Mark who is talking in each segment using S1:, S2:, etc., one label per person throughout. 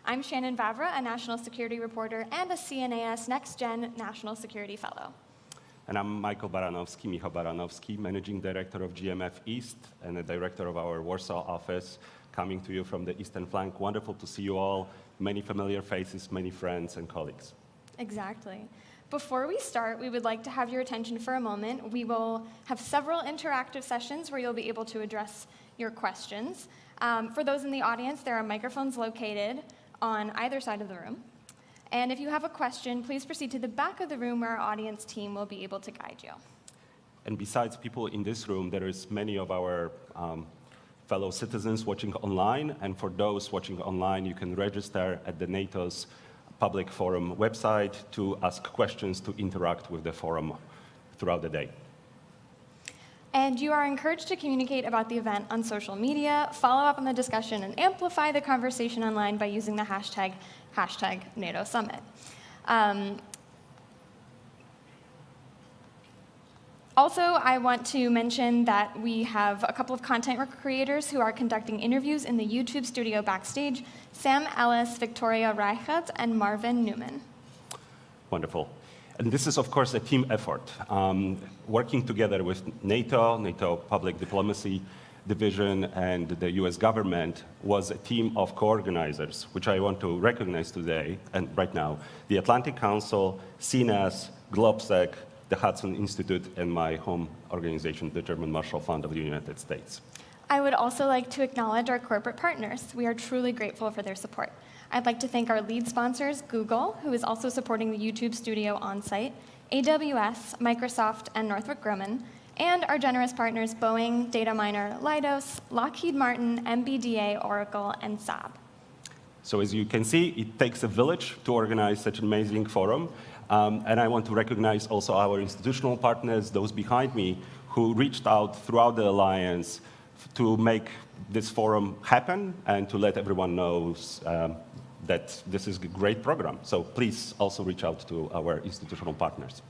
S1: I'm Shannon Vavra, a national security reporter and a CNAS Next Gen National Security Fellow.
S2: And I'm Michał Baranowski, Managing Director of GMF East and the Director of our Warsaw office, coming to you from the Eastern Flank. Wonderful to see you all. Many familiar faces, many friends and colleagues.
S1: Exactly. Before we start, we would like to have your attention for a moment. We will have several interactive sessions where you'll be able to address your questions. For those in the audience, there are microphones located on either side of the room. And if you have a question, please proceed to the back of the room where our audience team will be able to guide you.
S2: And besides people in this room, there is many of our fellow citizens watching online. And for those watching online, you can register at the NATO's public forum website to ask questions, to interact with the forum throughout the day.
S1: And you are encouraged to communicate about the event on social media, follow up on the discussion, and amplify the conversation online by using the hashtag NATO Summit. Also, I want to mention that we have a couple of content creators who are conducting interviews in the YouTube studio backstage, Sam Ellis, Victoria Reichert, and Marvin Newman.
S2: Wonderful. And this is, of course, a team effort. Working together with NATO Public Diplomacy Division, and the US government was a team of co-organizers, which I want to recognize today and right now. The Atlantic Council, CNAS, GlobSec, the Hudson Institute, and my home organization, the German Marshall Fund of the United States.
S1: I would also like to acknowledge our corporate partners. We are truly grateful for their support. I'd like to thank our lead sponsors, Google, who is also supporting the YouTube studio on-site, AWS, Microsoft, and Northrop Grumman, and our generous partners, Boeing, Dataminer, Leidos, Lockheed Martin, MBDA, Oracle, and Saab.
S2: So as you can see, it takes a village to organize such an amazing forum. And I want to recognize also our institutional partners, those behind me, who reached out throughout the alliance to make this forum happen and to let everyone know that this is a great program. So please also reach out to our institutional partners.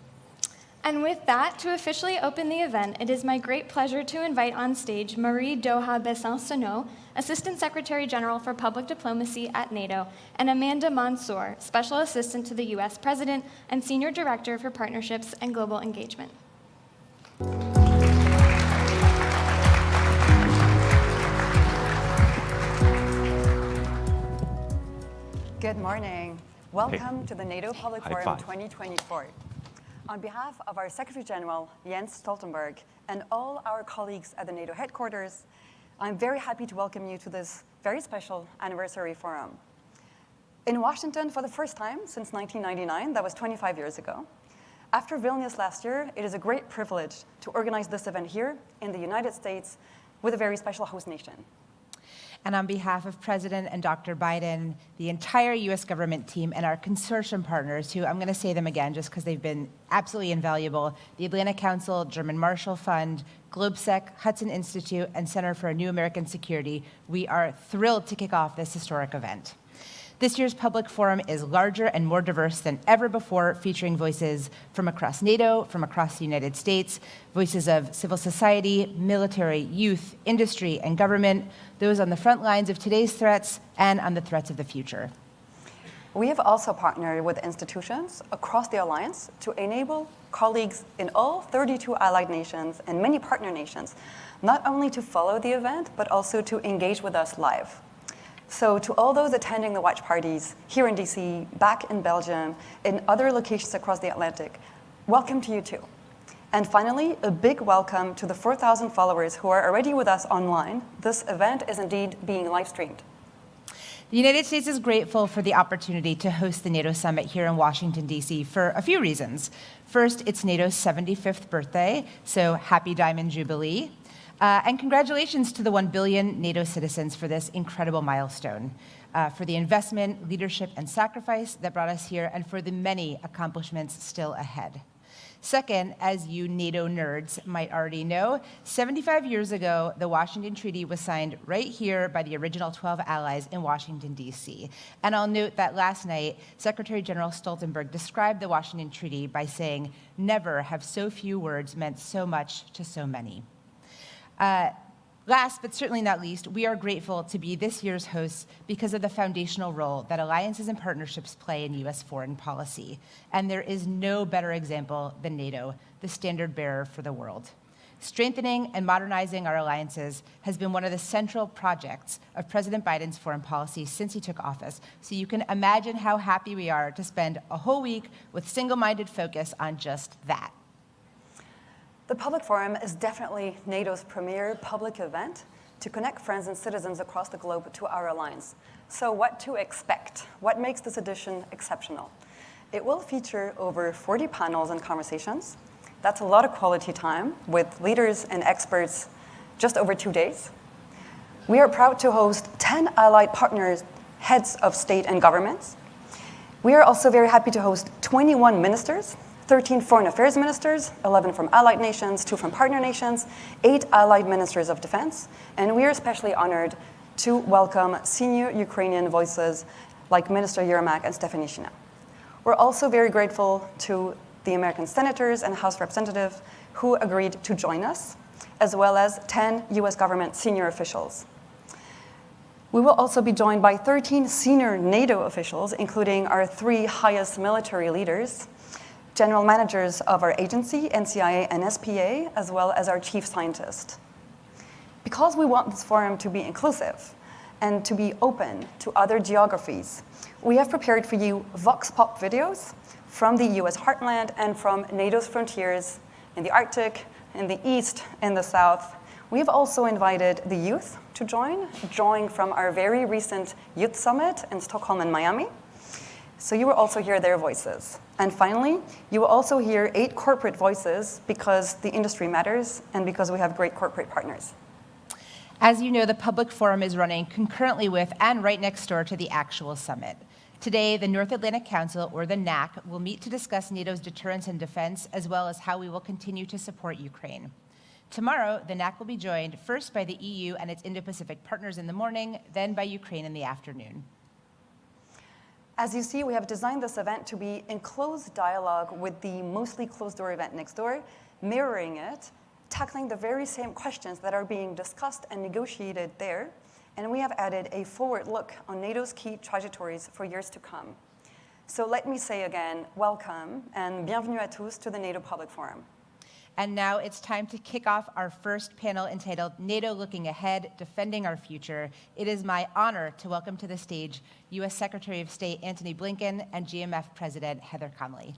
S1: And with that, to officially open the event, it is my great pleasure to invite on stage Marie Doha Besancenot, Assistant Secretary General for Public Diplomacy at NATO, and Amanda Mansour, Special Assistant to the US President and Senior Director for Partnerships and Global Engagement.
S3: Good morning. Welcome to the NATO Public Forum 2024. On behalf of our Secretary General, Jens Stoltenberg, and all our colleagues at the NATO headquarters, I'm very happy to welcome you to this very special anniversary forum. In Washington for the first time since 1999, that was 25 years ago. After Vilnius last year, it is a great privilege to organize this event here in the United States with a very special host nation.
S4: And on behalf of President and Dr. Biden, the entire US government team, and our consortium partners, who I'm going to say them again just because they've been absolutely invaluable, the Atlantic Council, German Marshall Fund, GlobSec, Hudson Institute, and Center for a New American Security, we are thrilled to kick off this historic event. This year's public forum is larger and more diverse than ever before, featuring voices from across NATO, from across the United States, voices of civil society, military, youth, industry, and government, those on the front lines of today's threats and on the threats of the future.
S3: We have also partnered with institutions across the alliance to enable colleagues in all 32 allied nations and many partner nations, not only to follow the event, but also to engage with us live. So to all those attending the watch parties here in DC, back in Belgium, in other locations across the Atlantic, welcome to you too. And finally, a big welcome to the 4,000 followers who are already with us online. This event is indeed being live streamed.
S4: The United States is grateful for the opportunity to host the NATO Summit here in Washington, D.C. for a few reasons. First, it's NATO's 75th birthday, so happy Diamond Jubilee. And congratulations to the 1 billion NATO citizens for this incredible milestone, for the investment, leadership, and sacrifice that brought us here, and for the many accomplishments still ahead. Second, as you NATO nerds might already know, 75 years ago, the Washington Treaty was signed right here by the original 12 allies in Washington, D.C. And I'll note that last night, Secretary General Stoltenberg described the Washington Treaty by saying, "Never have so few words meant so much to so many." Last, but certainly not least, we are grateful to be this year's hosts because of the foundational role that alliances and partnerships play in U.S. foreign policy. And there is no better example than NATO, the standard bearer for the world. Strengthening and modernizing our alliances has been one of the central projects of President Biden's foreign policy since he took office. So you can imagine how happy we are to spend a whole week with single-minded focus on just that.
S3: The Public Forum is definitely NATO's premier public event to connect friends and citizens across the globe to our alliance. So what to expect? What makes this edition exceptional? It will feature over 40 panels and conversations. That's a lot of quality time with leaders and experts just over 2 days. We are proud to host 10 allied partners, heads of state and governments. We are also very happy to host 21 ministers, 13 foreign affairs ministers, 11 from allied nations, 2 from partner nations, 8 allied ministers of defense, and we are especially honored to welcome senior Ukrainian voices like Minister Yermak and Stefanishina. We're also very grateful to the American senators and House representatives who agreed to join us, as well as 10 US government senior officials. We will also be joined by 13 senior NATO officials, including our 3 highest military leaders, general managers of our agency, NCIA and SPA, as well as our chief scientist. Because we want this forum to be inclusive and to be open to other geographies, we have prepared for you vox pop videos from the US heartland and from NATO's frontiers in the Arctic, in the East, in the South. We've also invited the youth to join from our very recent youth summit in Stockholm and Miami. So you will also hear their voices. And finally, you will also hear 8 corporate voices because the industry matters and because we have great corporate partners.
S4: As you know, the Public Forum is running concurrently with and right next door to the actual summit. Today, the North Atlantic Council, or the NAC, will meet to discuss NATO's deterrence and defense, as well as how we will continue to support Ukraine. Tomorrow, the NAC will be joined first by the EU and its Indo-Pacific partners in the morning, then by Ukraine in the afternoon.
S3: As you see, we have designed this event to be in close dialogue with the mostly closed-door event next door, mirroring it, tackling the very same questions that are being discussed and negotiated there, and we have added a forward look on NATO's key trajectories for years to come. So let me say again, welcome and bienvenue à tous to the NATO Public Forum.
S4: And now it's time to kick off our first panel entitled NATO Looking Ahead, Defending Our Future. It is my honor to welcome to the stage U.S. Secretary of State Antony Blinken and GMF President Heather Conley.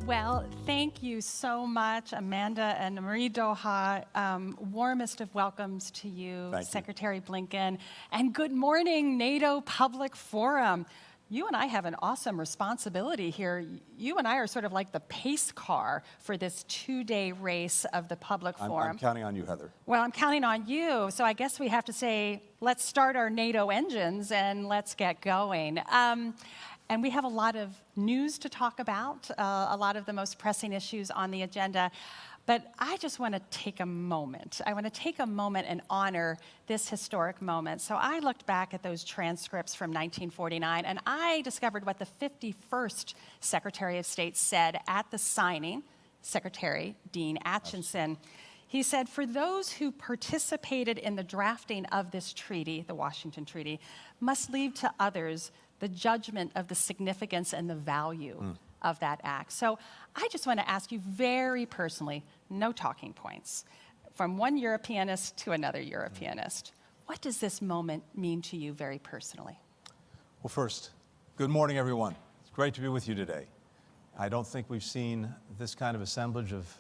S5: Well, thank you so much, Amanda and Marie Doha. Warmest of welcomes to you, Secretary Blinken. And good morning, NATO Public Forum. You and I have an awesome responsibility here. You and I are sort of like the pace car for this 2-day race of the Public Forum.
S6: I'm counting on you, Heather.
S5: Well, I'm counting on you. So I guess we have to say, let's start our NATO engines and let's get going. And we have a lot of news to talk about, a lot of the most pressing issues on the agenda. But I just want to take a moment. I want to take a moment and honor this historic moment. So I looked back at those transcripts from 1949, and I discovered what the 51st Secretary of State said at the signing, Secretary Dean Acheson. He said, for those who participated in the drafting of this treaty, the Washington Treaty, must leave to others the judgment of the significance and the value of that act. So I just want to ask you very personally, no talking points, from one Europeanist to another Europeanist, what does this moment mean to you very personally?
S6: Well, first, good morning, everyone. It's great to be with you today. I don't think we've seen this kind of assemblage of,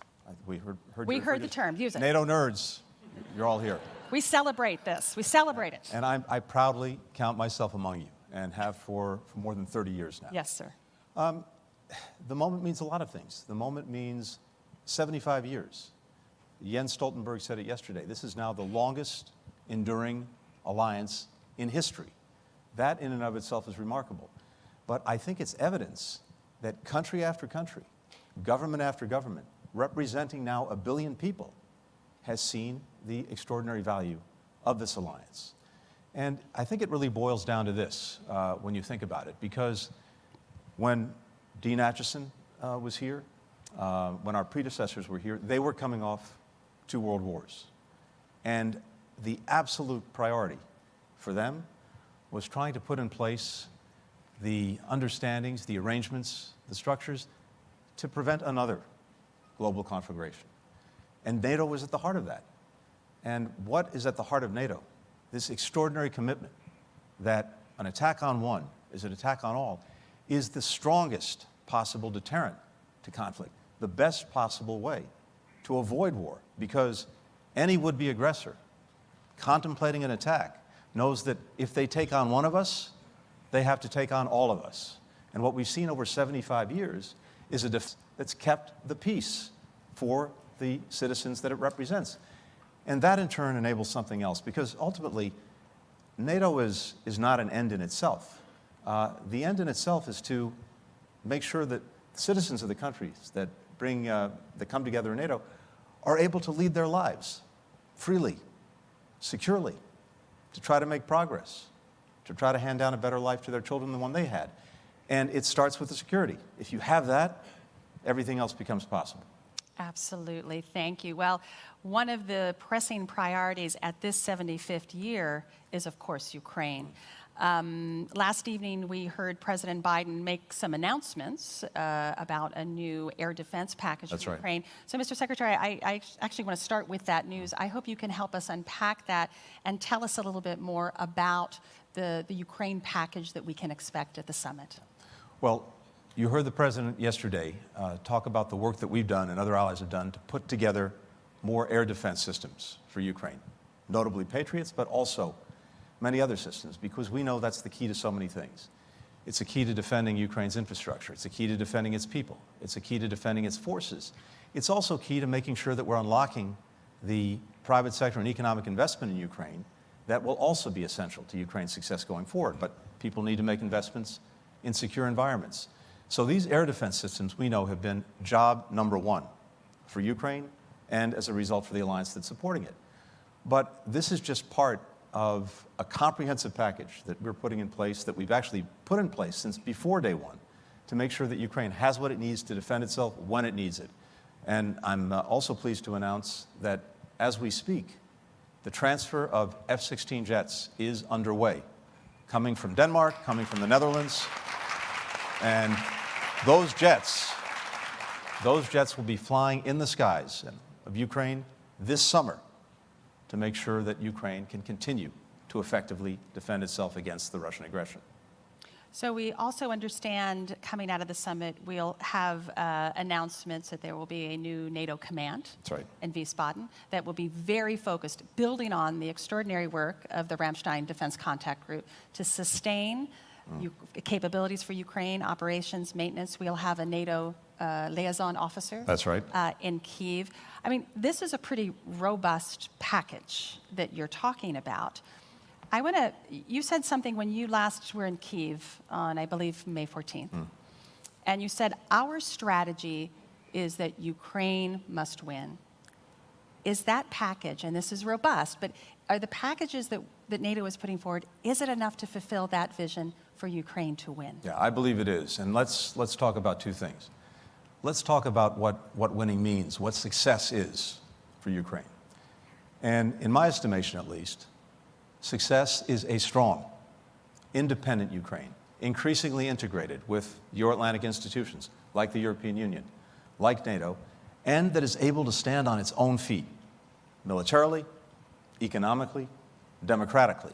S6: we heard
S5: the term, use it.
S6: NATO nerds. You're all here.
S5: We celebrate this. We celebrate it.
S6: And I proudly count myself among you, and have for more than 30 years now.
S5: Yes, sir.
S6: The moment means a lot of things. The moment means 75 years. Jens Stoltenberg said it yesterday. This is now the longest enduring alliance in history. That in and of itself is remarkable. But I think it's evidence that country after country, government after government, representing now 1 billion people, has seen the extraordinary value of this alliance. And I think it really boils down to this when you think about it, because when Dean Acheson was here, when our predecessors were here, they were coming off 2 world wars. And the absolute priority for them was trying to put in place the understandings, the arrangements, the structures to prevent another global conflagration. And NATO was at the heart of that. And what is at the heart of NATO? This extraordinary commitment that an attack on one is an attack on all is the strongest possible deterrent to conflict, the best possible way to avoid war, because any would-be aggressor contemplating an attack knows that if they take on one of us, they have to take on all of us. And what we've seen over 75 years is a defense that's kept the peace for the citizens that it represents. And that in turn enables something else, because ultimately, NATO is not an end in itself. The end in itself is to make sure that citizens of the countries that come together in NATO are able to lead their lives freely, securely, to try to make progress, to try to hand down a better life to their children than the one they had. And it starts with the security. If you have that, everything else becomes possible.
S5: Absolutely. Thank you. Well, one of the pressing priorities at this 75th year is, of course, Ukraine. Last evening, we heard President Biden make some announcements about a new air defense package for Ukraine. So, Mr. Secretary, I actually want to start with that news. I hope you can help us unpack that and tell us a little bit more about the Ukraine package that we can expect at the summit.
S6: Well, you heard the President yesterday talk about the work that we've done and other allies have done to put together more air defense systems for Ukraine, notably Patriots, but also many other systems, because we know that's the key to so many things. It's a key to defending Ukraine's infrastructure. It's a key to defending its people. It's a key to defending its forces. It's also key to making sure that we're unlocking the private sector and economic investment in Ukraine that will also be essential to Ukraine's success going forward. But people need to make investments in secure environments. So these air defense systems, we know, have been job number 1 for Ukraine and, as a result, for the alliance that's supporting it. But this is just part of a comprehensive package that we're putting in place, that we've actually put in place since before day 1, to make sure that Ukraine has what it needs to defend itself when it needs it. And I'm also pleased to announce that as we speak, the transfer of F-16 jets is underway, coming from Denmark, coming from the Netherlands. And those jets will be flying in the skies of Ukraine this summer to make sure that Ukraine can continue to effectively defend itself against the Russian aggression.
S5: So we also understand, coming out of the summit, we'll have announcements that there will be a new NATO command in Wiesbaden that will be very focused, building on the extraordinary work of the Ramstein Defense Contact Group to sustain capabilities for Ukraine, operations, maintenance. We'll have a NATO liaison officer in Kyiv. I mean, this is a pretty robust package that you're talking about. You said something when you last were in Kyiv on, I believe, May 14th. And you said, our strategy is that Ukraine must win. Is that package, and this is robust, but are the packages that NATO is putting forward, is it enough to fulfill that vision for Ukraine to win?
S6: Yeah, I believe it is. And let's talk about 2 things. Let's talk about what winning means, what success is for Ukraine. And in my estimation, at least, success is a strong, independent Ukraine, increasingly integrated with Euro-Atlantic institutions like the European Union, like NATO, and that is able to stand on its own feet, militarily, economically, democratically.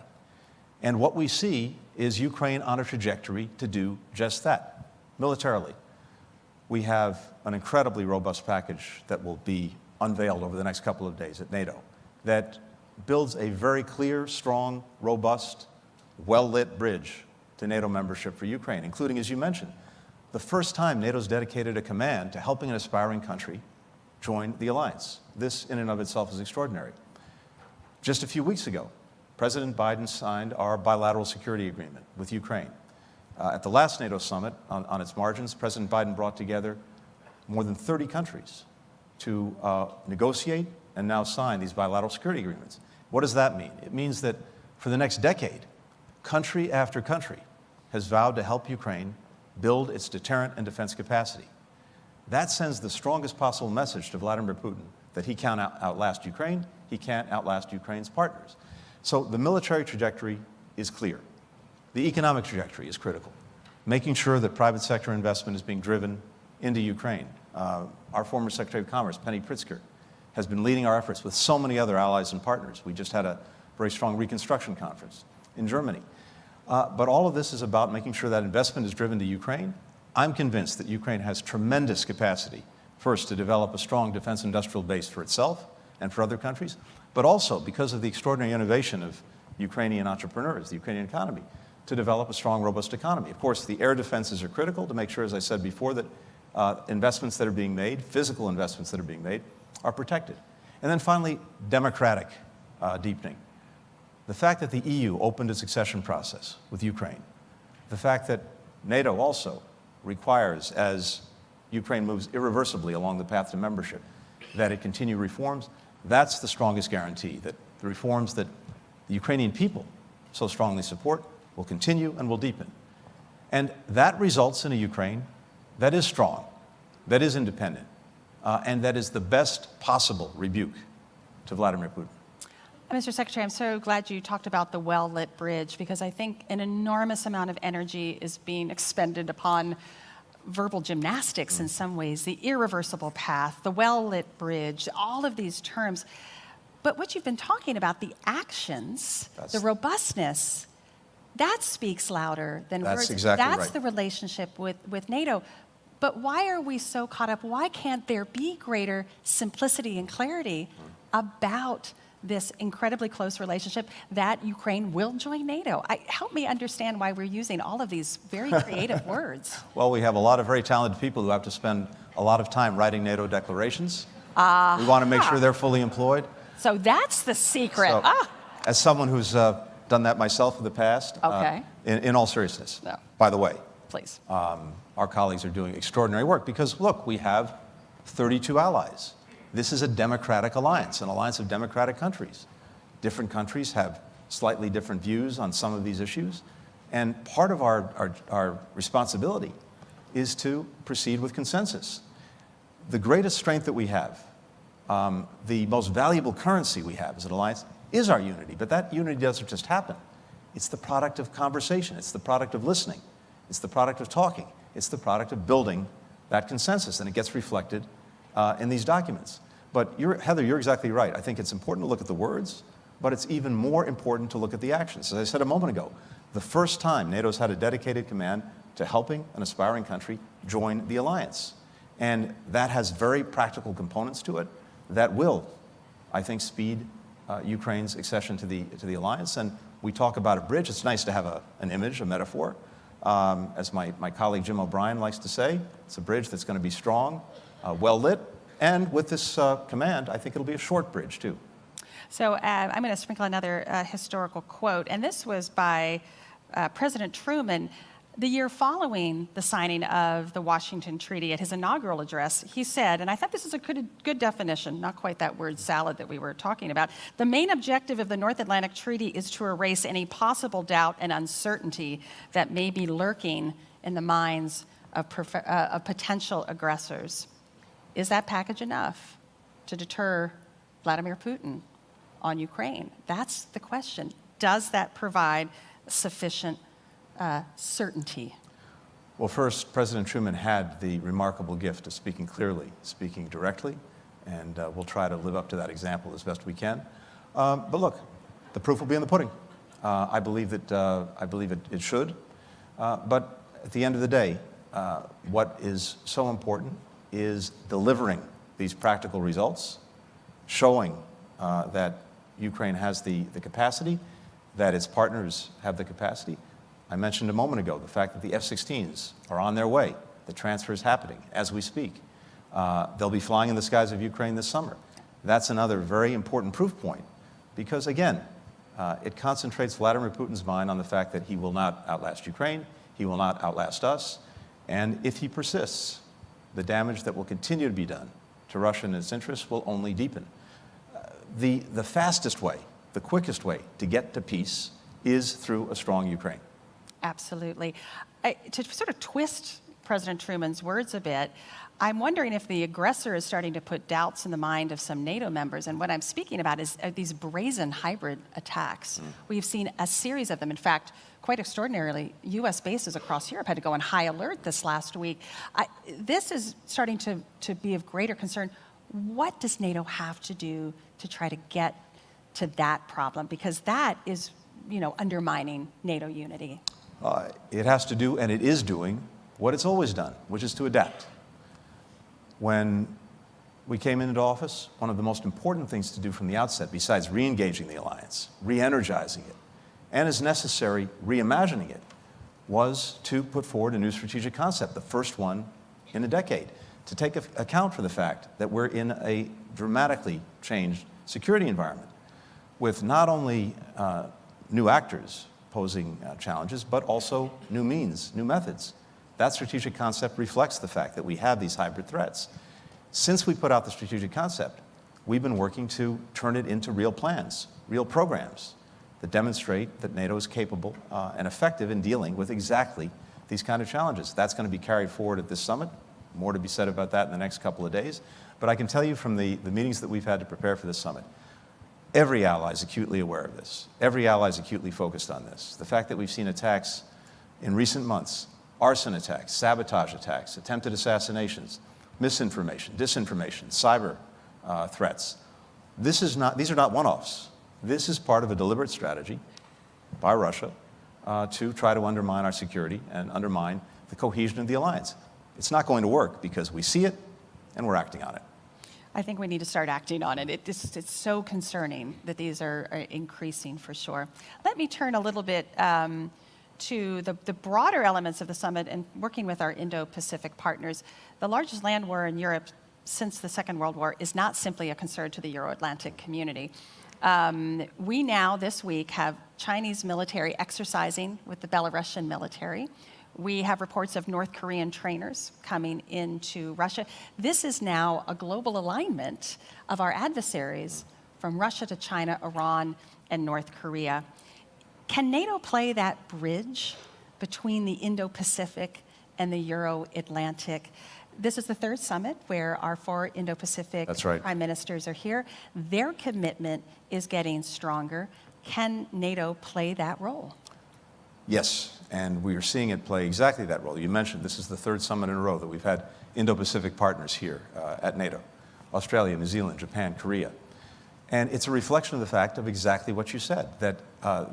S6: And what we see is Ukraine on a trajectory to do just that, militarily. We have an incredibly robust package that will be unveiled over the next couple of days at NATO that builds a very clear, strong, robust, well-lit bridge to NATO membership for Ukraine, including, as you mentioned, the first time NATO's dedicated a command to helping an aspiring country join the alliance. This, in and of itself, is extraordinary. Just a few weeks ago, President Biden signed our bilateral security agreement with Ukraine. At the last NATO summit, on its margins, President Biden brought together more than 30 countries to negotiate and now sign these bilateral security agreements. What does that mean? It means that For the next decade, country after country has vowed to help Ukraine build its deterrent and defense capacity. That sends the strongest possible message to Vladimir Putin that he can't outlast Ukraine, he can't outlast Ukraine's partners. So the military trajectory is clear. The economic trajectory is critical. Making sure that private sector investment is being driven into Ukraine. Our former Secretary of Commerce, Penny Pritzker, has been leading our efforts with so many other allies and partners. We just had a very strong reconstruction conference in Germany. But all of this is about making sure that investment is driven to Ukraine. I'm convinced that Ukraine has tremendous capacity, first, to develop a strong defense industrial base for itself and for other countries, but also because of the extraordinary innovation of Ukrainian entrepreneurs, the Ukrainian economy, to develop a strong, robust economy. Of course, the air defenses are critical to make sure, as I said before, that investments that are being made, physical investments that are being made, are protected. And then finally, democratic deepening. The fact that the EU opened its accession process with Ukraine, the fact that NATO also requires, as Ukraine moves irreversibly along the path to membership, that it continue reforms, that's the strongest guarantee that the reforms that the Ukrainian people so strongly support will continue and will deepen. And that results in a Ukraine that is strong, that is independent, and that is the best possible rebuke to Vladimir Putin.
S5: Mr. Secretary, I'm so glad you talked about the well-lit bridge, because I think an enormous amount of energy is being expended upon verbal gymnastics in some ways, the irreversible path, the well-lit bridge, all of these terms. But what you've been talking about, the actions, the robustness, that speaks louder than words.
S6: That's exactly right.
S5: That's the relationship with NATO. But why are we so caught up? Why can't there be greater simplicity and clarity about this incredibly close relationship that Ukraine will join NATO? Help me understand why we're using all of these very creative words.
S6: Well, we have a lot of very talented people who have to spend a lot of time writing NATO declarations. We want to make sure they're fully employed.
S5: So that's the secret.
S6: So, as someone who's done that myself in the past, in all seriousness, by the way,
S5: please.
S6: Our colleagues are doing extraordinary work because, look, we have 32 allies. This is a democratic alliance, an alliance of democratic countries. Different countries have slightly different views on some of these issues, and part of our responsibility is to proceed with consensus. The greatest strength that we have, the most valuable currency we have as an alliance, is our unity, but that unity doesn't just happen. It's the product of conversation, it's the product of listening, it's the product of talking, it's the product of building that consensus, and it gets reflected in these documents. But Heather, you're exactly right. I think it's important to look at the words, but it's even more important to look at the actions. As I said a moment ago, the first time NATO's had a dedicated command to helping an aspiring country join the alliance. And that has very practical components to it that will, I think, speed Ukraine's accession to the alliance. And we talk about a bridge. It's nice to have an image, a metaphor. As my colleague Jim O'Brien likes to say, it's a bridge that's going to be strong, well-lit, and with this command, I think it'll be a short bridge, too.
S5: So I'm going to sprinkle another historical quote, and this was by President Truman the year following the signing of the Washington Treaty. At his inaugural address, he said, and I thought this is a good definition, not quite that word salad that we were talking about, the main objective of the North Atlantic Treaty is to erase any possible doubt and uncertainty that may be lurking in the minds of potential aggressors. Is that package enough to deter Vladimir Putin on Ukraine? That's the question. Does that provide sufficient certainty?
S6: Well, first, President Truman had the remarkable gift of speaking clearly, speaking directly, and we'll try to live up to that example as best we can. But look, the proof will be in the pudding. I believe it should. But at the end of the day, what is so important is delivering these practical results, showing that Ukraine has the capacity, that its partners have the capacity. I mentioned a moment ago the fact that the F-16s are on their way. The transfer is happening as we speak. They'll be flying in the skies of Ukraine this summer. That's another very important proof point because, again, it concentrates Vladimir Putin's mind on the fact that he will not outlast Ukraine, he will not outlast us, and if he persists, the damage that will continue to be done to Russia and its interests will only deepen. The fastest way the quickest way to get to peace is through a strong Ukraine.
S5: Absolutely. To sort of twist President Truman's words a bit, I'm wondering if the aggressor is starting to put doubts in the mind of some NATO members. And what I'm speaking about is these brazen hybrid attacks. We've seen a series of them. In fact, quite extraordinarily, U.S. bases across Europe had to go on high alert this last week. This is starting to be of greater concern. What does NATO have to do to try to get to that problem? Because that is, undermining NATO unity.
S6: It has to do, and it is doing, what it's always done, which is to adapt. When we came into office, one of the most important things to do from the outset, besides re-engaging the alliance, re-energizing it, and as necessary, reimagining it, was to put forward a new strategic concept, the first one in a decade, to take account for the fact that we're in a dramatically changed security environment with not only new actors posing challenges, but also new means, new methods. That strategic concept reflects the fact that we have these hybrid threats. Since we put out the strategic concept, we've been working to turn it into real plans, real programs that demonstrate that NATO is capable and effective in dealing with exactly these kind of challenges. That's going to be carried forward at this summit. More to be said about that in the next couple of days. But I can tell you from the meetings that we've had to prepare for this summit, every ally is acutely aware of this. Every ally is acutely focused on this. The fact that we've seen attacks in recent months, arson attacks, sabotage attacks, attempted assassinations, misinformation, disinformation, cyber threats. These are not one-offs. This is part of a deliberate strategy by Russia to try to undermine our security and undermine the cohesion of the alliance. It's not going to work because we see it and we're acting on it.
S5: I think we need to start acting on it. It's so concerning that these are increasing for sure. Let me turn a little bit to the broader elements of the summit and working with our Indo-Pacific partners. The largest land war in Europe since the Second World War is not simply a concern to the Euro-Atlantic community. We now, this week, have Chinese military exercising with the Belarusian military. We have reports of North Korean trainers coming into Russia. This is now a global alignment of our adversaries from Russia to China, Iran, and North Korea. Can NATO play that bridge between the Indo-Pacific and the Euro-Atlantic? This is the third summit where our 4 Indo-Pacific prime ministers are here. Their commitment is getting stronger. Can NATO play that role?
S6: Yes, and we are seeing it play exactly that role. You mentioned this is the third summit in a row that we've had Indo-Pacific partners here at NATO. Australia, New Zealand, Japan, Korea. And it's a reflection of the fact of exactly what you said, that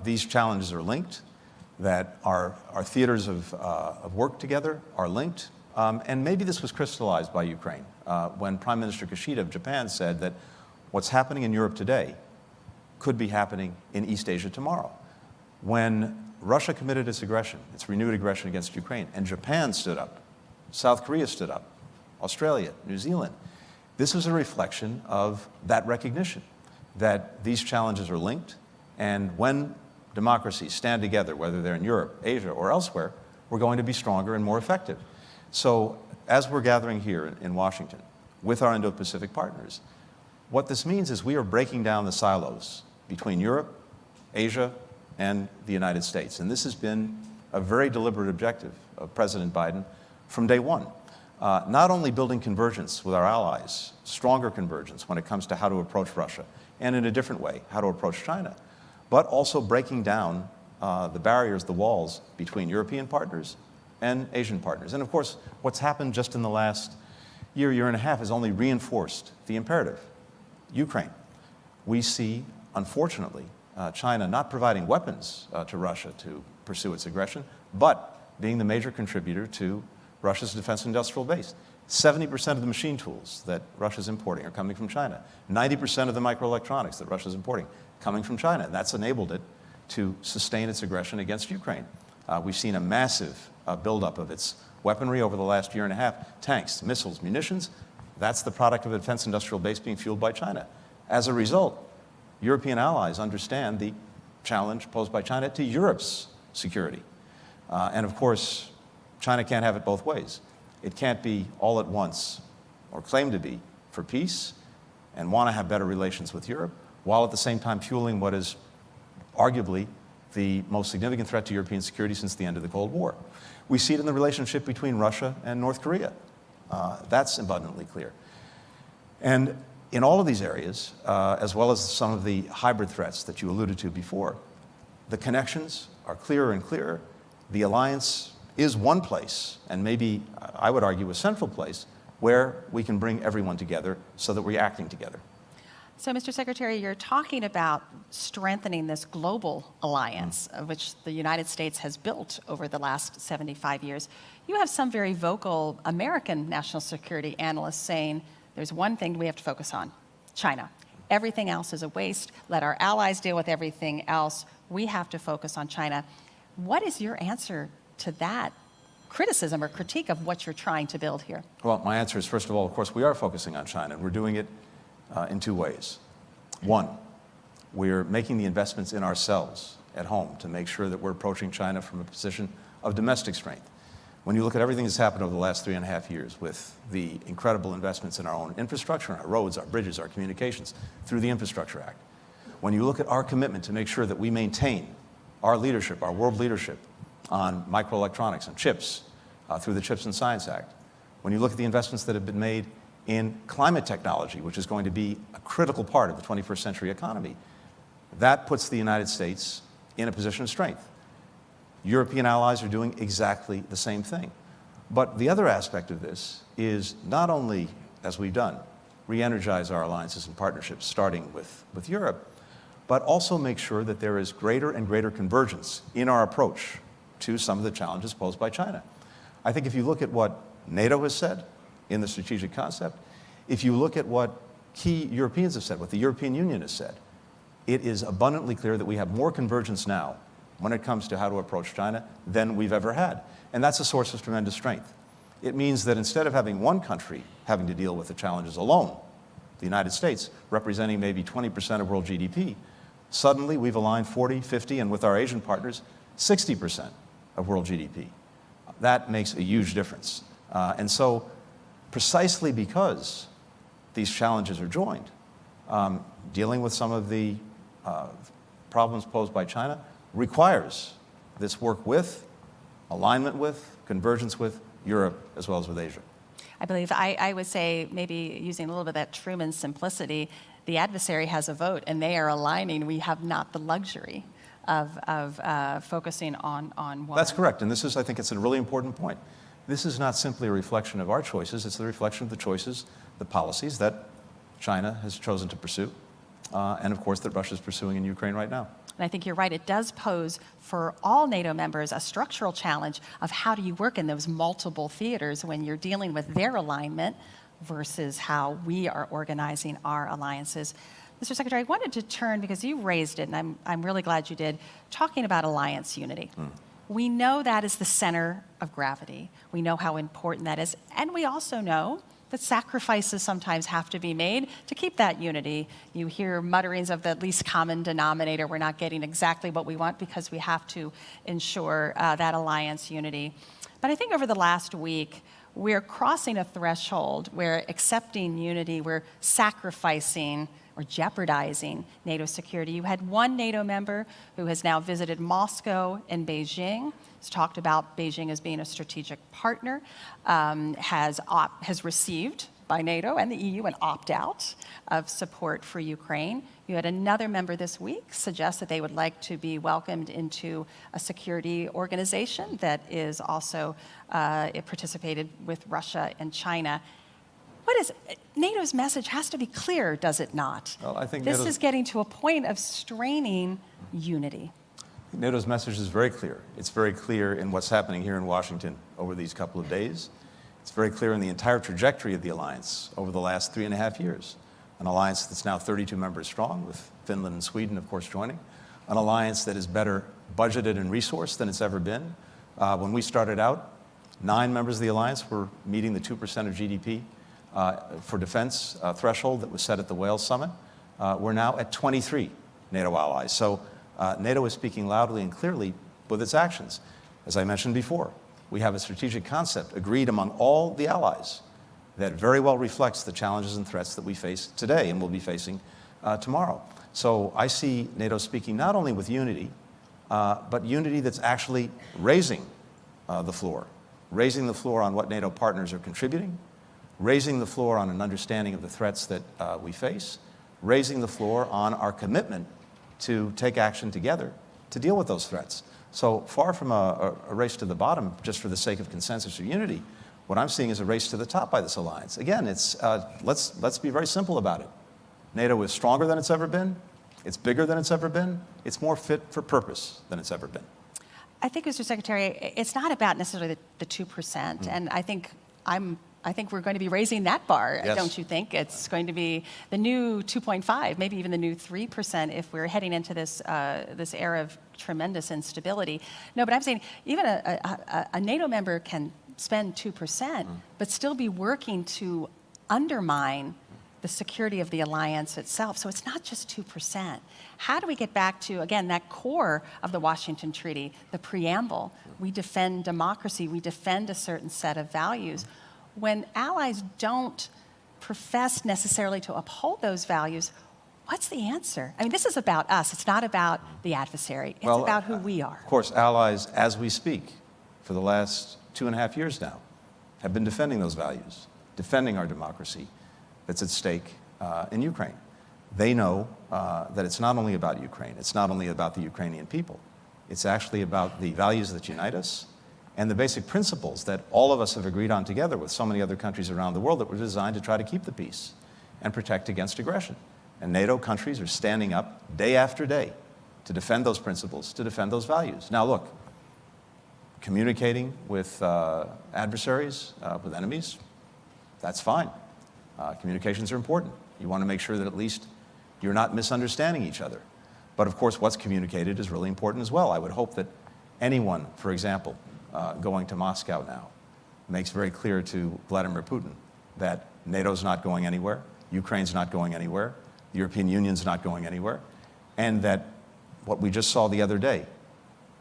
S6: these challenges are linked, that our theaters of work together are linked. And maybe this was crystallized by Ukraine when Prime Minister Kishida of Japan said that what's happening in Europe today could be happening in East Asia tomorrow. When Russia committed its aggression, its renewed aggression against Ukraine, and Japan stood up, South Korea stood up, Australia, New Zealand. This is a reflection of that recognition that these challenges are linked, and when democracies stand together, whether they're in Europe, Asia, or elsewhere, we're going to be stronger and more effective. So as we're gathering here in Washington with our Indo-Pacific partners, what this means is we are breaking down the silos between Europe, Asia, and the United States. And this has been a very deliberate objective of President Biden from day one. Not only building convergence with our allies, stronger convergence when it comes to how to approach Russia, and in a different way, how to approach China, but also breaking down the barriers, the walls between European partners and Asian partners. And of course, what's happened just in the last year and a half has only reinforced the imperative. Ukraine. We see, unfortunately, China not providing weapons to Russia to pursue its aggression, but being the major contributor to Russia's defense industrial base. 70% of the machine tools that Russia's importing are coming from China. 90% of the microelectronics that Russia's importing coming from China. And that's enabled it to sustain its aggression against Ukraine. We've seen a massive buildup of its weaponry over the last year and a half. Tanks, missiles, munitions. That's the product of a defense industrial base being fueled by China. As a result, European allies understand the challenge posed by China to Europe's security. And of course, China can't have it both ways. It can't be all at once, or claim to be, for peace and want to have better relations with Europe, while at the same time fueling what is arguably the most significant threat to European security since the end of the Cold War. We see it in the relationship between Russia and North Korea. That's abundantly clear. And in all of these areas, as well as some of the hybrid threats that you alluded to before, the connections are clearer and clearer. The alliance is one place, and maybe, I would argue, a central place, where we can bring everyone together so that we're acting together.
S5: So, Mr. Secretary, you're talking about strengthening this global alliance, which the United States has built over the last 75 years. You have some very vocal American national security analysts saying there's one thing we have to focus on: China. Everything else is a waste. Let our allies deal with everything else. We have to focus on China. What is your answer to that criticism or critique of what you're trying to build here?
S6: Well, my answer is, first of all, of course, we are focusing on China, and we're doing it in two ways. One, we're making the investments in ourselves at home to make sure that we're approaching China from a position of domestic strength. When you look at everything that's happened over the last 3.5 years with the incredible investments in our own infrastructure, our roads, our bridges, our communications, through the Infrastructure Act, when you look at our commitment to make sure that we maintain our leadership, our world leadership on microelectronics and chips through the Chips and Science Act, when you look at the investments that have been made in climate technology, which is going to be a critical part of the 21st century economy, that puts the United States in a position of strength. European allies are doing exactly the same thing. But the other aspect of this is not only, as we've done, re-energize our alliances and partnerships, starting with Europe, but also make sure that there is greater and greater convergence in our approach to some of the challenges posed by China. I think if you look at what NATO has said in the strategic concept, if you look at what key Europeans have said, what the European Union has said, it is abundantly clear that we have more convergence now when it comes to how to approach China than we've ever had. And that's a source of tremendous strength. It means that instead of having one country having to deal with the challenges alone, the United States representing maybe 20% of world GDP, suddenly we've aligned 40, 50, and with our Asian partners, 60% of world GDP. That makes a huge difference. And so precisely because these challenges are joined, dealing with some of the problems posed by China requires this work with, alignment with, convergence with Europe as well as with Asia.
S5: I believe I would say, maybe using a little bit of that Truman simplicity, the adversary has a vote and they are aligning. We have not the luxury of focusing on one.
S6: That's correct. And this is, I think it's a really important point. This is not simply a reflection of our choices, it's a reflection of the choices, the policies that China has chosen to pursue, and of course that Russia is pursuing in Ukraine right now.
S5: And I think you're right, it does pose for all NATO members a structural challenge of how do you work in those multiple theaters when you're dealing with their alignment versus how we are organizing our alliances. Mr. Secretary, I wanted to turn, because you raised it, and I'm really glad you did, talking about alliance unity. We know that is the center of gravity. We know how important that is, and we also know that sacrifices sometimes have to be made to keep that unity. You hear mutterings of the least common denominator. We're not getting exactly what we want because we have to ensure that alliance unity. But I think over the last week, we're crossing a threshold where accepting unity, we're sacrificing or jeopardizing NATO security. You had one NATO member who has now visited Moscow and Beijing, has talked about Beijing as being a strategic partner, has received by NATO and the EU an opt-out of support for Ukraine. You had another member this week suggest that they would like to be welcomed into a security organization that is also it participated with Russia and China. NATO's message has to be clear, does it not?
S6: Well, I think
S5: this is getting to a point of straining unity.
S6: NATO's message is very clear. It's very clear in what's happening here in Washington over these couple of days. It's very clear in the entire trajectory of the alliance over the last 3.5 years. An alliance that's now 32 members strong, with Finland and Sweden, of course, joining. An alliance that is better budgeted and resourced than it's ever been. When we started out, 9 members of the alliance were meeting the 2% of GDP for defense threshold that was set at the Wales Summit. We're now at 23 NATO allies. So NATO is speaking loudly and clearly with its actions. As I mentioned before, we have a strategic concept agreed among all the allies that very well reflects the challenges and threats that we face today and will be facing tomorrow. So I see NATO speaking not only with unity, but unity that's actually raising the floor on what NATO partners are contributing, raising the floor on an understanding of the threats that we face, raising the floor on our commitment to take action together to deal with those threats. So far from a race to the bottom just for the sake of consensus or unity, what I'm seeing is a race to the top by this alliance. Again, let's be very simple about it. NATO is stronger than it's ever been. It's bigger than it's ever been. It's more fit for purpose than it's ever been.
S5: I think, Mr. Secretary, it's not about necessarily the 2%, and I think we're going to be raising that bar,
S6: Yes.
S5: don't you think? It's going to be the new 2.5, maybe even the new 3% if we're heading into this era of tremendous instability. No, but I'm saying even a NATO member can spend 2%, but still be working to undermine the security of the alliance itself. So it's not just 2%. How do we get back to, again, that core of the Washington Treaty, the preamble? We defend democracy, we defend a certain set of values. When allies don't profess necessarily to uphold those values, what's the answer? I mean, this is about us. It's not about the adversary. It's about who we are.
S6: Of course, allies, as we speak, for the last 2.5 years now, have been defending those values, defending our democracy that's at stake in Ukraine. They know that it's not only about Ukraine, it's not only about the Ukrainian people, it's actually about the values that unite us and the basic principles that all of us have agreed on together with so many other countries around the world that were designed to try to keep the peace and protect against aggression. And NATO countries are standing up day after day to defend those principles, to defend those values. Now look, communicating with adversaries, with enemies, that's fine. Communications are important. You want to make sure that at least you're not misunderstanding each other. But of course, what's communicated is really important as well. I would hope that anyone, for example, going to Moscow now, makes very clear to Vladimir Putin that NATO's not going anywhere, Ukraine's not going anywhere, the European Union's not going anywhere, and that what we just saw the other day,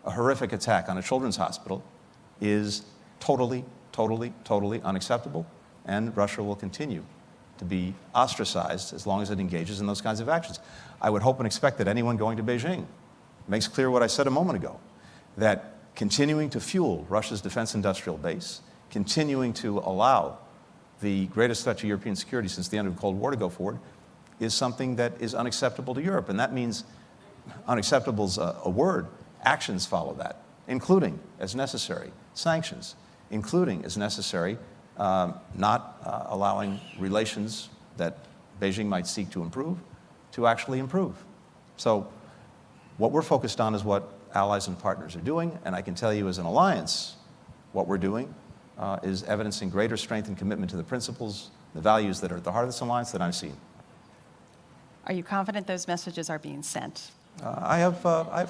S6: a horrific attack on a children's hospital, is totally, totally, totally unacceptable, and Russia will continue to be ostracized as long as it engages in those kinds of actions. I would hope and expect that anyone going to Beijing makes clear what I said a moment ago, that continuing to fuel Russia's defense industrial base, continuing to allow the greatest threat to European security since the end of the Cold War to go forward, is something that is unacceptable to Europe. And that means unacceptable's a word. Actions follow that, including, as necessary, sanctions, including, as necessary, not allowing relations that Beijing might seek to improve to actually improve. So what we're focused on is what allies and partners are doing, and I can tell you as an alliance, what we're doing is evidencing greater strength and commitment to the principles, the values that are at the heart of this alliance that I've seen.
S5: Are you confident those messages are being sent?
S6: I have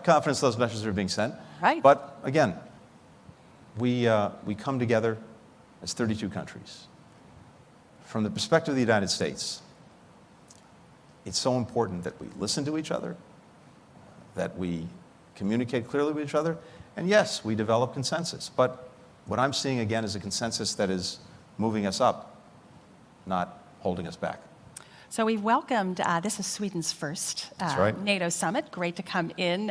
S6: confidence those messages are being sent.
S5: Right.
S6: But again, we come together as 32 countries. From the perspective of the United States, it's so important that we listen to each other, that we communicate clearly with each other, and yes, we develop consensus. But what I'm seeing again is a consensus that is moving us up, not holding us back.
S5: So we welcomed, this is Sweden's first
S6: right.
S5: NATO summit. Great to come in.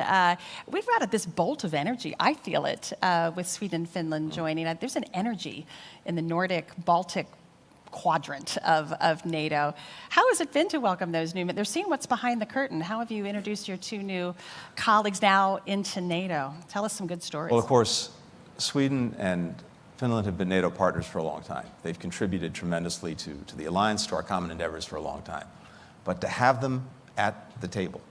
S5: We've got this bolt of energy, I feel it, with Sweden and Finland joining. There's an energy in the Nordic, Baltic quadrant of NATO. How has it been to welcome those new men? They're seeing what's behind the curtain. How have you introduced your two new colleagues now into NATO? Tell us some good stories.
S6: Well, of course, Sweden and Finland have been NATO partners for a long time. They've contributed tremendously to the alliance, to our common endeavors for a long time. But to have them at the table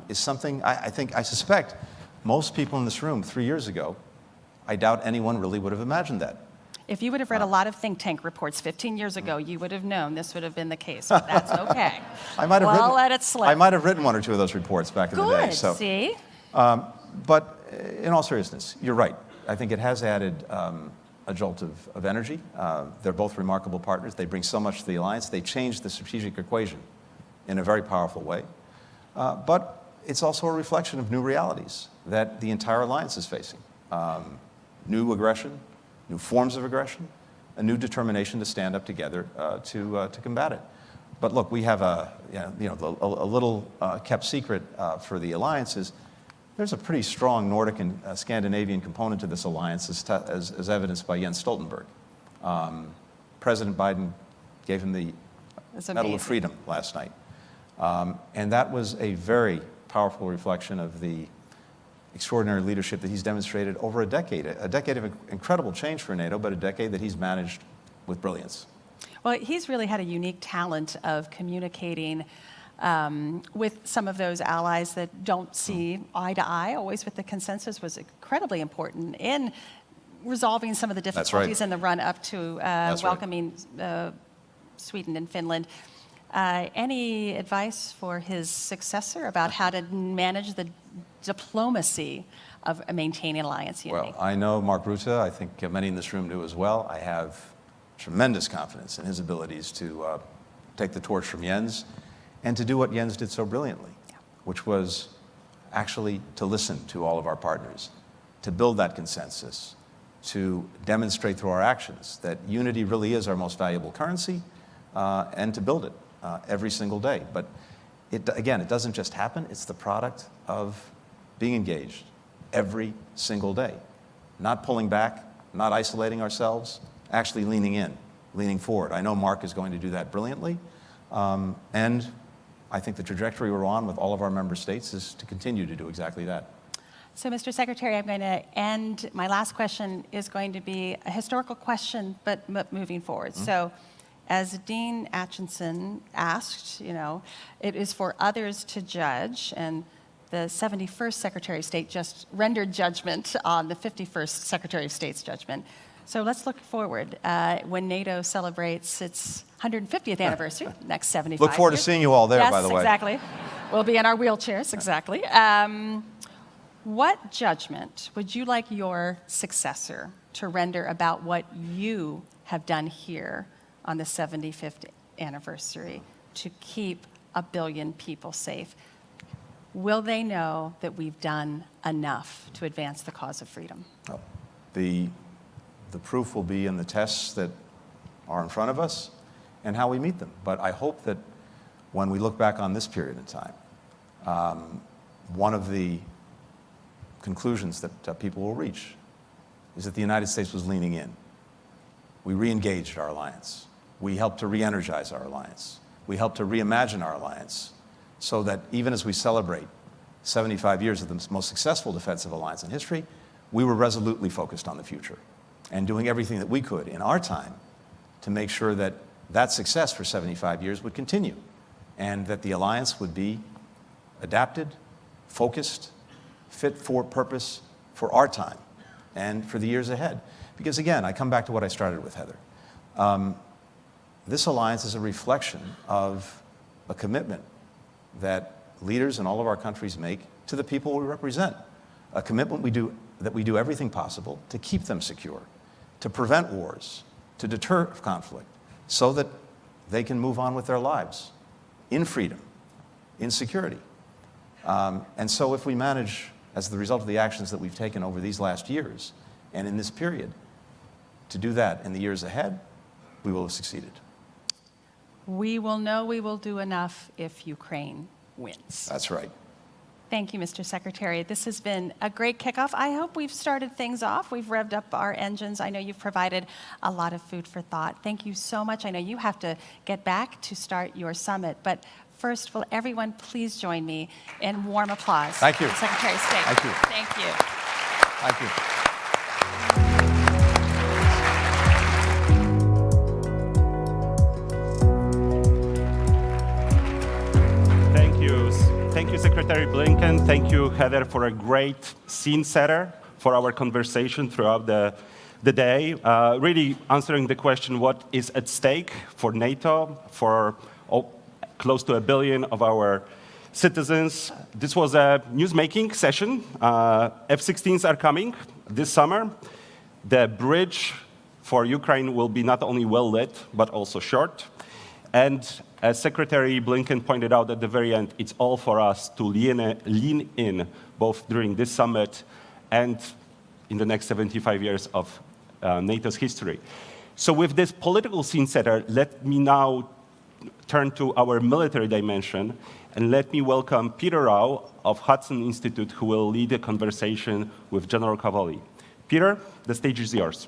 S6: is something I suspect most people in this room 3 years ago, I doubt anyone really would have imagined that.
S5: If you would have read a lot of think tank reports 15 years ago, you would have known this would have been the case, but that's okay. Let it slip.
S6: I might have written one or two of those reports back in the day.
S5: Good, see?
S6: But in all seriousness, you're right. I think it has added a jolt of energy. They're both remarkable partners. They bring so much to the alliance. They change the strategic equation in a very powerful way. But it's also a reflection of new realities that the entire alliance is facing. New aggression, new forms of aggression, a new determination to stand up together to combat it. But look, we have a little kept secret for the alliance is there's a pretty strong Nordic and Scandinavian component to this alliance, as evidenced by Jens Stoltenberg. President Biden gave him the Medal of Freedom last night. And that was a very powerful reflection of the extraordinary leadership that he's demonstrated over a decade of incredible change for NATO, but a decade that he's managed with brilliance.
S5: Well, he's really had a unique talent of communicating with some of those allies that don't see eye to eye. Always with the consensus was incredibly important in resolving some of the difficulties in the run-up to welcoming Sweden and Finland. Any advice for his successor about how to manage the diplomacy of maintaining alliance unity?
S6: Well, I know Mark Rutte. I think many in this room do as well. I have tremendous confidence in his abilities to take the torch from Jens and to do what Jens did so brilliantly, which was actually to listen to all of our partners, to build that consensus, to demonstrate through our actions that unity really is our most valuable currency, and to build it every single day. But again, it doesn't just happen. It's the product of being engaged every single day, not pulling back, not isolating ourselves, actually leaning in, leaning forward. I know Mark is going to do that brilliantly, and I think the trajectory we're on with all of our member states is to continue to do exactly that.
S5: So, Mr. Secretary, I'm going to end. My last question is going to be a historical question, but moving forward. So, as Dean Acheson asked, it is for others to judge, and the 71st Secretary of State just rendered judgment on the 51st Secretary of State's judgment. So let's look forward. When NATO celebrates its 150th anniversary, next 75
S6: Look forward
S5: years.
S6: to seeing you all there,
S5: Yes,
S6: by the way.
S5: Exactly. We'll be in our wheelchairs, exactly. What judgment would you like your successor to render about what you have done here on the 75th anniversary to keep 1 billion people safe? Will they know that we've done enough to advance the cause of freedom?
S6: Oh. The proof will be in the tests that are in front of us and how we meet them. But I hope that when we look back on this period of time, one of the conclusions that people will reach is that the United States was leaning in. We re-engaged our alliance. We helped to re-energize our alliance. We helped to reimagine our alliance so that even as we celebrate 75 years of the most successful defensive alliance in history, we were resolutely focused on the future and doing everything that we could in our time to make sure that that success for 75 years would continue and that the alliance would be adapted, focused, fit for purpose for our time and for the years ahead. Because again, I come back to what I started with, Heather. This alliance is a reflection of a commitment that leaders in all of our countries make to the people we represent. A commitment that we do everything possible to keep them secure, to prevent wars, to deter conflict, so that they can move on with their lives in freedom, in security. And so if we manage, as the result of the actions that we've taken over these last years and in this period, to do that in the years ahead, we will have succeeded.
S5: We will know we will do enough if Ukraine wins.
S6: That's right.
S5: Thank you, Mr. Secretary. This has been a great kickoff. I hope we've started things off. We've revved up our engines. I know you've provided a lot of food for thought. Thank you so much. I know you have to get back to start your summit, but first, will everyone please join me in warm applause?
S6: Thank you.
S5: For the Secretary of State.
S6: Thank you.
S5: Thank you.
S6: Thank you.
S2: Thank you, Secretary Blinken. Thank you, Heather, for a great scene setter for our conversation throughout the day. Really answering the question, what is at stake for NATO, for close to 1 billion of our citizens. This was a news-making session. F-16s are coming this summer. The bridge for Ukraine will be not only well-lit, but also short. And as Secretary Blinken pointed out at the very end, it's all for us to lean in, both during this summit and in the next 75 years of NATO's history. So with this political scene setter, let me now turn to our military dimension, and let me welcome Peter Rao of Hudson Institute, who will lead a conversation with General Cavoli. Peter, the stage is yours.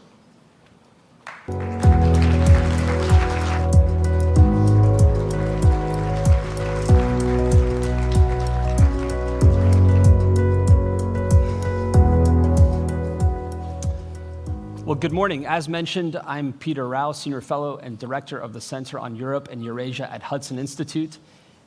S7: Well, good morning. As mentioned, I'm Peter Rao, Senior Fellow and Director of the Center on Europe and Eurasia at Hudson Institute,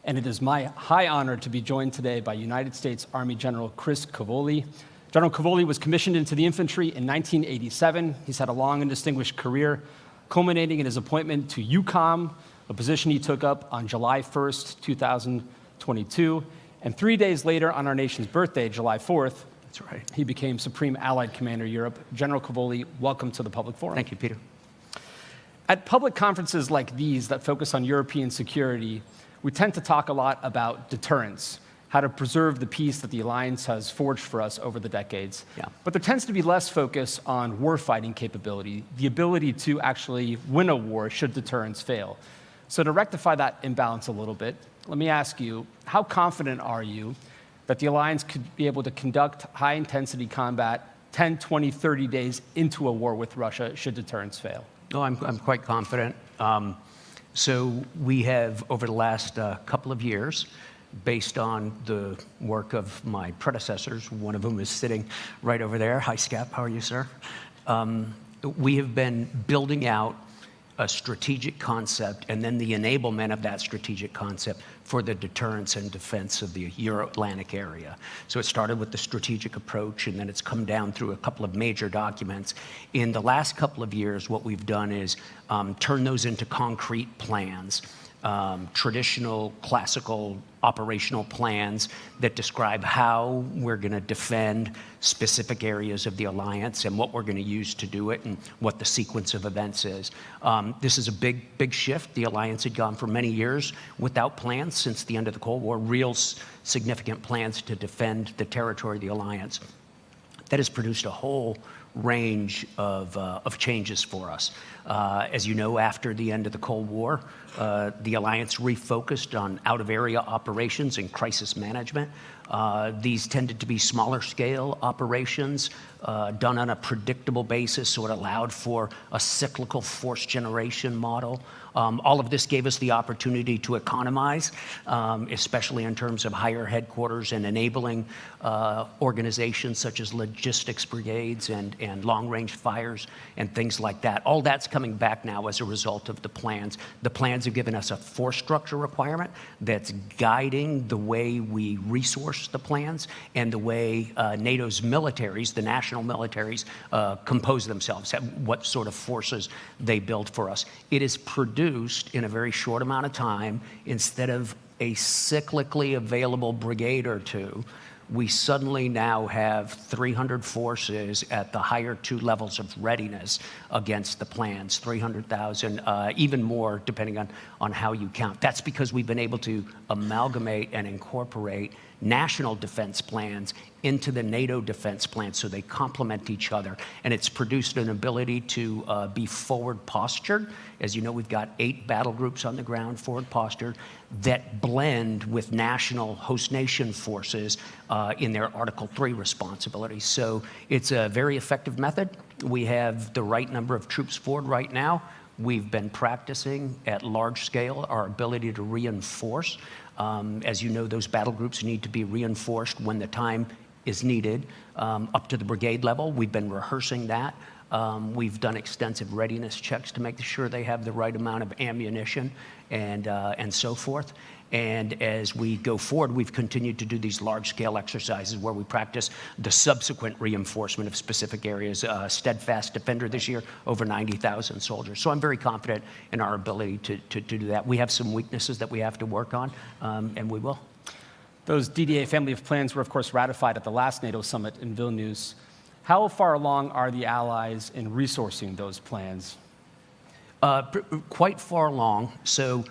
S7: and it is my high honor to be joined today by United States Army General Chris Cavoli. General Cavoli was commissioned into the infantry in 1987. He's had a long and distinguished career, culminating in his appointment to EUCOM, a position he took up on July 1st, 2022. And 3 days later, on our nation's birthday, July 4th,
S8: That's right.
S7: he became Supreme Allied Commander Europe. General Cavoli, welcome to the Public Forum.
S8: Thank you, Peter.
S7: At public conferences like these that focus on European security, we tend to talk a lot about deterrence, how to preserve the peace that the alliance has forged for us over the decades.
S8: Yeah.
S7: But there tends to be less focus on warfighting capability, the ability to actually win a war should deterrence fail. So to rectify that imbalance a little bit, let me ask you, how confident are you that the alliance could be able to conduct high-intensity combat 10, 20, 30 days into a war with Russia should deterrence fail?
S8: No, I'm quite confident. So we have, over the last couple of years, based on the work of my predecessors, one of whom is sitting right over there. Hi, Scap, how are you, sir? We have been building out a strategic concept and then the enablement of that strategic concept for the deterrence and defense of the Euro-Atlantic area. So it started with the strategic approach, and then it's come down through a couple of major documents. In the last couple of years, what we've done is turn those into concrete plans. Traditional, classical operational plans that describe how we're going to defend specific areas of the alliance and what we're going to use to do it and what the sequence of events is. This is a big shift. The alliance had gone for many years without plans since the end of the Cold War, real significant plans to defend the territory of the alliance. That has produced a whole range of changes for us. As you know, after the end of the Cold War, the alliance refocused on out-of-area operations and crisis management. These tended to be smaller scale operations done on a predictable basis, so it allowed for a cyclical force generation model. All of this gave us the opportunity to economize, especially in terms of higher headquarters and enabling organizations such as logistics brigades and long-range fires and things like that. All that's coming back now as a result of the plans. The plans have given us a force structure requirement that's guiding the way we resource the plans and the way NATO's militaries, the national militaries, compose themselves, what sort of forces they build for us. It is produced in a very short amount of time. Instead of a cyclically available brigade or two, we suddenly now have 300 forces at the higher two levels of readiness against the plans, 300,000, even more depending on how you count. That's because we've been able to amalgamate and incorporate national defense plans into the NATO defense plan so they complement each other. And it's produced an ability to be forward postured. As you know, we've got 8 battle groups on the ground, forward postured, that blend with national host nation forces in their Article 3 responsibilities. So it's a very effective method. We have the right number of troops forward right now. We've been practicing at large scale our ability to reinforce. As you know, those battle groups need to be reinforced when the time is needed, up to the brigade level. We've been rehearsing that. We've done extensive readiness checks to make sure they have the right amount of ammunition and so forth. And as we go forward, we've continued to do these large-scale exercises where we practice the subsequent reinforcement of specific areas. Steadfast Defender this year, over 90,000 soldiers. So I'm very confident in our ability to do that. We have some weaknesses that we have to work on, and we will.
S7: Those DDA family of plans were, of course, ratified at the last NATO summit in Vilnius. How far along are the allies in resourcing those plans?
S8: Quite far along. So,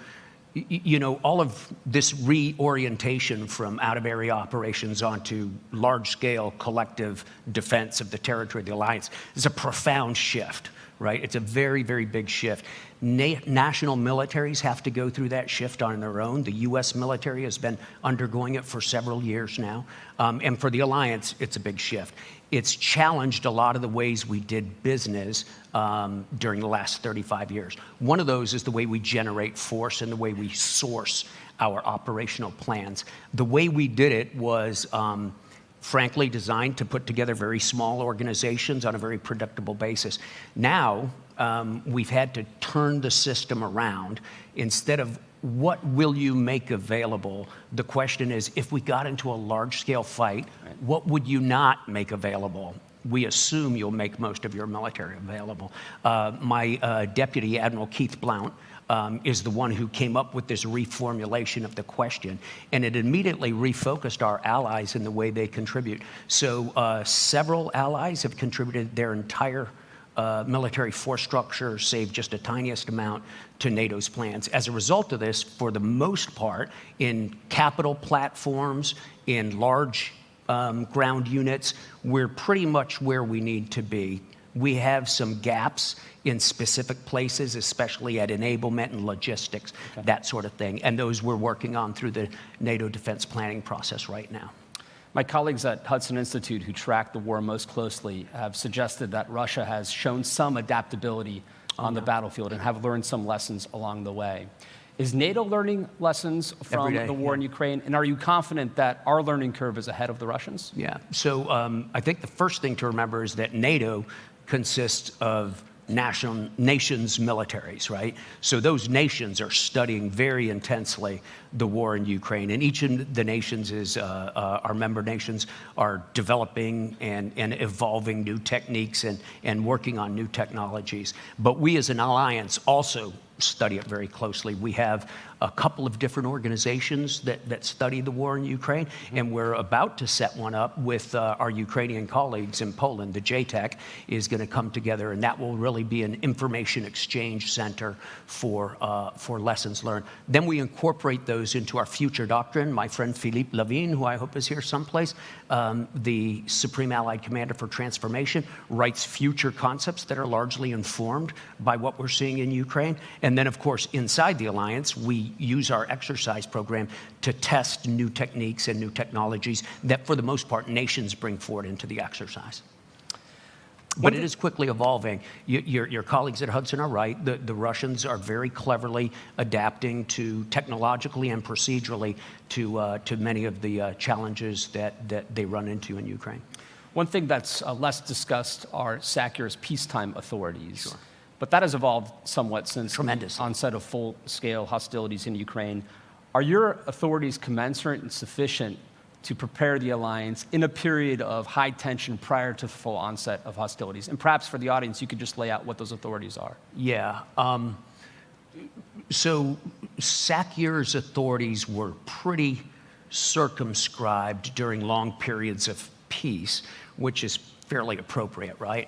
S8: you know, all of this reorientation from out-of-area operations onto large-scale collective defense of the territory of the alliance is a profound shift right? It's a very, very big shift. National militaries have to go through that shift on their own. The US military has been undergoing it for several years now. And for the alliance, it's a big shift. It's challenged a lot of the ways we did business during the last 35 years. One of those is the way we generate force and the way we source our operational plans. The way we did it was frankly designed to put together very small organizations on a very predictable basis. Now, we've had to turn the system around. Instead of what will you make available, the question is, if we got into a large-scale fight, what would you not make available? We assume you'll make most of your military available. My deputy, Admiral Keith Blount, is the one who came up with this reformulation of the question, and it immediately refocused our allies in the way they contribute. So several allies have contributed their entire military force structure, save just the tiniest amount, to NATO's plans. As a result of this, for the most part, in capital platforms, in large ground units, we're pretty much where we need to be. We have some gaps in specific places, especially at enablement and logistics, that sort of thing. And those we're working on through the NATO defense planning process right now.
S7: My colleagues at Hudson Institute, who track the war most closely, have suggested that Russia has shown some adaptability on the battlefield and have learned some lessons along the way. Is NATO learning lessons from the war in Ukraine? And are you confident that our learning curve is ahead of the Russians?
S8: Yeah. So I think the first thing to remember is that NATO consists of nations' militaries, right? So those nations are studying very intensely the war in Ukraine, and each of the nations is, our member nations are developing and evolving new techniques and working on new technologies. But we as an alliance also study it very closely. We have a couple of different organizations that study the war in Ukraine, and we're about to set one up with our Ukrainian colleagues in Poland. The JTEC is going to come together, and that will really be an information exchange center for lessons learned. Then we incorporate those into our future doctrine. My friend Philippe Lavigne, who I hope is here someplace, the Supreme Allied Commander for Transformation, writes future concepts that are largely informed by what we're seeing in Ukraine. And then, of course, inside the alliance, we use our exercise program to test new techniques and new technologies that, for the most part, nations bring forward into the exercise. But it is quickly evolving. Your colleagues at Hudson are right. The Russians are very cleverly adapting to technologically and procedurally to many of the challenges that they run into in Ukraine.
S7: One thing that's less discussed are SACEUR's peacetime authorities.
S8: Sure.
S7: But that has evolved somewhat since
S8: Tremendous.
S7: the onset of full-scale hostilities in Ukraine. Are your authorities commensurate and sufficient to prepare the alliance in a period of high tension prior to the full onset of hostilities? And perhaps for the audience, you could just lay out what those authorities are.
S8: Yeah. So SACEUR's authorities were pretty circumscribed during long periods of peace, which is fairly appropriate, right?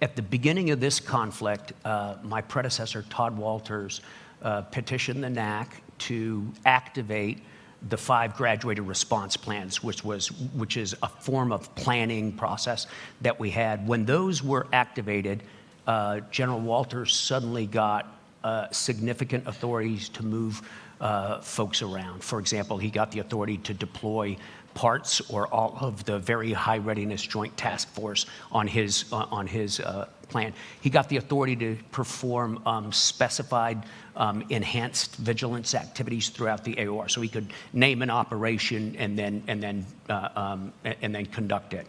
S8: At the beginning of this conflict, my predecessor, Todd Walters, petitioned the NAC to activate the 5 graduated response plans, which is a form of planning process that we had. When those were activated, General Walters suddenly got significant authorities to move folks around. For example, he got the authority to deploy parts or all of the very high readiness joint task force on his plan. He got the authority to perform specified enhanced vigilance activities throughout the AOR, so he could name an operation and then conduct it,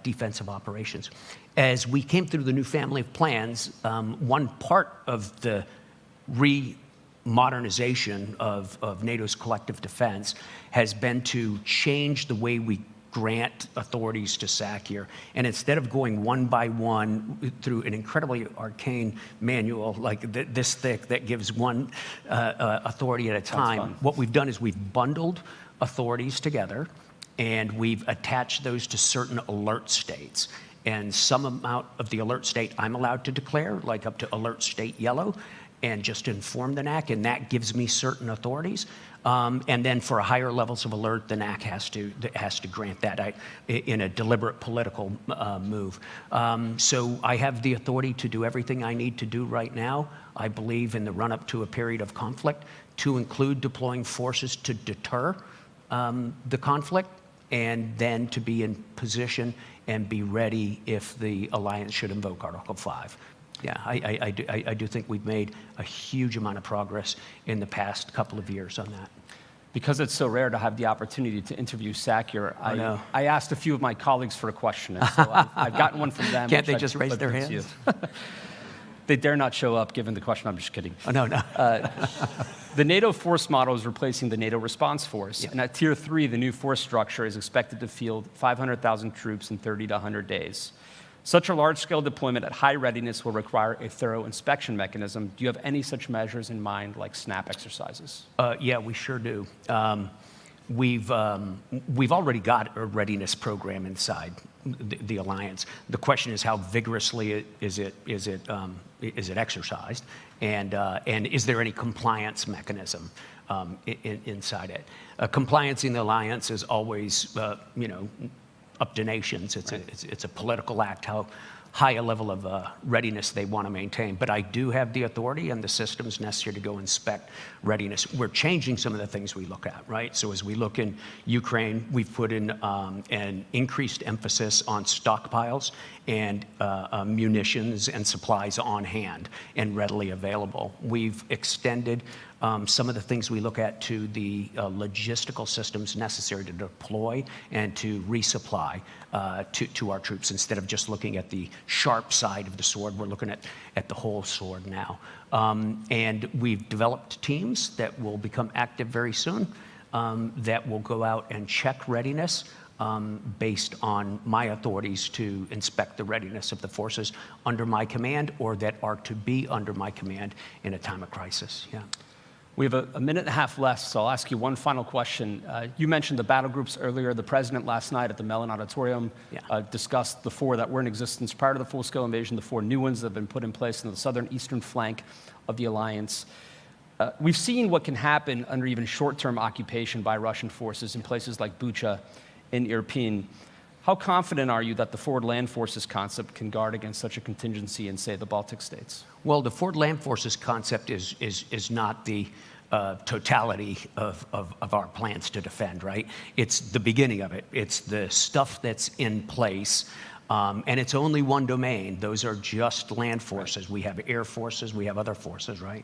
S8: defensive operations. As we came through the new family of plans, one part of the modernization of NATO's collective defense has been to change the way we grant authorities to SACEUR. And instead of going one by one through an incredibly arcane manual like this thick that gives one authority at a time, what we've done is we've bundled authorities together and we've attached those to certain alert states. And some amount of the alert state I'm allowed to declare, like up to alert state yellow, and just inform the NAC, and that gives me certain authorities. And then for higher levels of alert, the NAC has to grant that in a deliberate political move. So I have the authority to do everything I need to do right now, I believe, in the run-up to a period of conflict, to include deploying forces to deter the conflict, and then to be in position and be ready if the alliance should invoke Article 5. Yeah, I do think we've made a huge amount of progress in the past couple of years on that.
S7: Because it's so rare to have the opportunity to interview SAC here, I asked a few of my colleagues for a question, and so I've gotten one from them.
S8: Can't they just raise their hands?
S7: They dare not show up given the question. I'm just kidding.
S8: Oh, no.
S7: The NATO force model is replacing the NATO response force. And at Tier 3, the new force structure is expected to field 500,000 troops in 30 to 100 days. Such a large-scale deployment at high readiness will require a thorough inspection mechanism. Do you have any such measures in mind, like SNAP exercises?
S8: Yeah, we sure do. We've already got a readiness program inside the alliance. The question is how vigorously is it exercised, and is there any compliance mechanism inside it? Compliance in the alliance is always, up to nations. It's a political act, how high a level of readiness they want to maintain. But I do have the authority and the systems necessary to go inspect readiness. We're changing some of the things we look at, right? So as we look in Ukraine, we've put in an increased emphasis on stockpiles and munitions and supplies on hand and readily available. We've extended some of the things we look at to the logistical systems necessary to deploy and to resupply to our troops. Instead of just looking at the sharp side of the sword, we're looking at the whole sword now. And we've developed teams that will become active very soon that will go out and check readiness based on my authorities to inspect the readiness of the forces under my command or that are to be under my command in a time of crisis. Yeah.
S7: We have a minute and a half left, so I'll ask you one final question. You mentioned the battle groups earlier. The president last night at the Mellon Auditorium discussed the 4 that were in existence prior to the full-scale invasion, the 4 new ones that have been put in place in the southern eastern flank of the alliance. We've seen what can happen under even short-term occupation by Russian forces in places like Bucha and Irpin. How confident are you that the forward land forces concept can guard against such a contingency in, say, the Baltic states?
S8: Well, the forward land forces concept is not the totality of our plans to defend, right? It's the beginning of it. It's the stuff that's in place. And it's only one domain. Those are just land forces. We have air forces, we have other forces, right?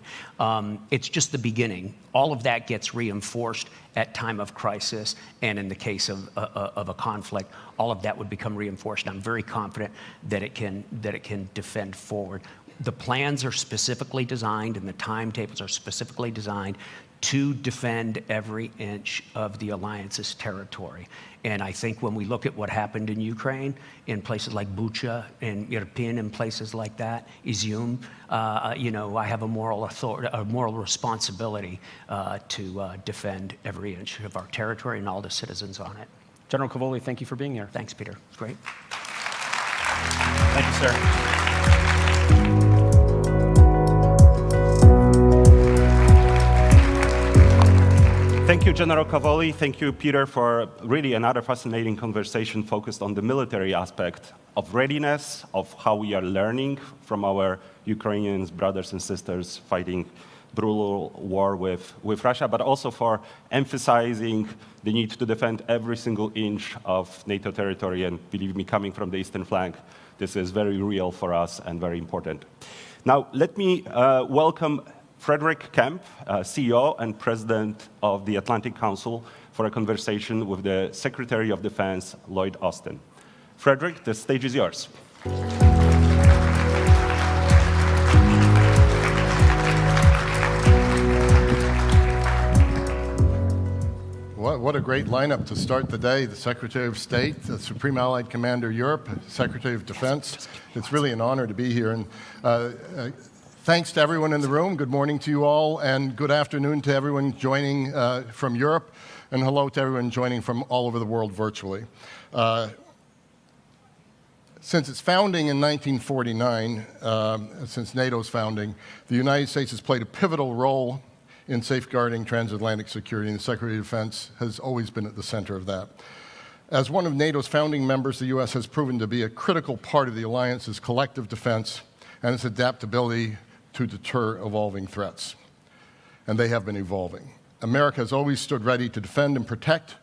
S8: It's just the beginning. All of that gets reinforced at time of crisis, and in the case of a conflict, all of that would become reinforced. I'm very confident that it can defend forward. The plans are specifically designed, and the timetables are specifically designed to defend every inch of the alliance's territory. And I think when we look at what happened in Ukraine, in places like Bucha and Irpin, in places like that, Izium, I have a moral authority, a moral responsibility to defend every inch of our territory and all the citizens on it.
S7: General Cavoli, thank you for being here.
S8: Thanks, Peter. It's great.
S2: Thank you, sir. Thank you, General Cavoli. Thank you, Peter, for really another fascinating conversation focused on the military aspect of readiness, of how we are learning from our Ukrainian brothers and sisters fighting brutal war with Russia, but also for emphasizing the need to defend every single inch of NATO territory. And believe me, coming from the eastern flank, this is very real for us and very important. Now, let me welcome Frederick Kemp, CEO and President of the Atlantic Council, for a conversation with the Secretary of Defense, Lloyd Austin. Frederick, the stage is yours.
S9: What a great lineup to start the day. The Secretary of State, the Supreme Allied Commander Europe, Secretary of Defense. It's really an honor to be here. And thanks to everyone in the room. Good morning to you all, and good afternoon to everyone joining from Europe, and hello to everyone joining from all over the world virtually. Since its founding in 1949, since NATO's founding, the United States has played a pivotal role in safeguarding transatlantic security, and the Secretary of Defense has always been at the center of that. As one of NATO's founding members, the U.S. has proven to be a critical part of the alliance's collective defense and its adaptability to deter evolving threats. And they have been evolving. America has always stood ready to defend and protect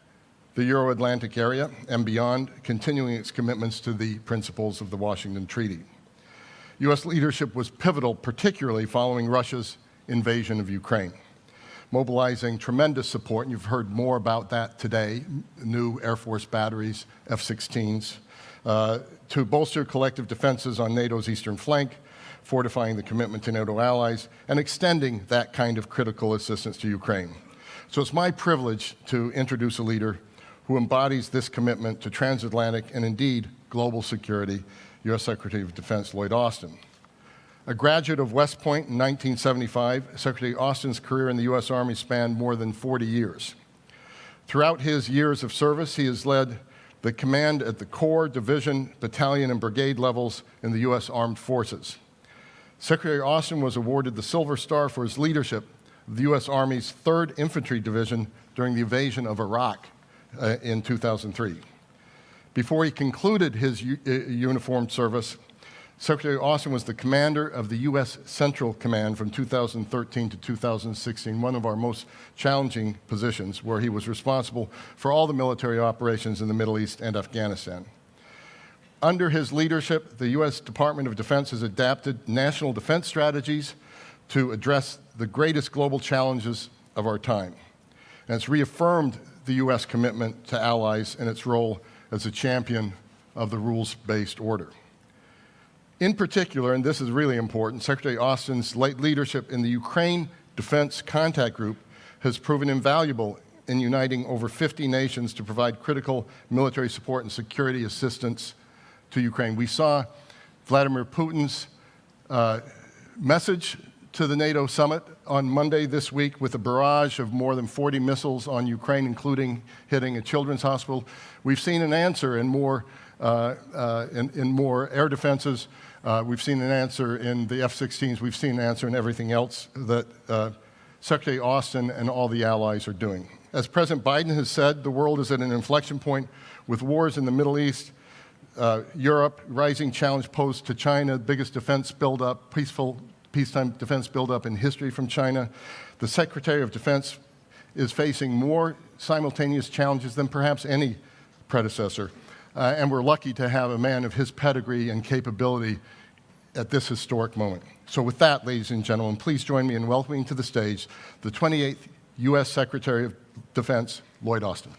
S9: the Euro-Atlantic area and beyond, continuing its commitments to the principles of the Washington Treaty. U.S. leadership was pivotal, particularly following Russia's invasion of Ukraine, mobilizing tremendous support, and you've heard more about that today, new Air Force batteries, F-16s, to bolster collective defenses on NATO's eastern flank, fortifying the commitment to NATO allies, and extending that kind of critical assistance to Ukraine. So it's my privilege to introduce a leader who embodies this commitment to transatlantic and indeed global security, U.S. Secretary of Defense Lloyd Austin. A graduate of West Point in 1975, Secretary Austin's career in the U.S. Army spanned more than 40 years. Throughout his years of service, he has led the command at the Corps, Division, Battalion, and Brigade levels in the U.S. Armed Forces. Secretary Austin was awarded the Silver Star for his leadership of the U.S. Army's 3rd Infantry Division during the invasion of Iraq in 2003. Before he concluded his uniformed service, Secretary Austin was the commander of the U.S. Central Command from 2013 to 2016, one of our most challenging positions, where he was responsible for all the military operations in the Middle East and Afghanistan. Under his leadership, the U.S. Department of Defense has adapted national defense strategies to address the greatest global challenges of our time. And it's reaffirmed the U.S. commitment to allies and its role as a champion of the rules-based order. In particular, and this is really important, Secretary Austin's leadership in the Ukraine Defense Contact Group has proven invaluable in uniting over 50 nations to provide critical military support and security assistance to Ukraine. We saw Vladimir Putin's message to the NATO summit on Monday this week with a barrage of more than 40 missiles on Ukraine, including hitting a children's hospital. We've seen an answer in more air defenses. We've seen an answer in the F-16s. We've seen an answer in everything else that Secretary Austin and all the allies are doing. As President Biden has said, the world is at an inflection point with wars in the Middle East, Europe, rising challenge posed to China, biggest defense buildup, peacetime defense buildup in history from China. The Secretary of Defense is facing more simultaneous challenges than perhaps any predecessor. And we're lucky to have a man of his pedigree and capability at this historic moment. So with that, ladies and gentlemen, please join me in welcoming to the stage the 28th U.S. Secretary of Defense, Lloyd Austin.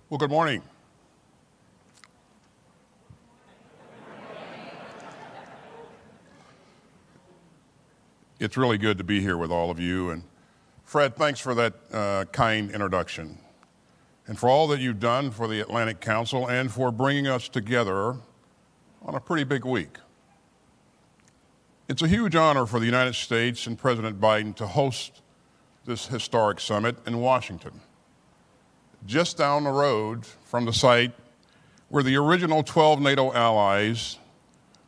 S10: Well, good morning. It's really good to be here with all of you. And Fred, thanks for that kind introduction and for all that you've done for the Atlantic Council and for bringing us together on a pretty big week. It's a huge honor for the United States and President Biden to host this historic summit in Washington, just down the road from the site where the original 12 NATO allies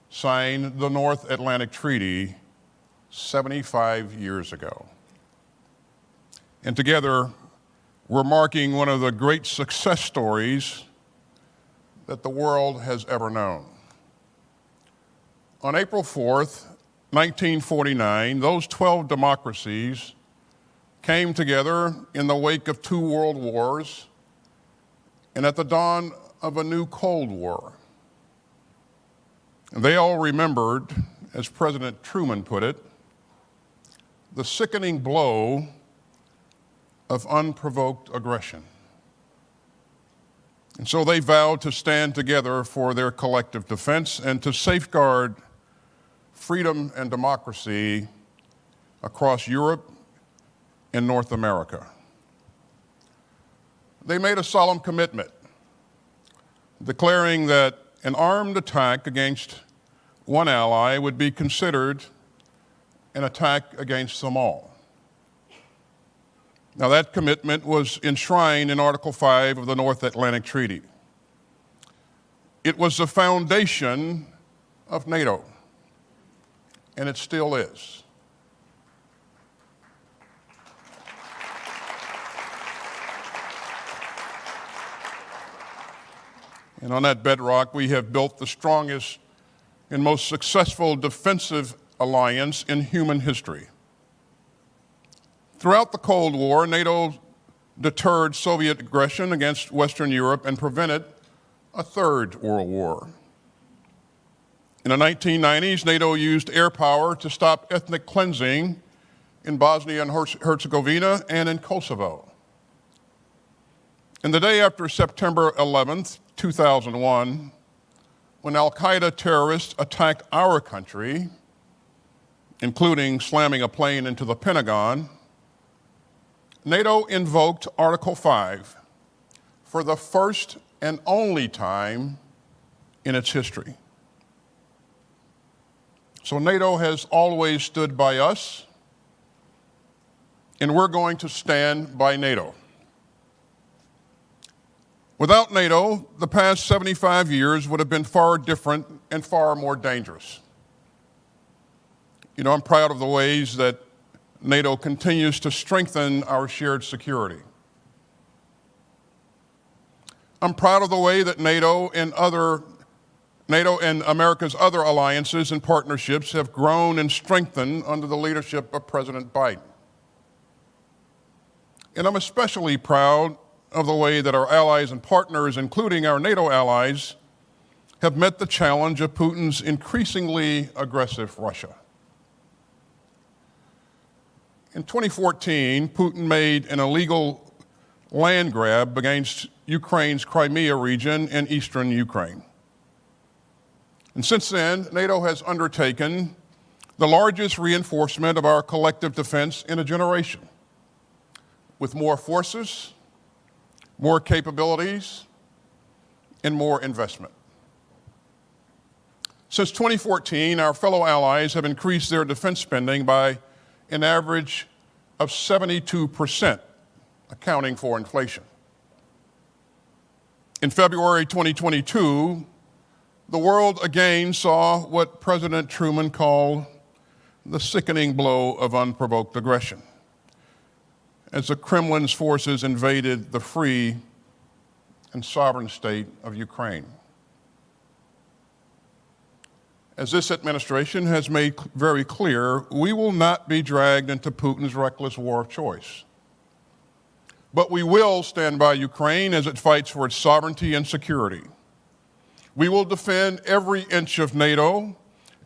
S10: signed the North Atlantic Treaty 75 years ago. And together, we're marking one of the great success stories that the world has ever known. On April 4th, 1949, those 12 democracies came together in the wake of 2 world wars and at the dawn of a new Cold War. And they all remembered, as President Truman put it, the sickening blow of unprovoked aggression. And so they vowed to stand together for their collective defense and to safeguard freedom and democracy across Europe and North America. They made a solemn commitment, declaring that an armed attack against one ally would be considered an attack against them all. Now, that commitment was enshrined in Article 5 of the North Atlantic Treaty. It was the foundation of NATO, and it still is. And on that bedrock, we have built the strongest and most successful defensive alliance in human history. Throughout the Cold War, NATO deterred Soviet aggression against Western Europe and prevented a third World War. In the 1990s, NATO used air power to stop ethnic cleansing in Bosnia and Herzegovina and in Kosovo. And the day after September 11th, 2001, when al-Qaeda terrorists attacked our country, including slamming a plane into the Pentagon, NATO invoked Article 5 for the first and only time in its history. So NATO has always stood by us, and we're going to stand by NATO. Without NATO, the past 75 years would have been far different and far more dangerous. You know, I'm proud of the ways that NATO continues to strengthen our shared security. I'm proud of the way that NATO and America's other alliances and partnerships have grown and strengthened under the leadership of President Biden. And I'm especially proud of the way that our allies and partners, including our NATO allies, have met the challenge of Putin's increasingly aggressive Russia. In 2014, Putin made an illegal land grab against Ukraine's Crimea region in eastern Ukraine. And since then, NATO has undertaken the largest reinforcement of our collective defense in a generation, with more forces, more capabilities, and more investment. Since 2014, our fellow allies have increased their defense spending by an average of 72%, accounting for inflation. In February 2022, the world again saw what President Truman called the sickening blow of unprovoked aggression, as the Kremlin's forces invaded the free and sovereign state of Ukraine. As this administration has made very clear, we will not be dragged into Putin's reckless war of choice. But we will stand by Ukraine as it fights for its sovereignty and security. We will defend every inch of NATO,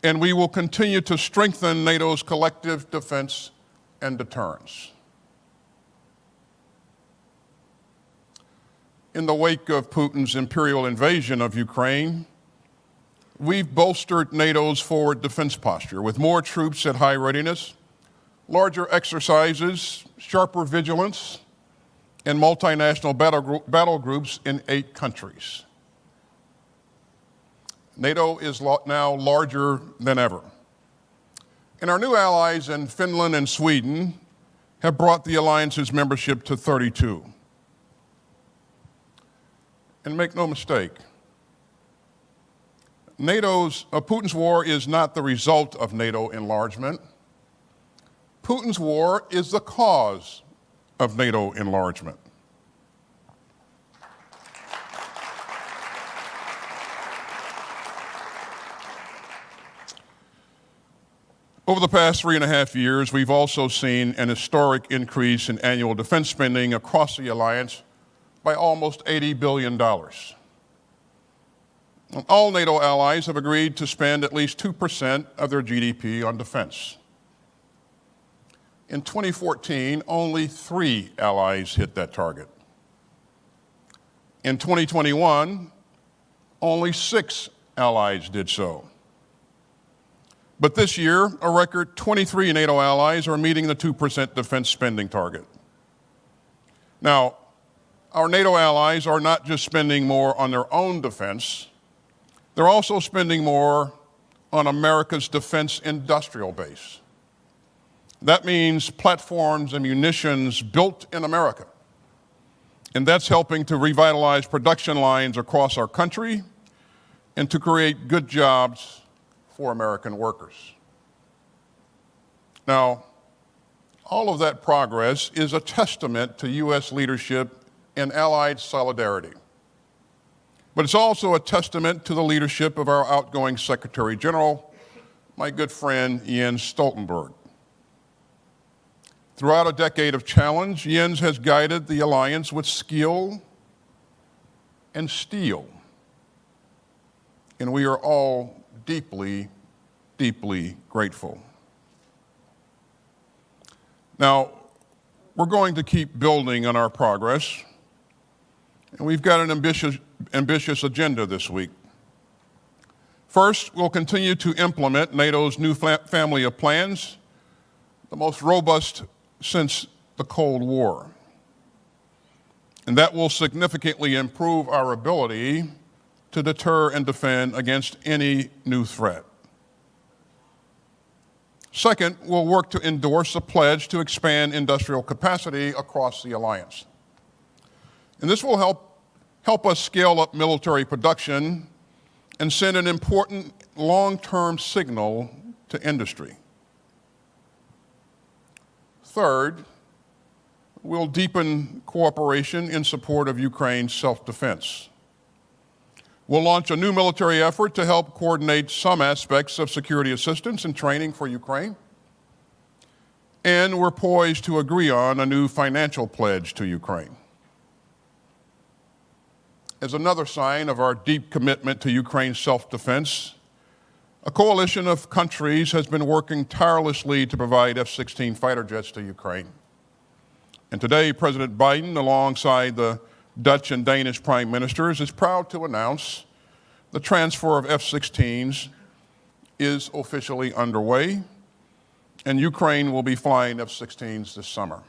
S10: and we will continue to strengthen NATO's collective defense and deterrence. In the wake of Putin's imperial invasion of Ukraine, we've bolstered NATO's forward defense posture with more troops at high readiness, larger exercises, sharper vigilance, and multinational battle groups in 8 countries. NATO is now larger than ever. And our new allies in Finland and Sweden have brought the alliance's membership to 32. And make no mistake, Putin's war is not the result of NATO enlargement. Putin's war is the cause of NATO enlargement. Over the past 3.5 years, we've also seen an historic increase in annual defense spending across the alliance by almost $80 billion. All NATO allies have agreed to spend at least 2% of their GDP on defense. In 2014, only 3 allies hit that target. In 2021, only 6 allies did so. But this year, a record 23 NATO allies are meeting the 2% defense spending target. Now, our NATO allies are not just spending more on their own defense, They're also spending more on America's defense industrial base. That means platforms and munitions built in America. And that's helping to revitalize production lines across our country and to create good jobs for American workers. Now, all of that progress is a testament to U.S. leadership and allied solidarity. But it's also a testament to the leadership of our outgoing Secretary General, my good friend Jens Stoltenberg. Throughout a decade of challenge, Jens has guided the alliance with skill and steel. And we are all deeply, deeply grateful. Now, we're going to keep building on our progress, and we've got an ambitious agenda this week. First, we'll continue to implement NATO's new family of plans, the most robust since the Cold War. And that will significantly improve our ability to deter and defend against any new threat. Second, we'll work to endorse a pledge to expand industrial capacity across the alliance. And this will help us scale up military production and send an important long-term signal to industry. Third, we'll deepen cooperation in support of Ukraine's self-defense. We'll launch a new military effort to help coordinate some aspects of security assistance and training for Ukraine. And we're poised to agree on a new financial pledge to Ukraine. As another sign of our deep commitment to Ukraine's self-defense, a coalition of countries has been working tirelessly to provide F-16 fighter jets to Ukraine. And today, President Biden, alongside the Dutch and Danish prime ministers, is proud to announce the transfer of F-16s is officially underway, and Ukraine will be flying F-16s this summer.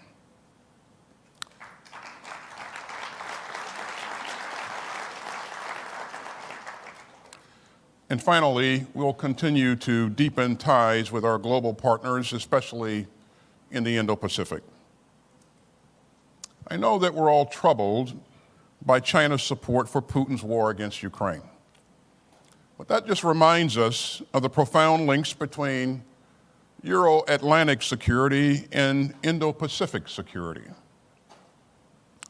S10: And finally, we'll continue to deepen ties with our global partners, especially in the Indo-Pacific. I know that we're all troubled by China's support for Putin's war against Ukraine. But that just reminds us of the profound links between Euro-Atlantic security and Indo-Pacific security.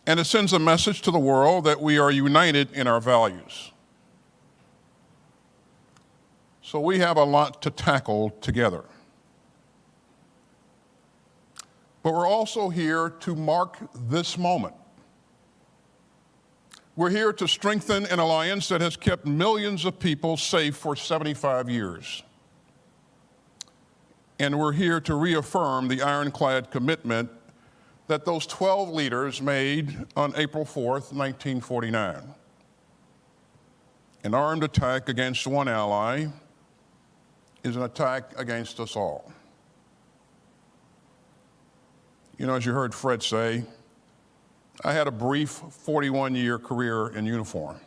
S10: And it sends a message to the world that we are united in our values. So we have a lot to tackle together. But we're also here to mark this moment. We're here to strengthen an alliance that has kept millions of people safe for 75 years. And we're here to reaffirm the ironclad commitment that those 12 leaders made on April 4th, 1949. An armed attack against one ally is an attack against us all. You know, as you heard Fred say, I had a brief 41-year career in uniform.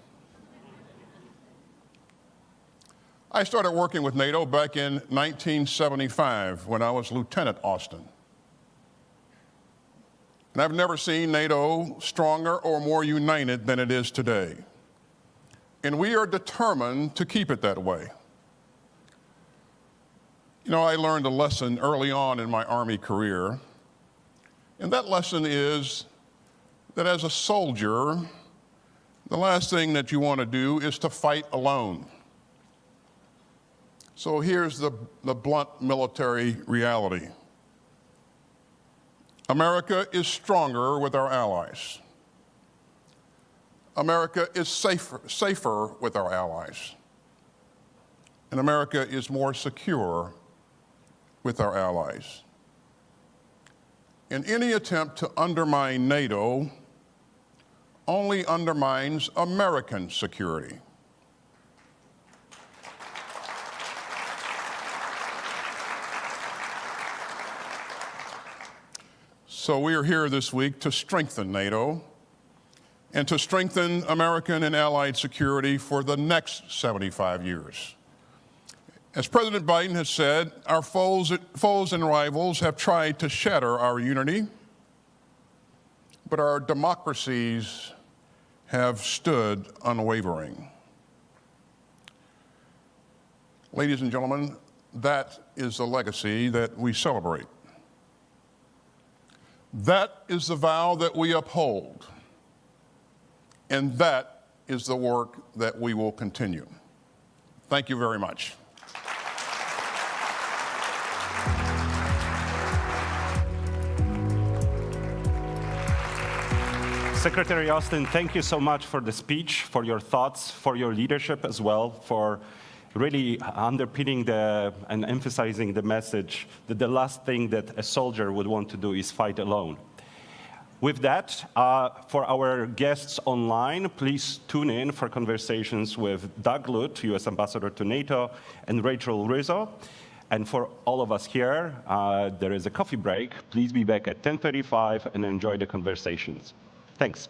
S10: I started working with NATO back in 1975 when I was Lieutenant Austin. And I've never seen NATO stronger or more united than it is today. And we are determined to keep it that way. You know, I learned a lesson early on in my Army career, and that lesson is that as a soldier, the last thing that you want to do is to fight alone. So here's the blunt military reality. America is stronger with our allies. America is safer with our allies. And America is more secure with our allies. And any attempt to undermine NATO only undermines American security. So we are here this week to strengthen NATO and to strengthen American and allied security for the next 75 years. As President Biden has said, our foes and rivals have tried to shatter our unity, but our democracies have stood unwavering. Ladies and gentlemen, that is the legacy that we celebrate. That is the vow that we uphold, and that is the work that we will continue. Thank you very much.
S2: Secretary Austin, thank you so much for the speech, for your thoughts, for your leadership as well, for really underpinning and emphasizing the message that the last thing that a soldier would want to do is fight alone. With that, for our guests online, please tune in for conversations with Doug Lute, U.S. Ambassador to NATO, and Rachel Rizzo. And for all of us here, there is a coffee break. Please be back at 10:35 and enjoy the conversations. Thanks.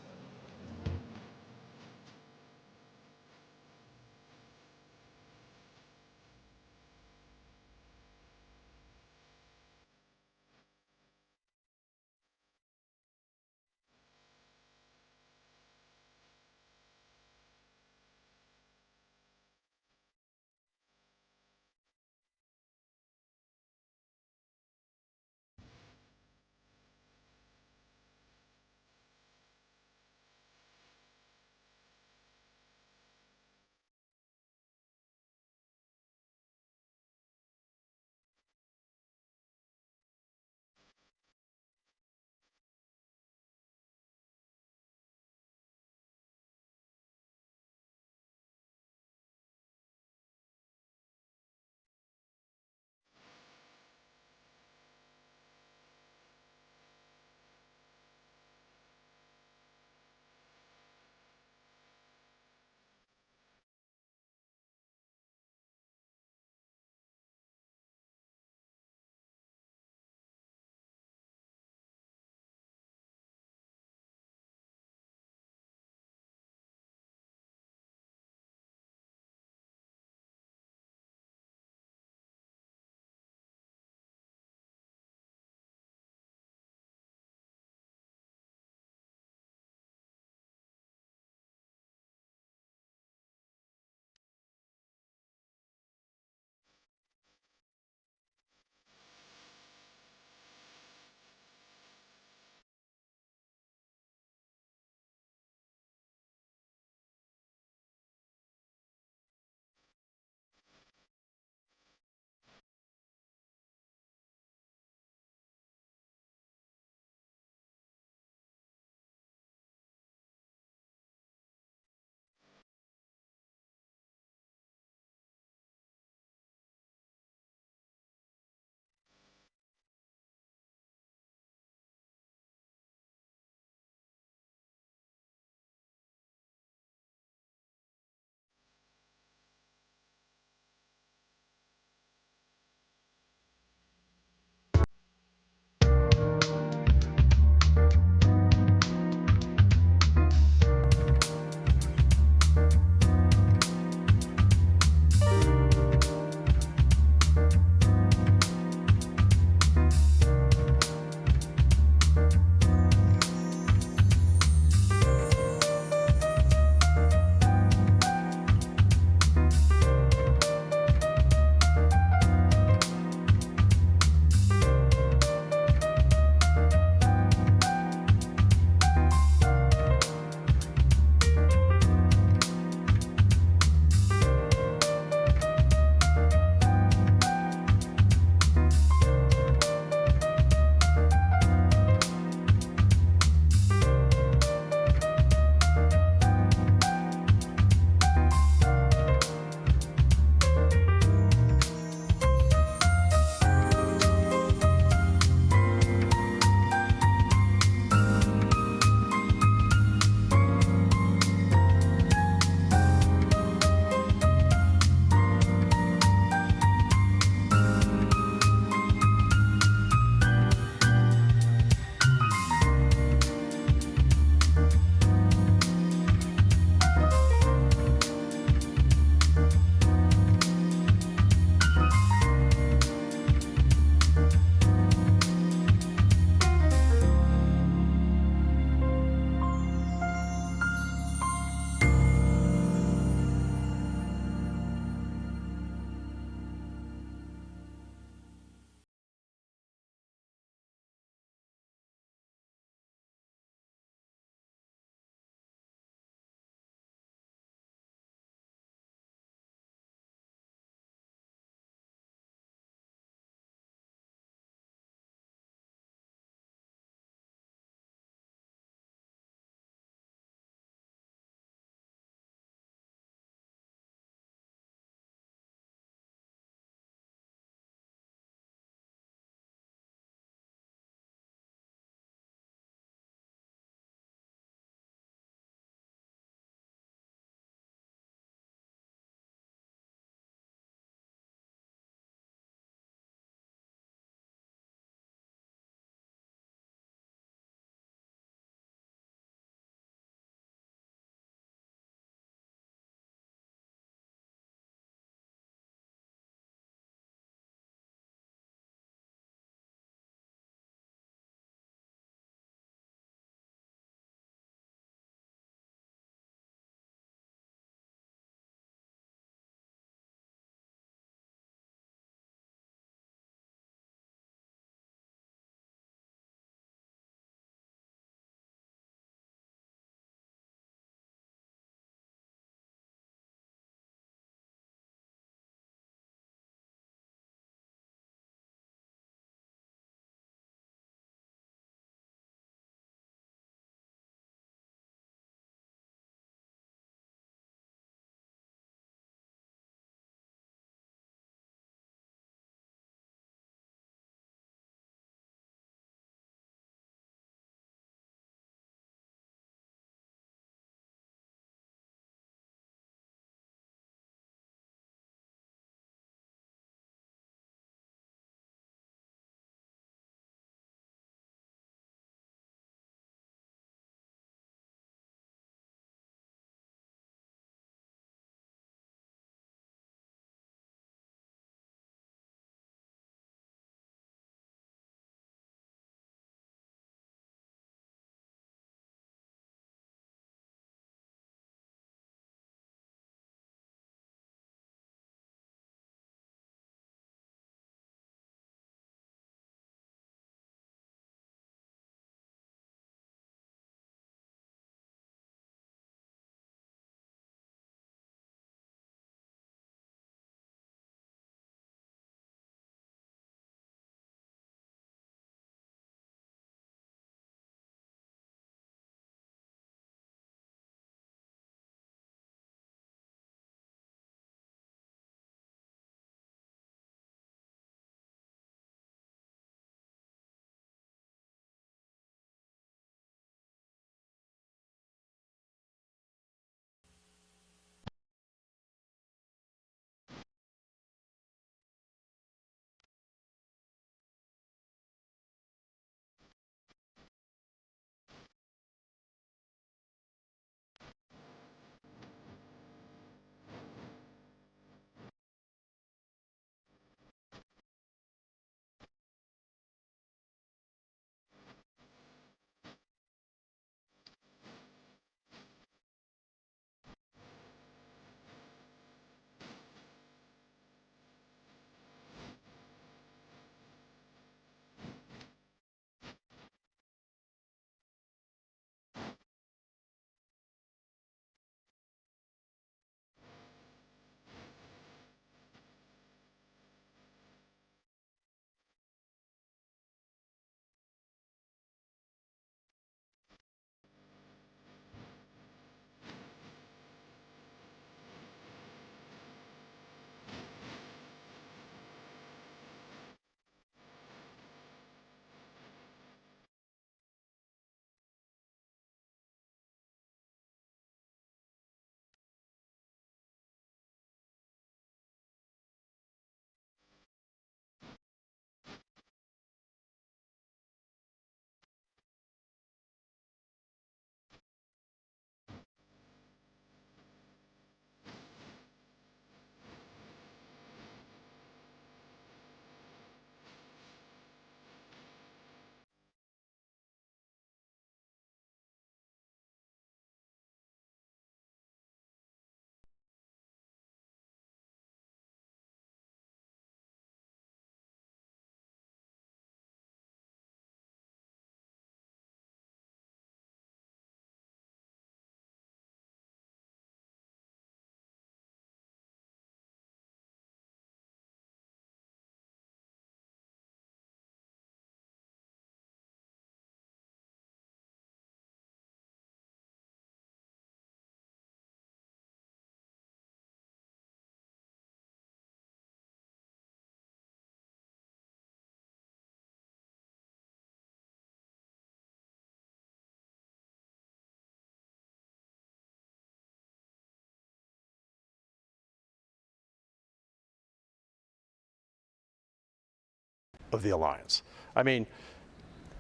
S11: of the alliance. I mean,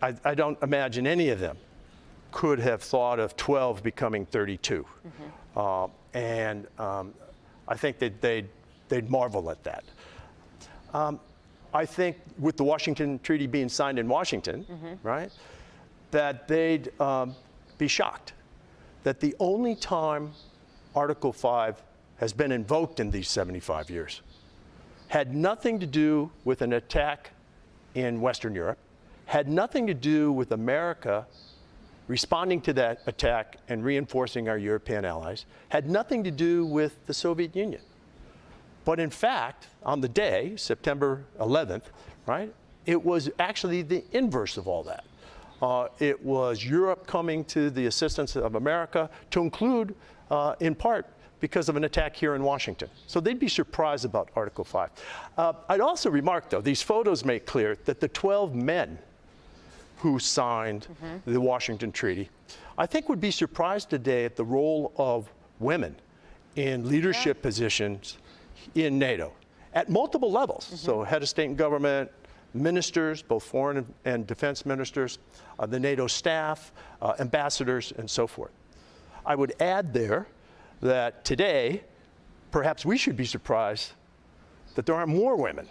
S11: I don't imagine any of them could have thought of 12 becoming 32. And I think that they'd marvel at that. I think with the Washington Treaty being signed in Washington, right, that they'd be shocked that the only time Article 5 has been invoked in these 75 years had nothing to do with an attack in Western Europe, had nothing to do with America responding to that attack and reinforcing our European allies, had nothing to do with the Soviet Union. But in fact, on the day, September 11th, right, it was actually the inverse of all that. It was Europe coming to the assistance of America, to include, in part, because of an attack here in Washington. So they'd be surprised about Article 5. I'd also remark, though, these photos make clear that the 12 men who signed the Washington Treaty, I think would be surprised today at the role of women in leadership positions in NATO at multiple levels. So head of state and government, ministers, both foreign and defense ministers, the NATO staff, ambassadors, and so forth. I would add there that today, perhaps we should be surprised that there aren't more women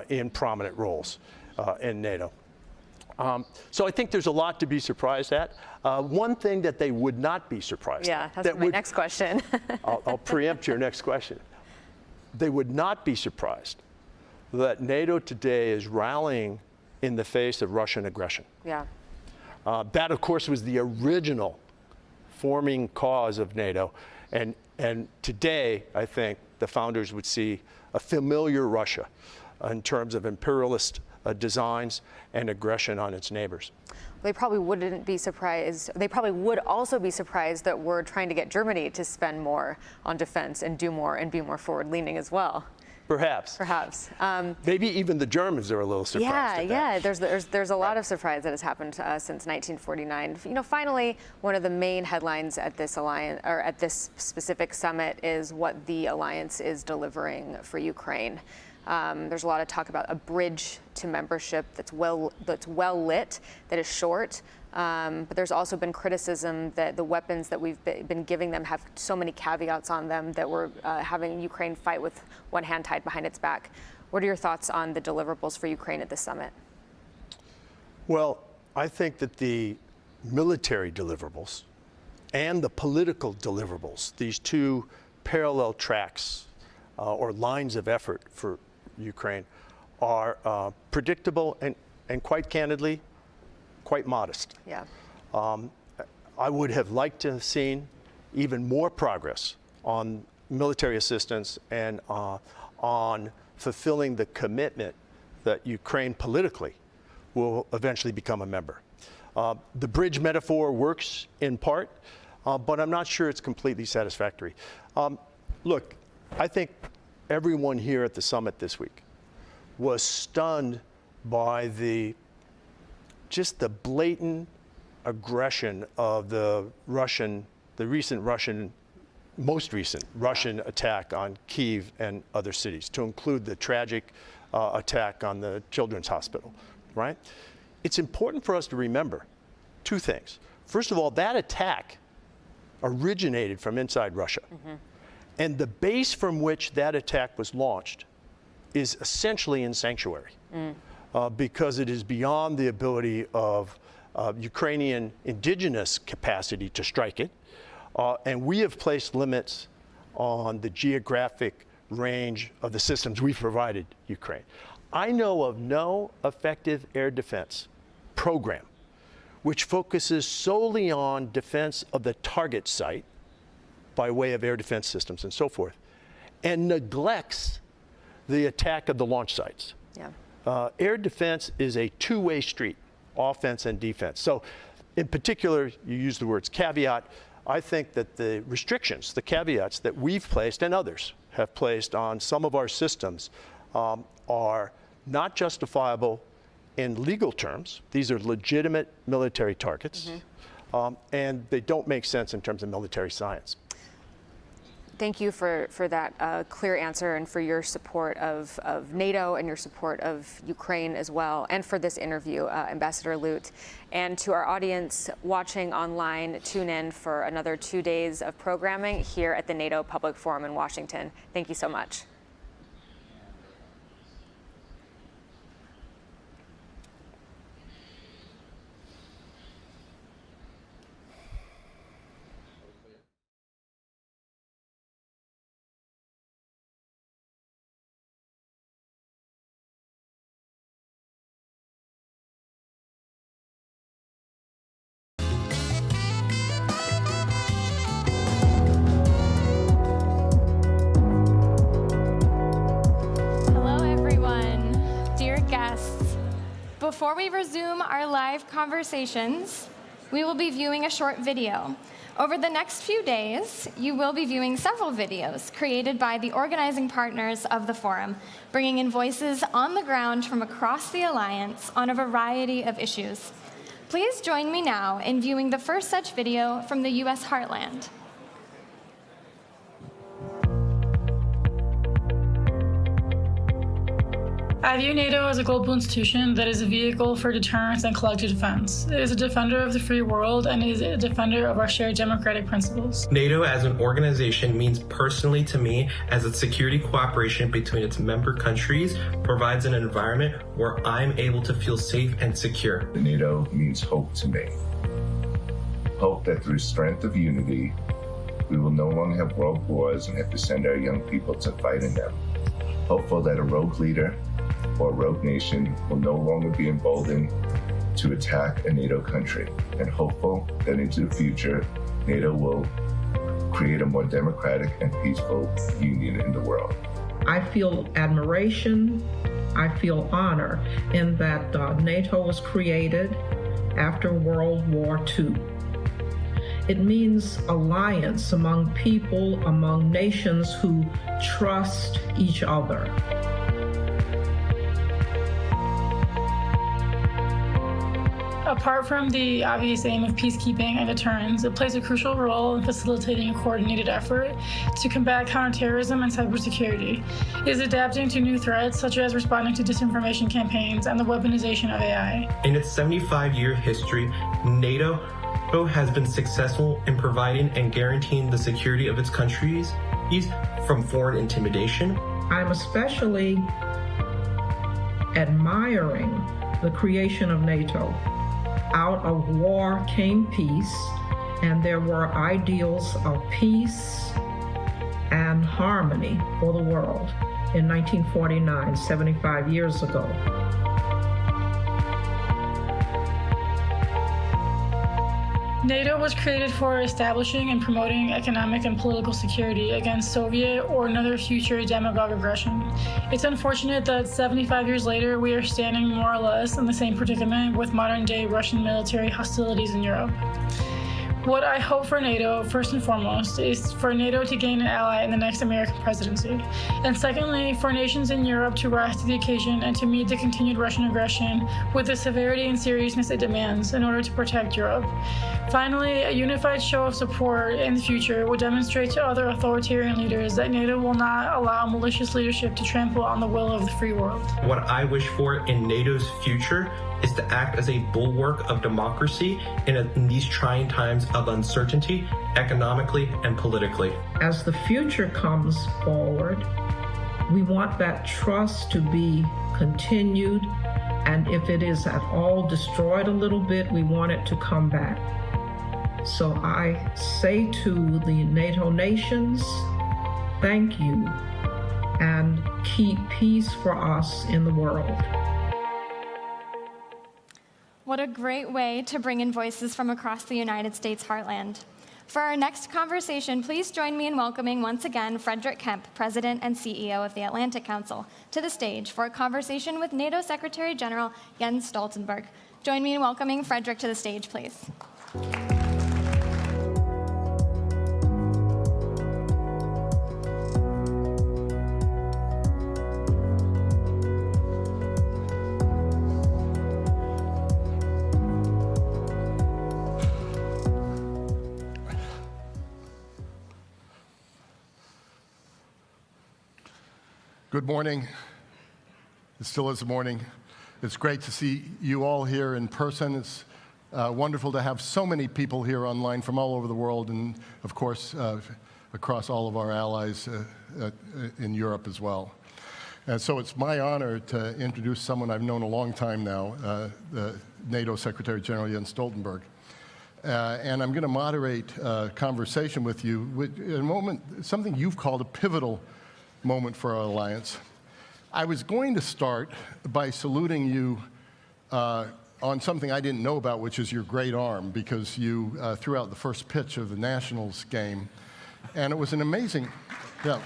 S11: in prominent roles in NATO. So I think there's a lot to be surprised at. One thing that they would not be surprised at.
S12: Yeah, that's my next question.
S11: I'll preempt your next question. They would not be surprised that NATO today is rallying in the face of Russian aggression.
S12: Yeah.
S11: That, of course, was the original forming cause of NATO. And today, I think, the founders would see a familiar Russia in terms of imperialist designs and aggression on its neighbors.
S12: They probably wouldn't be surprised. They probably would also be surprised that we're trying to get Germany to spend more on defense and do more and be more forward-leaning as well.
S11: Perhaps.
S12: Perhaps.
S11: Maybe even the Germans are a little surprised at that.
S12: Yeah. There's a lot of surprise that has happened to us since 1949. You know, finally, one of the main headlines at this alliance, or at this specific summit, is what the alliance is delivering for Ukraine. There's a lot of talk about a bridge to membership that's well lit, that is short. But there's also been criticism that the weapons that we've been giving them have so many caveats on them that we're having Ukraine fight with one hand tied behind its back. What are your thoughts on the deliverables for Ukraine at this summit?
S11: Well, I think that the military deliverables and the political deliverables, these two parallel tracks or lines of effort for Ukraine, are predictable and quite candidly, quite modest.
S12: Yeah.
S11: I would have liked to have seen even more progress on military assistance and on fulfilling the commitment that Ukraine politically will eventually become a member. The bridge metaphor works in part, but I'm not sure it's completely satisfactory. Look, I think everyone here at the summit this week was stunned by just the blatant aggression of the most recent Russian attack on Kyiv and other cities, to include the tragic attack on the Children's Hospital, right? It's important for us to remember two things. First of all, that attack originated from inside Russia. And the base from which that attack was launched is essentially in sanctuary because it is beyond the ability of Ukrainian indigenous capacity to strike it. And we have placed limits on the geographic range of the systems we've provided Ukraine. I know of no effective air defense program which focuses solely on defense of the target site by way of air defense systems and so forth, and neglects the attack of the launch sites.
S12: Yeah.
S11: Air defense is a two-way street, offense and defense. So in particular, you use the words caveat. I think that the restrictions, the caveats that we've placed and others have placed on some of our systems are not justifiable in legal terms. These are legitimate military targets, and they don't make sense in terms of military science.
S12: Thank you for that clear answer and for your support of NATO and your support of Ukraine as well, and for this interview, Ambassador Lloyd. And to our audience watching online, tune in for another 2 days of programming here at the NATO Public Forum in Washington. Thank you so much.
S1: Before we resume our live conversations, we will be viewing a short video. Over the next few days, you will be viewing several videos created by the organizing partners of the forum, bringing in voices on the ground from across the alliance on a variety of issues. Please join me now in viewing the first such video from the US heartland.
S13: I view NATO as a global institution that is a vehicle for deterrence and collective defense. It is a defender of the free world and is a defender of our shared democratic principles.
S14: NATO as an organization means personally to me as its security cooperation between its member countries provides an environment where I'm able to feel safe and secure.
S15: NATO means hope to me. Hope that through strength of unity, we will no longer have world wars and have to send our young people to fight in them. Hopeful that a rogue leader or rogue nation will no longer be emboldened to attack a NATO country, and hopeful that into the future, NATO will create a more democratic and peaceful union in the world.
S16: I feel admiration, I feel honor in that NATO was created after World War II. It means alliance among people, among nations who trust each other.
S13: Apart from the obvious aim of peacekeeping and deterrence, it plays a crucial role in facilitating a coordinated effort to combat counterterrorism and cybersecurity. It is adapting to new threats, such as responding to disinformation campaigns and the weaponization of AI.
S14: In its 75-year history, NATO has been successful in providing and guaranteeing the security of its countries from foreign intimidation.
S16: I'm especially admiring the creation of NATO. Out of war came peace, and there were ideals of peace and harmony for the world in 1949, 75 years ago.
S13: NATO was created for establishing and promoting economic and political security against Soviet or another future demagogue aggression. It's unfortunate that 75 years later, we are standing more or less in the same predicament with modern-day Russian military hostilities in Europe. What I hope for NATO, first and foremost, is for NATO to gain an ally in the next American presidency. And secondly, for nations in Europe to rise to the occasion and to meet the continued Russian aggression with the severity and seriousness it demands in order to protect Europe. Finally, a unified show of support in the future will demonstrate to other authoritarian leaders that NATO will not allow malicious leadership to trample on the will of the free world.
S14: What I wish for in NATO's future is to act as a bulwark of democracy in these trying times of uncertainty, economically and politically.
S16: As the future comes forward, we want that trust to be continued, and if it is at all destroyed a little bit, we want it to come back. So I say to the NATO nations, thank you, and keep peace for us in the world.
S1: What a great way to bring in voices from across the United States heartland. For our next conversation, please join me in welcoming once again Frederick Kemp, President and CEO of the Atlantic Council, to the stage for a conversation with NATO Secretary General Jens Stoltenberg. Join me in welcoming Frederick to the stage, please.
S9: Good morning. It still is the morning. It's great to see you all here in person. It's wonderful to have so many people here online from all over the world, and of course, across all of our allies in Europe as well. And so it's my honor to introduce someone I've known a long time now, the NATO Secretary General Jens Stoltenberg. And I'm going to moderate a conversation with you in a moment, something you've called a pivotal moment for our alliance. I was going to start by saluting you on something I didn't know about, which is your great arm, because you threw out the first pitch of the Nationals game. And it was an amazing, yeah.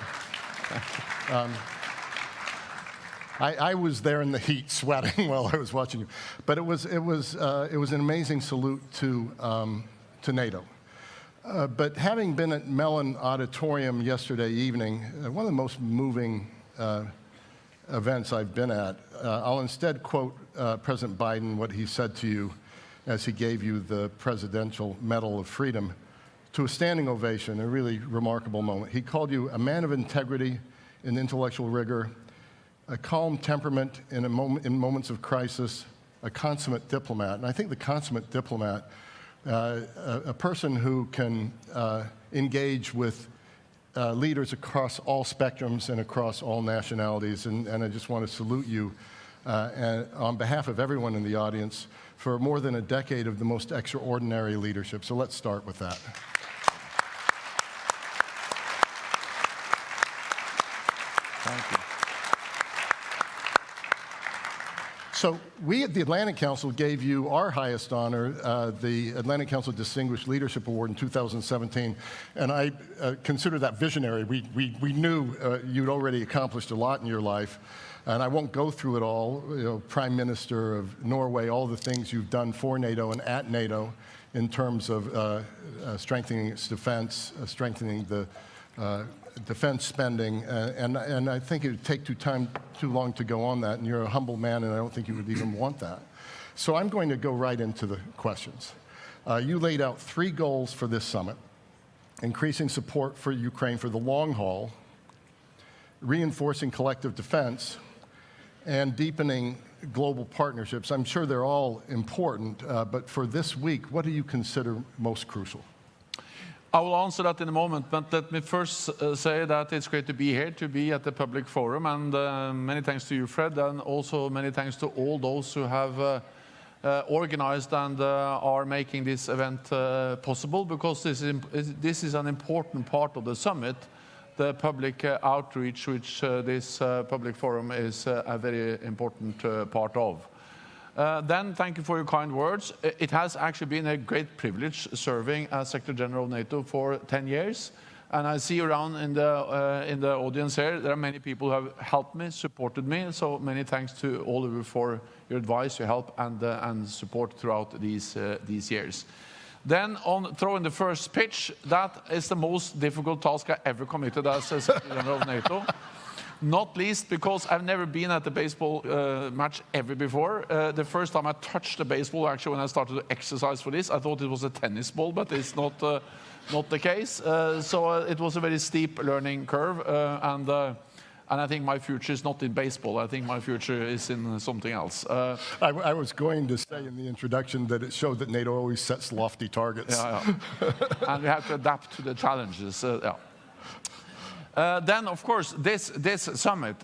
S9: I was there in the heat, sweating while I was watching you, but it was an amazing salute to NATO. But having been at Mellon Auditorium yesterday evening, one of the most moving events I've been at, I'll instead quote President Biden, what he said to you as he gave you the Presidential Medal of Freedom, to a standing ovation, a really remarkable moment. He called you a man of integrity and intellectual rigor, a calm temperament in moments of crisis, a consummate diplomat. And I think the consummate diplomat, a person who can engage with leaders across all spectrums and across all nationalities. And I just want to salute you on behalf of everyone in the audience for more than a decade of the most extraordinary leadership. So let's start with that. Thank you. So we at the Atlantic Council gave you our highest honor, the Atlantic Council Distinguished Leadership Award in 2017, and I consider that visionary. We knew you'd already accomplished a lot in your life, and I won't go through it all. You know, Prime Minister of Norway, all the things you've done for NATO and at NATO in terms of strengthening its defense, strengthening the defense spending, and I think it would take too long to go on that, and you're a humble man, and I don't think you would even want that. So I'm going to go right into the questions. You laid out 3 goals for this summit: increasing support for Ukraine for the long haul, reinforcing collective defense, and deepening global partnerships. I'm sure they're all important, but for this week, what do you consider most crucial?
S17: I will answer that in a moment, but let me first say that it's great to be here, to be at the public forum, and many thanks to you, Fred, and also many thanks to all those who have organized and are making this event possible, because this is an important part of the summit, the public outreach, which this public forum is a very important part of. Then, thank you for your kind words. It has actually been a great privilege serving as Secretary General of NATO for 10 years. And I see around in the audience here, there are many people who have helped me, supported me. So many thanks to all of you for your advice, your help, and support throughout these years. Then, on throwing the first pitch, that is the most difficult task I ever committed as Secretary General of NATO. Not least because I've never been at a baseball match ever before. The first time I touched the baseball, actually, when I started to exercise for this, I thought it was a tennis ball, but it's not the case. So it was a very steep learning curve, and I think my future is not in baseball. I think my future is in something else.
S9: I was going to say in the introduction that it showed that NATO always sets lofty targets.
S17: Yeah. And we have to adapt to the challenges. Then, of course, this summit,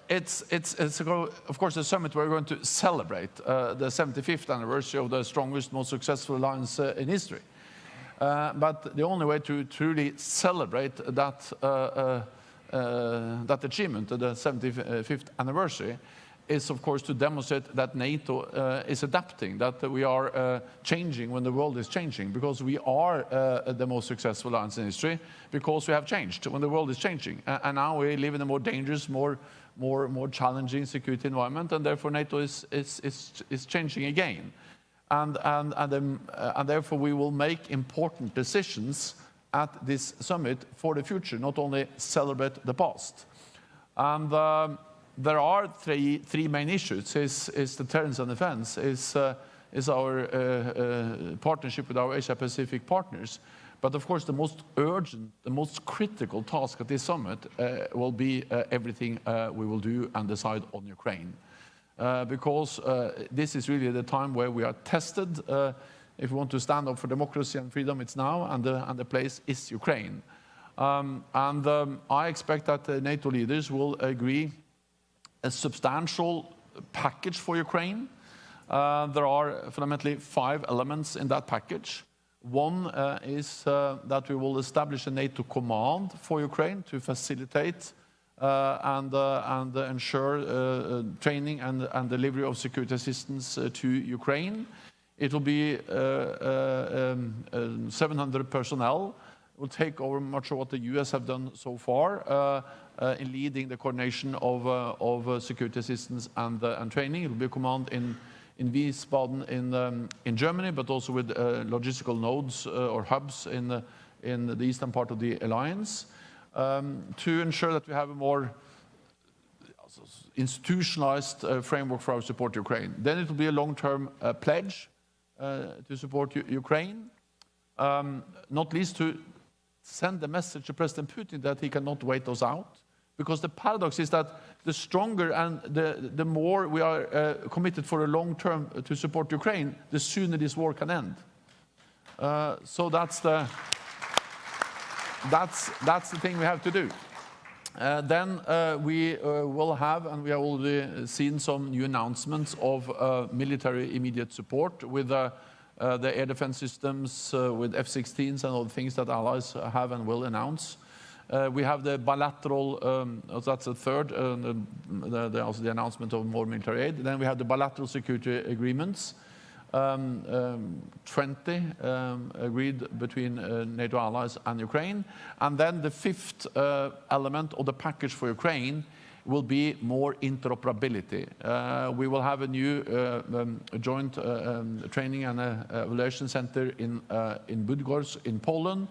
S17: it's of course a summit where we're going to celebrate the 75th anniversary of the strongest, most successful alliance in history. But the only way to truly celebrate that achievement, the 75th anniversary, is, of course, to demonstrate that NATO is adapting, that we are changing when the world is changing, because we are the most successful alliance in history, because we have changed when the world is changing. And now we live in a more dangerous, more challenging security environment, and therefore NATO is changing again. And therefore we will make important decisions at this summit for the future, not only celebrate the past. And there are three main issues: is deterrence and defense, is partnership with our Asia-Pacific partners. But of course, the most urgent, the most critical task at this summit will be everything we will do and decide on Ukraine. Because this is really the time where we are tested. If we want to stand up for democracy and freedom, it's now, and the place is Ukraine. I expect that the NATO leaders will agree a substantial package for Ukraine. There are fundamentally 5 elements in that package. One is that we will establish a NATO command for Ukraine to facilitate and ensure training and delivery of security assistance to Ukraine. It will be 700 personnel. It will take over much of what the US have done so far in leading the coordination of security assistance and training. It will be a command in Wiesbaden in Germany, but also with logistical nodes or hubs in the eastern part of the alliance, to ensure that we have a more institutionalized framework for our support to Ukraine. Then it will be a long-term pledge to support Ukraine, not least to send the message to President Putin that he cannot wait us out. Because the paradox is that the stronger and the more we are committed for a long term to support Ukraine, the sooner this war can end. So that's the thing we have to do. Then we will have, and we have already seen some new announcements of military immediate support with the air defense systems, with F-16s and other things that allies have and will announce. We have the bilateral, that's the third, also the announcement of more military aid. Then we have the bilateral security agreements, 20 agreed between NATO allies and Ukraine. And then the 5th element of the package for Ukraine will be more interoperability. We will have a new joint training and evaluation center in Bydgoszcz in Poland.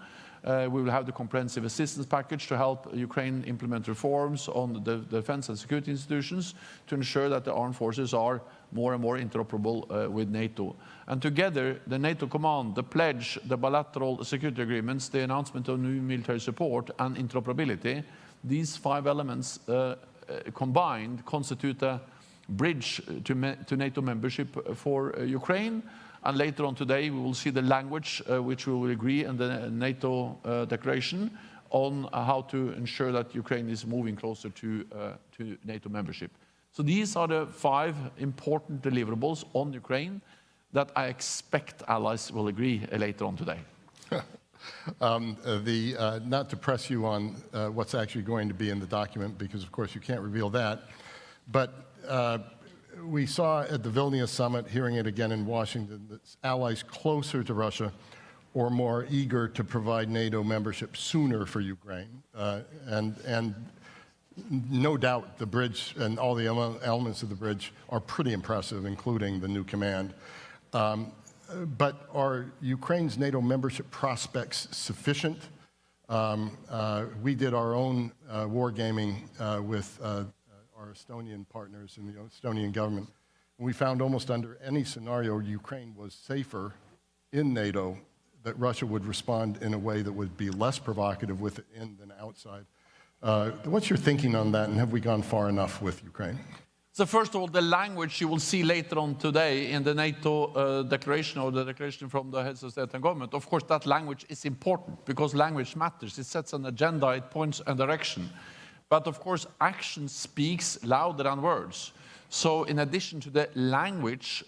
S17: We will have the comprehensive assistance package to help Ukraine implement reforms on the defense and security institutions to ensure that the armed forces are more and more interoperable with NATO. And together, the NATO command, the pledge, the bilateral security agreements, the announcement of new military support and interoperability, these 5 elements combined constitute a bridge to NATO membership for Ukraine. And later on today, we will see the language which we will agree in the NATO declaration on how to ensure that Ukraine is moving closer to NATO membership. So these are the 5 important deliverables on Ukraine that I expect allies will agree later on today.
S9: Not to press you on what's actually going to be in the document, because of course you can't reveal that, but we saw at the Vilnius summit, hearing it again in Washington, that allies closer to Russia or more eager to provide NATO membership sooner for Ukraine. And no doubt the bridge and all the elements of the bridge are pretty impressive, including the new command. But are Ukraine's NATO membership prospects sufficient? We did our own wargaming with our Estonian partners in the Estonian government. We found almost under any scenario Ukraine was safer in NATO, that Russia would respond in a way that would be less provocative with it in than outside. What's your thinking on that, and have we gone far enough with Ukraine?
S17: So first of all, the language you will see later on today in the NATO declaration, or the declaration from the heads of state and government, of course that language is important because language matters. It sets an agenda, it points a direction. But of course, action speaks louder than words. So in addition to the language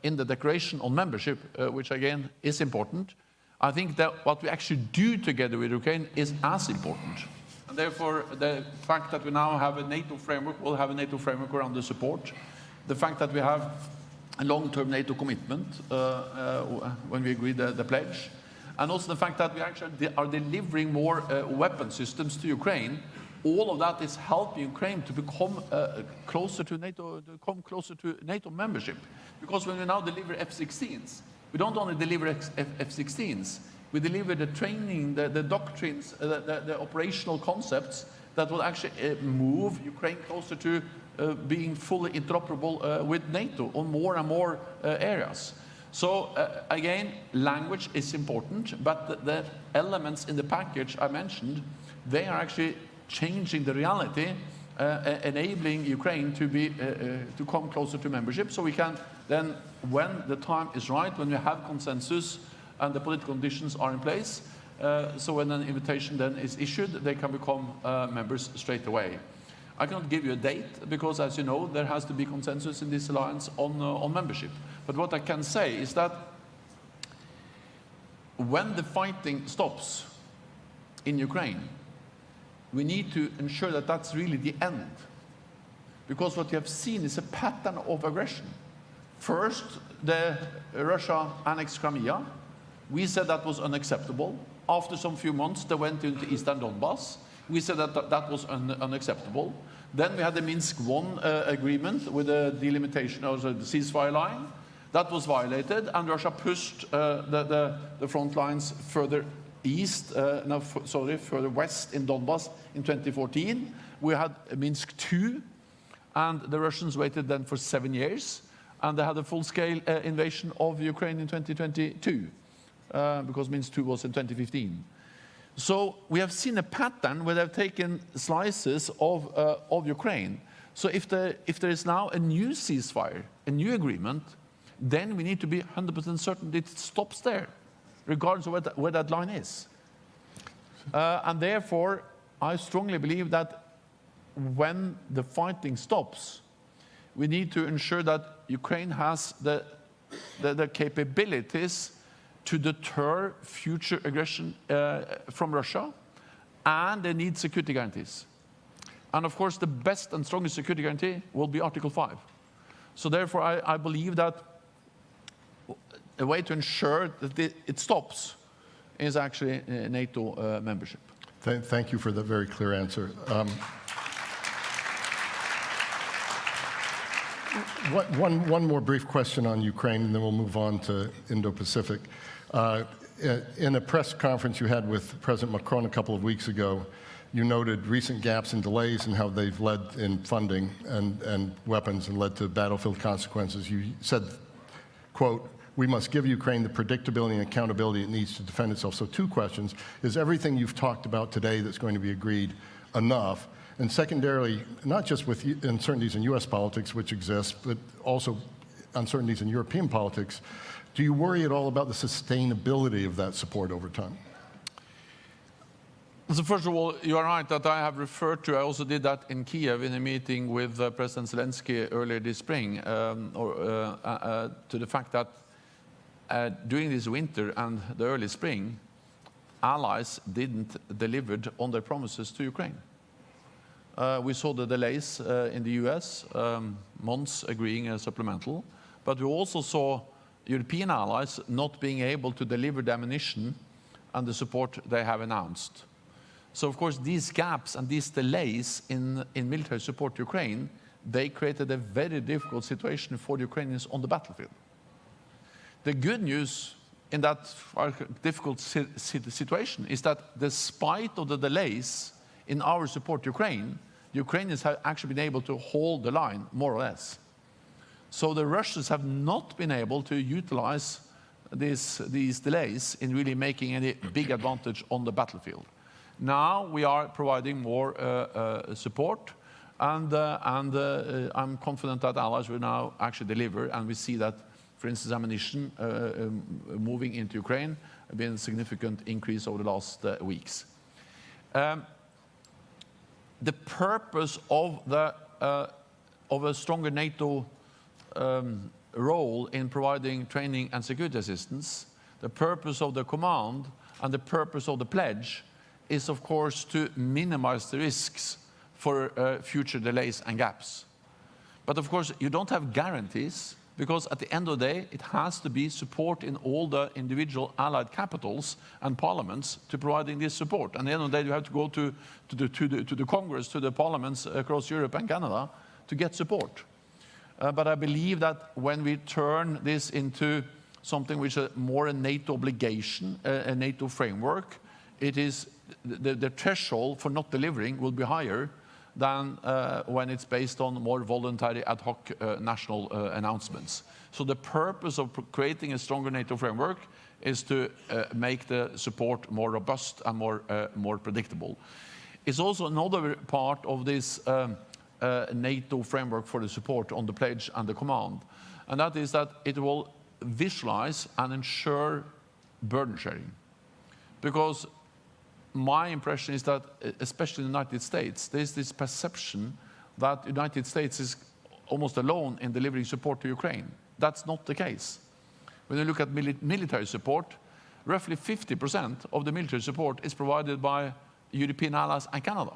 S17: in the declaration on membership, which again is important, I think that what we actually do together with Ukraine is as important. And therefore, the fact that we now have a NATO framework, we'll have a NATO framework around the support. The fact that we have a long-term NATO commitment when we agree the pledge. And also the fact that we actually are delivering more weapon systems to Ukraine. All of that is helping Ukraine to become closer to NATO membership. Because when we now deliver F-16s, we don't only deliver F-16s, we deliver the training, the doctrines, the operational concepts that will actually move Ukraine closer to being fully interoperable with NATO on more and more areas. So again, language is important, but the elements in the package I mentioned, they are actually changing the reality, enabling Ukraine to come closer to membership. So we can then, when the time is right, when we have consensus and the political conditions are in place, so when an invitation then is issued, they can become members straight away. I cannot give you a date because, as you know, there has to be consensus in this alliance on membership. But what I can say is that when the fighting stops in Ukraine, we need to ensure that that's really the end. Because what we have seen is a pattern of aggression. First, Russia annexed Crimea. We said that was unacceptable. After some few months, they went into Eastern Donbass. We said that that was unacceptable. Then we had the Minsk I agreement with the delimitation of the ceasefire line. That was violated, and Russia pushed the front lines further east, further west in Donbass in 2014. We had Minsk II, and the Russians waited then for 7 years, and they had a full-scale invasion of Ukraine in 2022, because Minsk II was in 2015. So we have seen a pattern where they've taken slices of Ukraine. So if there is now a new ceasefire, a new agreement, then we need to be 100% certain that it stops there, regardless of where that line is. And therefore, I strongly believe that when the fighting stops, we need to ensure that Ukraine has the capabilities to deter future aggression from Russia, and they need security guarantees. And of course, the best and strongest security guarantee will be Article 5. So therefore, I believe that a way to ensure that it stops is actually NATO membership.
S9: Thank you for that very clear answer. One more brief question on Ukraine, and then we'll move on to Indo-Pacific. In a press conference you had with President Macron a couple of weeks ago, you noted recent gaps and delays and how they've led in funding and weapons and led to battlefield consequences. You said, quote, "We must give Ukraine the predictability and accountability it needs to defend itself." So 2 questions. Is everything you've talked about today that's going to be agreed enough? And secondarily, not just with uncertainties in US politics, which exist, but also uncertainties in European politics, do you worry at all about the sustainability of that support over time?
S17: So first of all, you are right that I have referred to, I also did that in Kyiv in a meeting with President Zelensky earlier this spring, to the fact that during this winter and the early spring, allies didn't deliver on their promises to Ukraine. We saw the delays in the US, months agreeing a supplemental, but we also saw European allies not being able to deliver the ammunition and the support they have announced. So of course these gaps and these delays in military support to Ukraine, they created a very difficult situation for the Ukrainians on the battlefield. The good news in that difficult situation is that despite of the delays in our support to Ukraine, the Ukrainians have actually been able to hold the line, more or less. So the Russians have not been able to utilize these delays in really making any big advantage on the battlefield. Now we are providing more support, and I'm confident that allies will now actually deliver, and we see that, for instance, ammunition moving into Ukraine has been a significant increase over the last weeks. The purpose of a stronger NATO role in providing training and security assistance, the purpose of the command and the purpose of the pledge is, of course, to minimize the risks for future delays and gaps. But of course, you don't have guarantees, because at the end of the day, it has to be support in all the individual allied capitals and parliaments to providing this support. And at the end of the day, you have to go to the Congress, to the parliaments across Europe and Canada to get support. But I believe that when we turn this into something which is more a NATO obligation, a NATO framework, it is the threshold for not delivering will be higher, than when it's based on more voluntary ad hoc national announcements. So the purpose of creating a stronger NATO framework is to make the support more robust and more predictable. It's also another part of this NATO framework for the support on the pledge and the command, and that is that it will visualize and ensure burden sharing. Because my impression is that, especially in the United States, there's this perception that the United States is almost alone in delivering support to Ukraine. That's not the case. When you look at military support, roughly 50% of the military support is provided by European allies and Canada.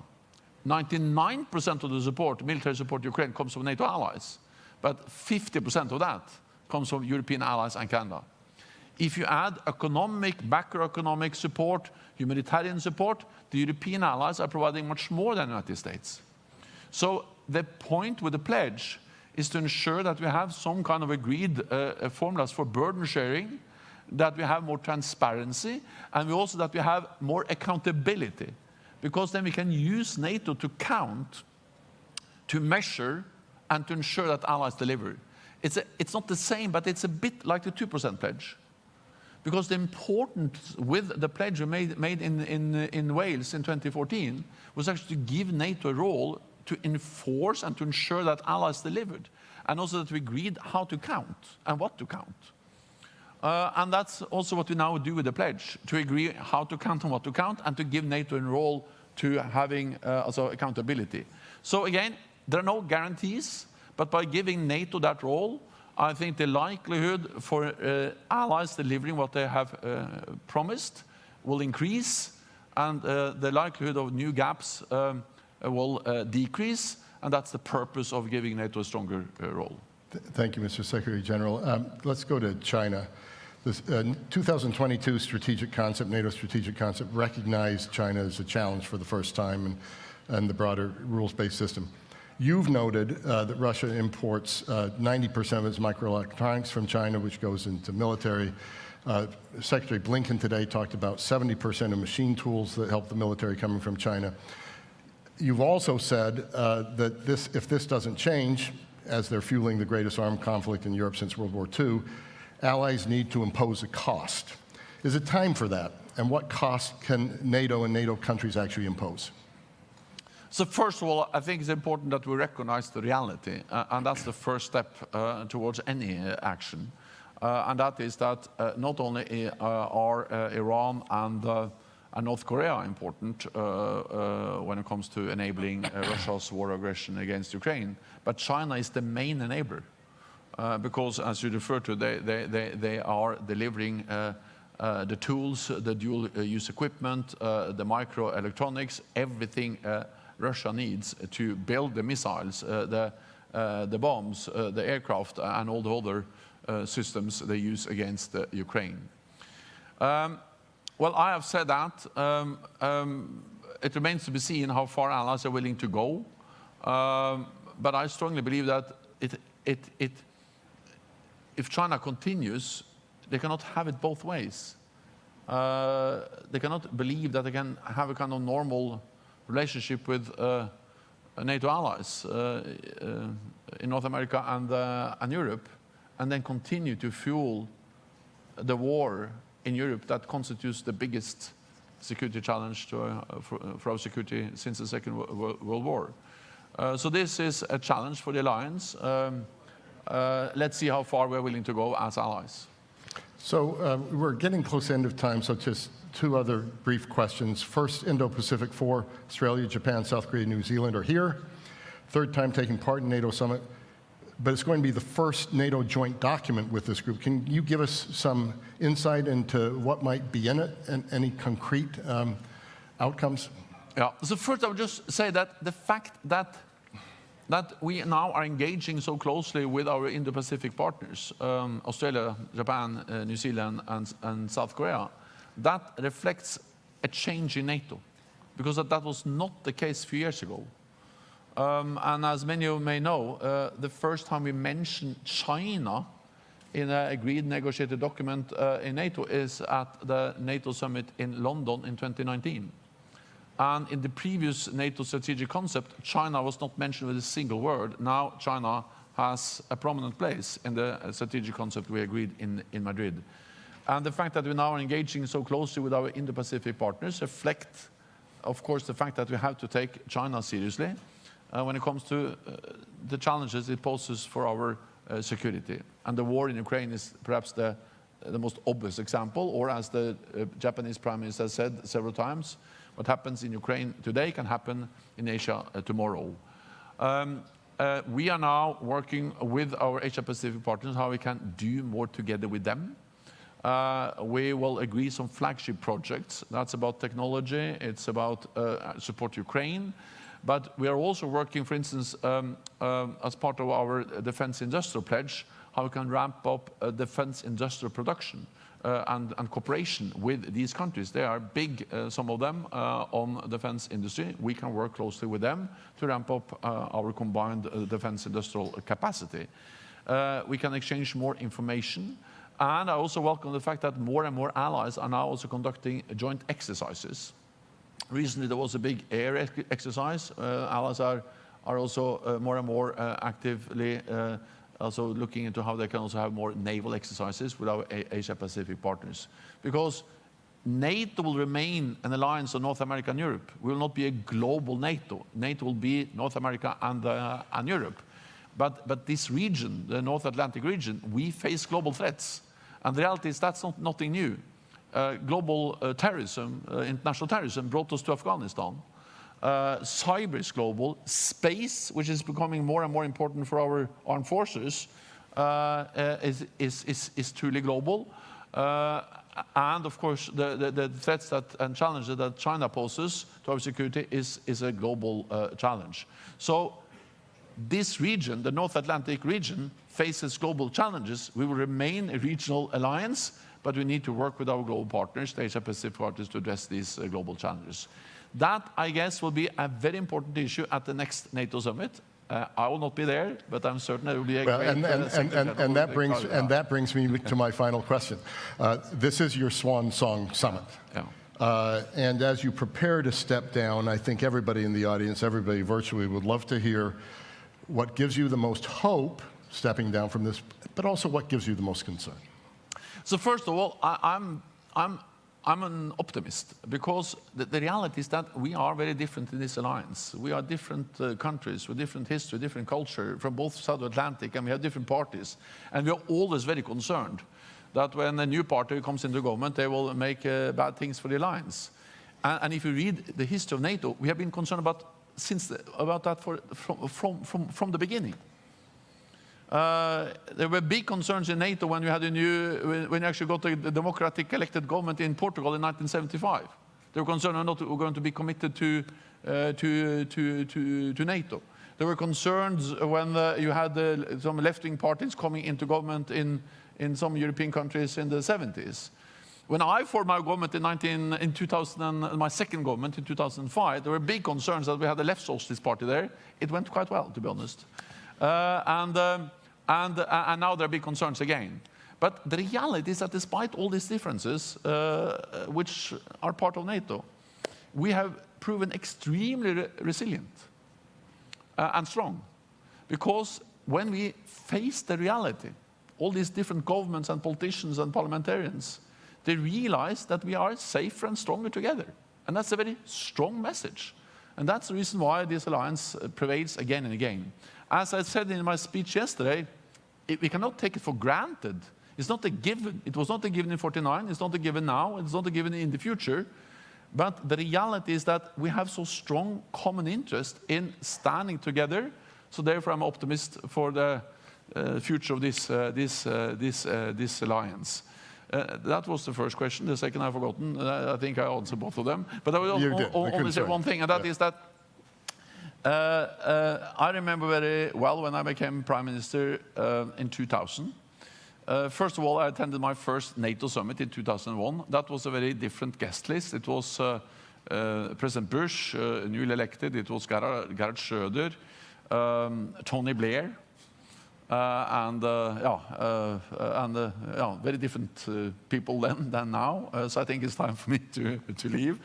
S17: 99% of the support, military support to Ukraine, comes from NATO allies, but 50% of that comes from European allies and Canada. If you add economic, macroeconomic support, humanitarian support, the European allies are providing much more than the United States. So the point with the pledge is to ensure that we have some kind of agreed formulas for burden sharing, that we have more transparency, and also that we have more accountability. Because then we can use NATO to count, to measure, and to ensure that allies deliver. It's not the same, but it's a bit like the 2% pledge. Because the importance with the pledge we made in Wales in 2014 was actually to give NATO a role to enforce and to ensure that allies delivered. And also that we agreed how to count and what to count. And that's also what we now do with the pledge, to agree how to count and what to count, and to give NATO a role to having also accountability. So again, there are no guarantees, but by giving NATO that role, I think the likelihood for allies delivering what they have promised will increase, and the likelihood of new gaps will decrease, and that's the purpose of giving NATO a stronger role.
S9: Thank you, Mr. Secretary General. Let's go to China. This 2022 strategic concept, NATO strategic concept, recognized China as a challenge for the first time and the broader rules-based system. You've noted that Russia imports 90% of its microelectronics from China, which goes into military. Secretary Blinken today talked about 70% of machine tools that help the military coming from China. You've also said that if this doesn't change, as they're fueling the greatest armed conflict in Europe since World War II, allies need to impose a cost. Is it time for that? And what cost can NATO and NATO countries actually impose?
S17: So first of all, I think it's important that we recognize the reality, and that's the first step towards any action. And that is that not only are Iran and North Korea important when it comes to enabling Russia's war aggression against Ukraine, but China is the main enabler. Because, as you refer to, they are delivering the tools, the dual-use equipment, the microelectronics, everything Russia needs to build the missiles, the bombs, the aircraft, and all the other systems they use against Ukraine. Well, I have said that. It remains to be seen how far allies are willing to go. But I strongly believe that if China continues, they cannot have it both ways. They cannot believe that they can have a kind of normal relationship with NATO allies in North America and Europe, and then continue to fuel the war in Europe that constitutes the biggest security challenge for our security since the Second World War. So this is a challenge for the alliance. Let's see how far we're willing to go as allies.
S9: So we're getting close to the end of time, so just two other brief questions. First, Indo-Pacific 4, Australia, Japan, South Korea, New Zealand are here. Third time taking part in NATO summit, but it's going to be the first NATO joint document with this group. Can you give us some insight into what might be in it and any concrete outcomes?
S17: Yeah, so first I would just say that the fact that we now are engaging so closely with our Indo-Pacific partners, Australia, Japan, New Zealand, and South Korea, that reflects a change in NATO, because that was not the case a few years ago. And as many of you may know, the first time we mentioned China in an agreed negotiated document in NATO is at the NATO summit in London in 2019. And in the previous NATO strategic concept, China was not mentioned with a single word. Now China has a prominent place in the strategic concept we agreed in Madrid. And the fact that we now are engaging so closely with our Indo-Pacific partners reflect, of course, the fact that we have to take China seriously when it comes to the challenges it poses for our security. And the war in Ukraine is perhaps the most obvious example, or as the Japanese Prime Minister has said several times, what happens in Ukraine today can happen in Asia tomorrow. We are now working with our Asia-Pacific partners how we can do more together with them. We will agree some flagship projects. That's about technology, it's about support Ukraine. But we are also working, for instance, as part of our defense industrial pledge, how we can ramp up defense industrial production and cooperation with these countries. They are big, some of them, on defense industry. We can work closely with them to ramp up our combined defense industrial capacity. We can exchange more information. And I also welcome the fact that more and more allies are now also conducting joint exercises. Recently, there was a big air exercise. Allies are also more and more actively also looking into how they can also have more naval exercises with our Asia-Pacific partners. Because NATO will remain an alliance of North America and Europe. We will not be a global NATO. NATO will be North America and Europe. But this region, the North Atlantic region, we face global threats. And the reality is that's nothing new. Global terrorism, international terrorism, brought us to Afghanistan. Cyber is global. Space, which is becoming more and more important for our armed forces, is truly global. And of course, the threats and challenges that China poses to our security is a global challenge. So this region, the North Atlantic region, faces global challenges. We will remain a regional alliance, but we need to work with our global partners, the Asia-Pacific partners, to address these global challenges. That, I guess, will be a very important issue at the next NATO summit. I will not be there, but I'm certain it will be a great...
S9: And that brings me to my final question. This is your swan song summit.
S17: Yeah.
S9: And as you prepare to step down, I think everybody in the audience, everybody virtually, would love to hear what gives you the most hope stepping down from this, but also what gives you the most concern.
S17: So first of all, I'm an optimist, because the reality is that we are very different in this alliance. We are different countries with different history, different culture from both South Atlantic, and we have different parties. And we are always very concerned that when a new party comes into government, they will make bad things for the alliance. And if you read the history of NATO, we have been concerned about that from the beginning. There were big concerns in NATO when you had when you actually got a democratic elected government in Portugal in 1975. They were concerned we're not going to be committed to NATO. There were concerns when you had some left-wing parties coming into government in some European countries in the 70s. When I formed my government in 2000, my second government in 2005, there were big concerns that we had a left socialist party there. It went quite well, to be honest. And now there are big concerns again. But the reality is that despite all these differences, which are part of NATO, we have proven extremely resilient and strong. Because when we face the reality, all these different governments and politicians and parliamentarians, they realize that we are safer and stronger together. And that's a very strong message. And that's the reason why this alliance prevails again and again. As I said in my speech yesterday, we cannot take it for granted. It's not a given. It was not a given in 1949. It's not a given now. It's not a given in the future. But the reality is that we have so strong common interest in standing together. So therefore, I'm optimist for the future of this alliance. That was the first question. The second I've forgotten. I think I answered both of them. But I will only say one thing, and that is that I remember very well when I became Prime Minister in 2000. First of all, I attended my first NATO summit in 2001. That was a very different guest list. It was President Bush, newly elected. It was Gerhard Schröder, Tony Blair, very different people then than now. So I think it's time for me to leave.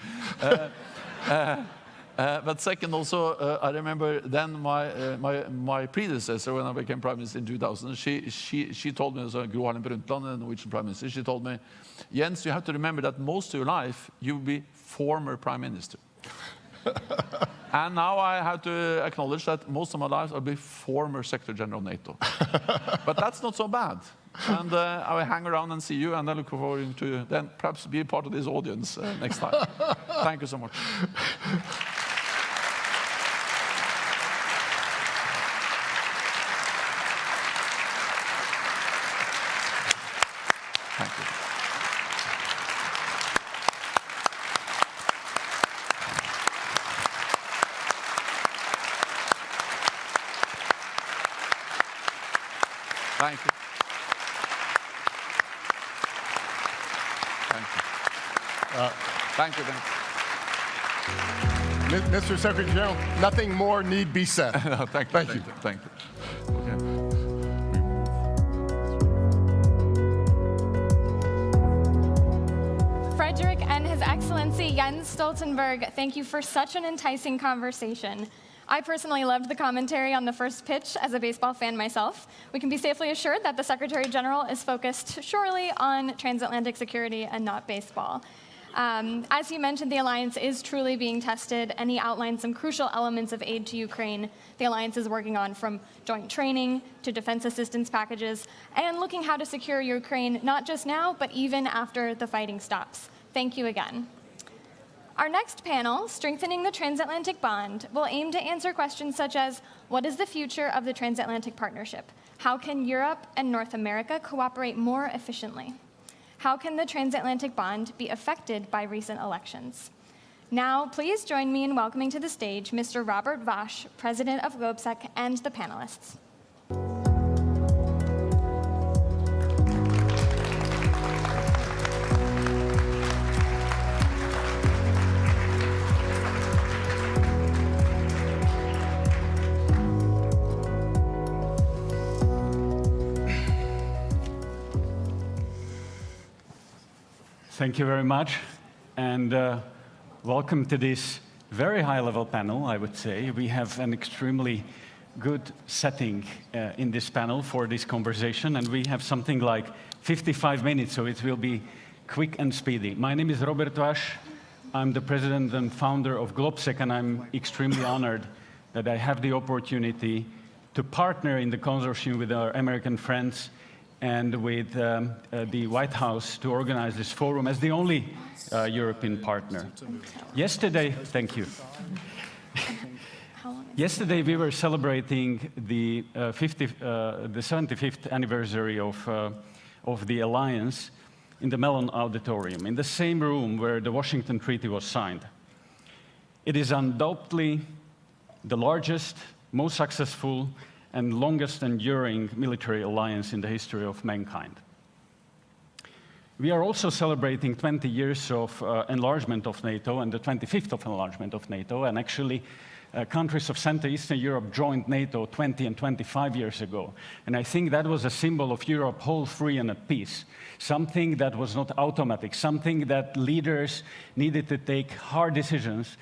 S17: But second, also, I remember then my predecessor, when I became prime minister in 2000, she told me, so Gro Harlem Brundtland, the Norwegian prime minister, she told me, Jens, you have to remember that most of your life you will be former prime minister. And now I have to acknowledge that most of my life I'll be former Secretary General of NATO. But that's not so bad. And I will hang around and see you, and I look forward to then perhaps be part of this audience next time. Thank you so much. Thank you. Thank you. Thank you. Thank you.
S9: Mr. Secretary General, nothing more need be said.
S17: Thank you. Thank you. Okay.
S1: Frederick and His Excellency Jens Stoltenberg, thank you for such an enticing conversation. I personally loved the commentary on the first pitch as a baseball fan myself. We can be safely assured that the Secretary General is focused surely on transatlantic security and not baseball. As he mentioned, the alliance is truly being tested, and he outlined some crucial elements of aid to Ukraine the alliance is working on, from joint training to defense assistance packages, and looking how to secure Ukraine not just now, but even after the fighting stops. Thank you again. Our next panel, Strengthening the Transatlantic Bond, will aim to answer questions such as, what is the future of the transatlantic partnership? How can Europe and North America cooperate more efficiently? How can the transatlantic bond be affected by recent elections? Now, please join me in welcoming to the stage Mr. Robert Vasch, President of GlobSec, and the panelists.
S18: Thank you very much, and welcome to this very high-level panel, I would say. We have an extremely good setting in this panel for this conversation, and we have something like 55 minutes, so it will be quick and speedy. My name is Robert Vasch. I'm the president and founder of GlobSec, and I'm extremely honored that I have the opportunity to partner in the consortium with our American friends and with the White House to organize this forum as the only European partner. Yesterday, thank you. Yesterday we were celebrating the 75th anniversary of the alliance in the Mellon Auditorium, in the same room where the Washington Treaty was signed. It is undoubtedly the largest, most successful, and longest enduring military alliance in the history of mankind. We are also celebrating 20 years of enlargement of NATO and the 25th of enlargement of NATO, and actually countries of Central Eastern Europe joined NATO 20 and 25 years ago. And I think that was a symbol of Europe whole, free, and at peace. Something that was not automatic, something that leaders needed to take hard decisions,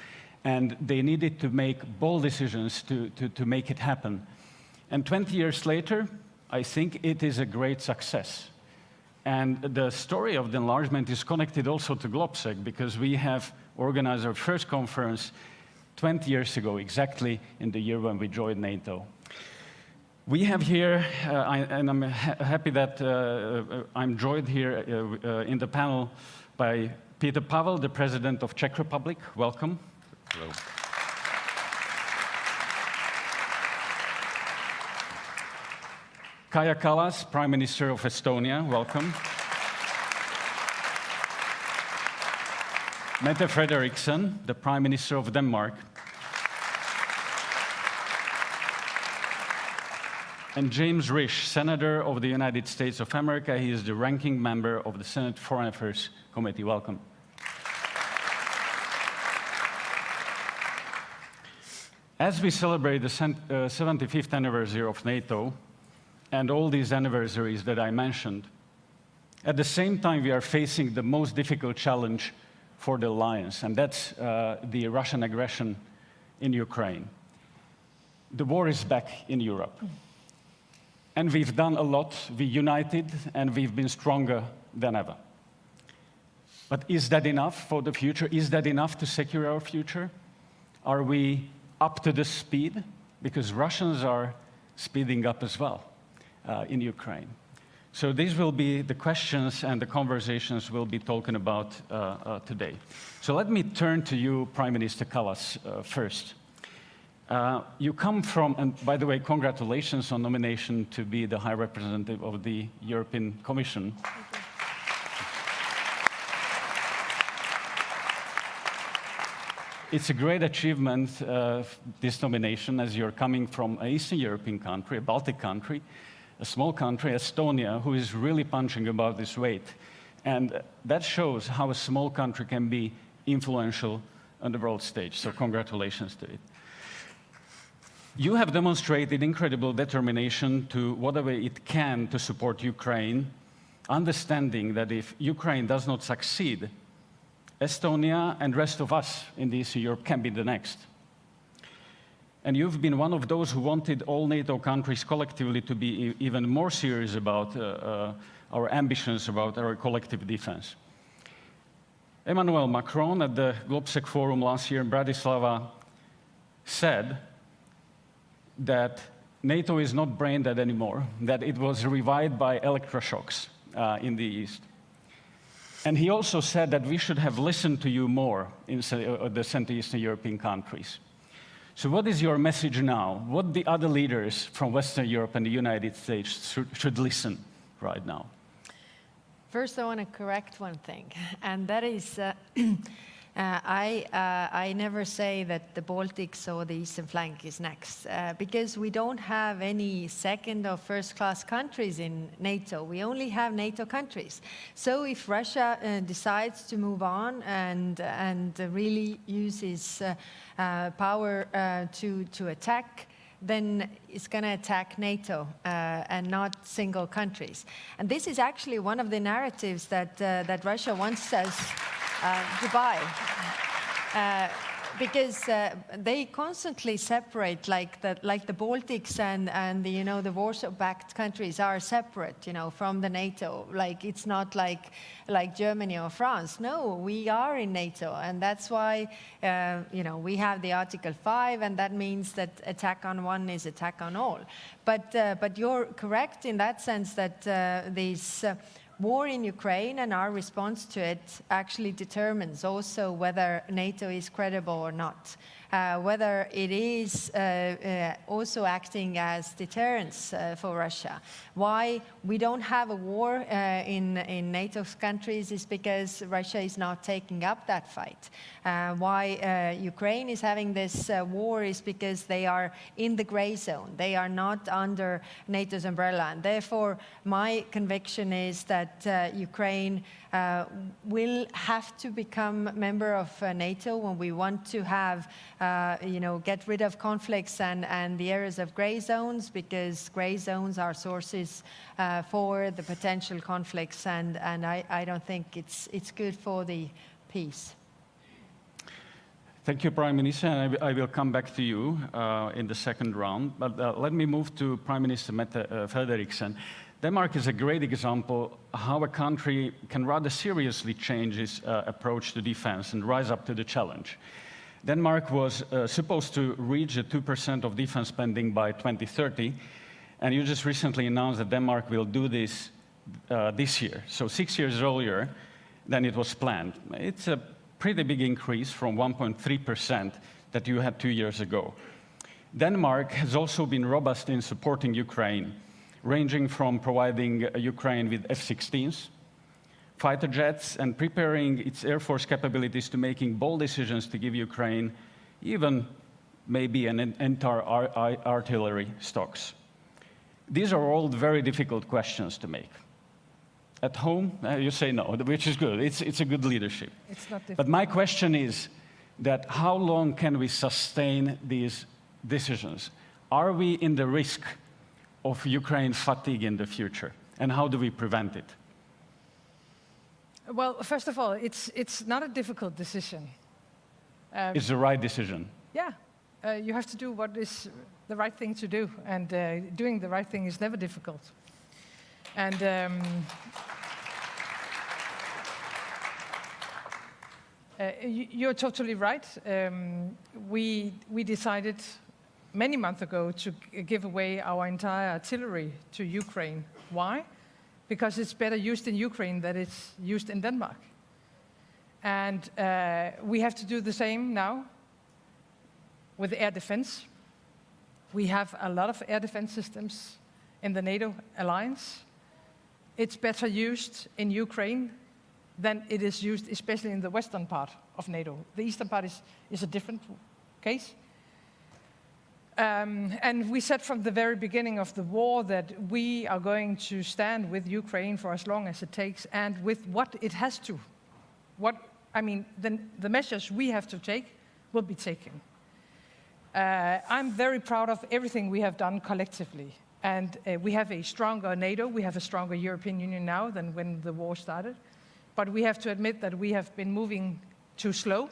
S18: and they needed to make bold decisions to make it happen. And 20 years later, I think it is a great success. And the story of the enlargement is connected also to GlobSec, because we have organized our first conference 20 years ago, exactly in the year when we joined NATO. We have here, and I'm happy that I'm joined here in the panel by Peter Pavel, the President of Czech Republic. Welcome. Hello. Kaja Kallas, Prime Minister of Estonia, welcome. Mette Frederiksen, the Prime Minister of Denmark. And James Risch, Senator of the United States of America. He is the ranking member of the Senate Foreign Affairs Committee. Welcome. As we celebrate the 75th anniversary of NATO, and all these anniversaries that I mentioned, at the same time we are facing the most difficult challenge for the alliance, and that's the Russian aggression in Ukraine. The war is back in Europe. And we've done a lot, we united, and we've been stronger than ever. But is that enough for the future? Is that enough to secure our future? Are we up to the speed? Because Russians are speeding up as well in Ukraine. So these will be the questions and the conversations we'll be talking about today. So let me turn to you, Prime Minister Kallas, first. You come from, and by the way, congratulations on nomination to be the High Representative of the European Commission. It's a great achievement, this nomination, as you're coming from an Eastern European country, a Baltic country, a small country, Estonia, who is really punching above its weight. And that shows how a small country can be influential on the world stage. So congratulations to it. You have demonstrated incredible determination to whatever it can to support Ukraine, understanding that if Ukraine does not succeed, Estonia and the rest of us in Eastern Europe can be the next. And you've been one of those who wanted all NATO countries collectively to be even more serious about our ambitions, about our collective defense. Emmanuel Macron at the GlobSec Forum last year in Bratislava said that NATO is not brain dead anymore, that it was revived by electroshocks in the East. And he also said that we should have listened to you more in the Central Eastern European countries. So what is your message now? What the other leaders from Western Europe and the United States should listen right now?
S19: First, I want to correct one thing, and that is I never say that the Baltics or the eastern flank is next, because we don't have any second or first class countries in NATO. We only have NATO countries. So if Russia decides to move on and really uses power to attack, then it's going to attack NATO and not single countries. And this is actually one of the narratives that Russia wants us to buy. Because they constantly separate, like the Baltics and the Warsaw-backed countries are separate, from the NATO. Like it's not like Germany or France. No, we are in NATO, and that's why we have the Article 5, and that means that attack on one is attack on all. But you're correct in that sense that these. War in Ukraine and our response to it actually determines also whether NATO is credible or not, whether it is also acting as deterrence for Russia. Why we don't have a war in NATO's countries is because Russia is not taking up that fight. Why Ukraine is having this war is because they are in the gray zone. They are not under NATO's umbrella. And therefore, my conviction is that Ukraine will have to become a member of NATO when we want to have, get rid of conflicts and the areas of gray zones, because gray zones are sources for the potential conflicts, and I don't think it's good for the peace.
S18: Thank you, Prime Minister. And I will come back to you in the second round. But let me move to Prime Minister Mette Frederiksen. Denmark is a great example how a country can rather seriously change its approach to defense and rise up to the challenge. Denmark was supposed to reach the 2% of defense spending by 2030, and you just recently announced that Denmark will do this this year, so 6 years earlier than it was planned. It's a pretty big increase from 1.3% that you had 2 years ago. Denmark has also been robust in supporting Ukraine, ranging from providing Ukraine with F-16s, fighter jets, and preparing its air force capabilities to making bold decisions to give Ukraine even maybe an entire artillery stocks. These are all very difficult questions to make. At home, you say no, which is good. It's a good leadership.
S19: It's not difficult.
S18: But my question is that how long can we sustain these decisions? Are we in the risk of Ukraine fatigue in the future? And how do we prevent it?
S20: Well, first of all, it's not a difficult decision.
S18: It's the right decision.
S20: Yeah, you have to do what is the right thing to do, and doing the right thing is never difficult. And you're totally right. We decided many months ago to give away our entire artillery to Ukraine. Why? Because it's better used in Ukraine than it's used in Denmark. And we have to do the same now with air defense. We have a lot of air defense systems in the NATO alliance. It's better used in Ukraine than it is used, especially in the western part of NATO. The eastern part is a different case. And we said from the very beginning of the war that we are going to stand with Ukraine for as long as it takes, and with what it has to. The measures we have to take will be taken. I'm very proud of everything we have done collectively. And we have a stronger NATO, we have a stronger European Union now than when the war started. But we have to admit that we have been moving too slow.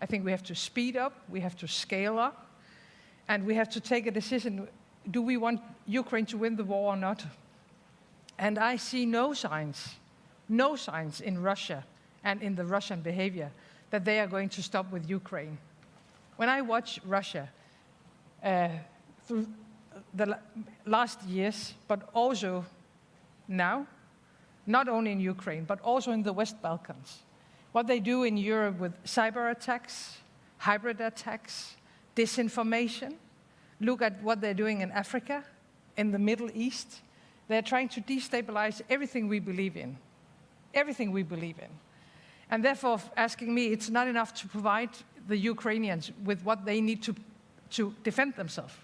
S20: I think we have to speed up, we have to scale up, and we have to take a decision, do we want Ukraine to win the war or not? And I see no signs in Russia and in the Russian behavior that they are going to stop with Ukraine. When I watch Russia through the last years, but also now, not only in Ukraine, but also in the West Balkans, what they do in Europe with cyber attacks, hybrid attacks, disinformation. Look at what they're doing in Africa, in the Middle East. They're trying to destabilize everything we believe in. Everything we believe in. And therefore, asking me, it's not enough to provide the Ukrainians with what they need to defend themselves.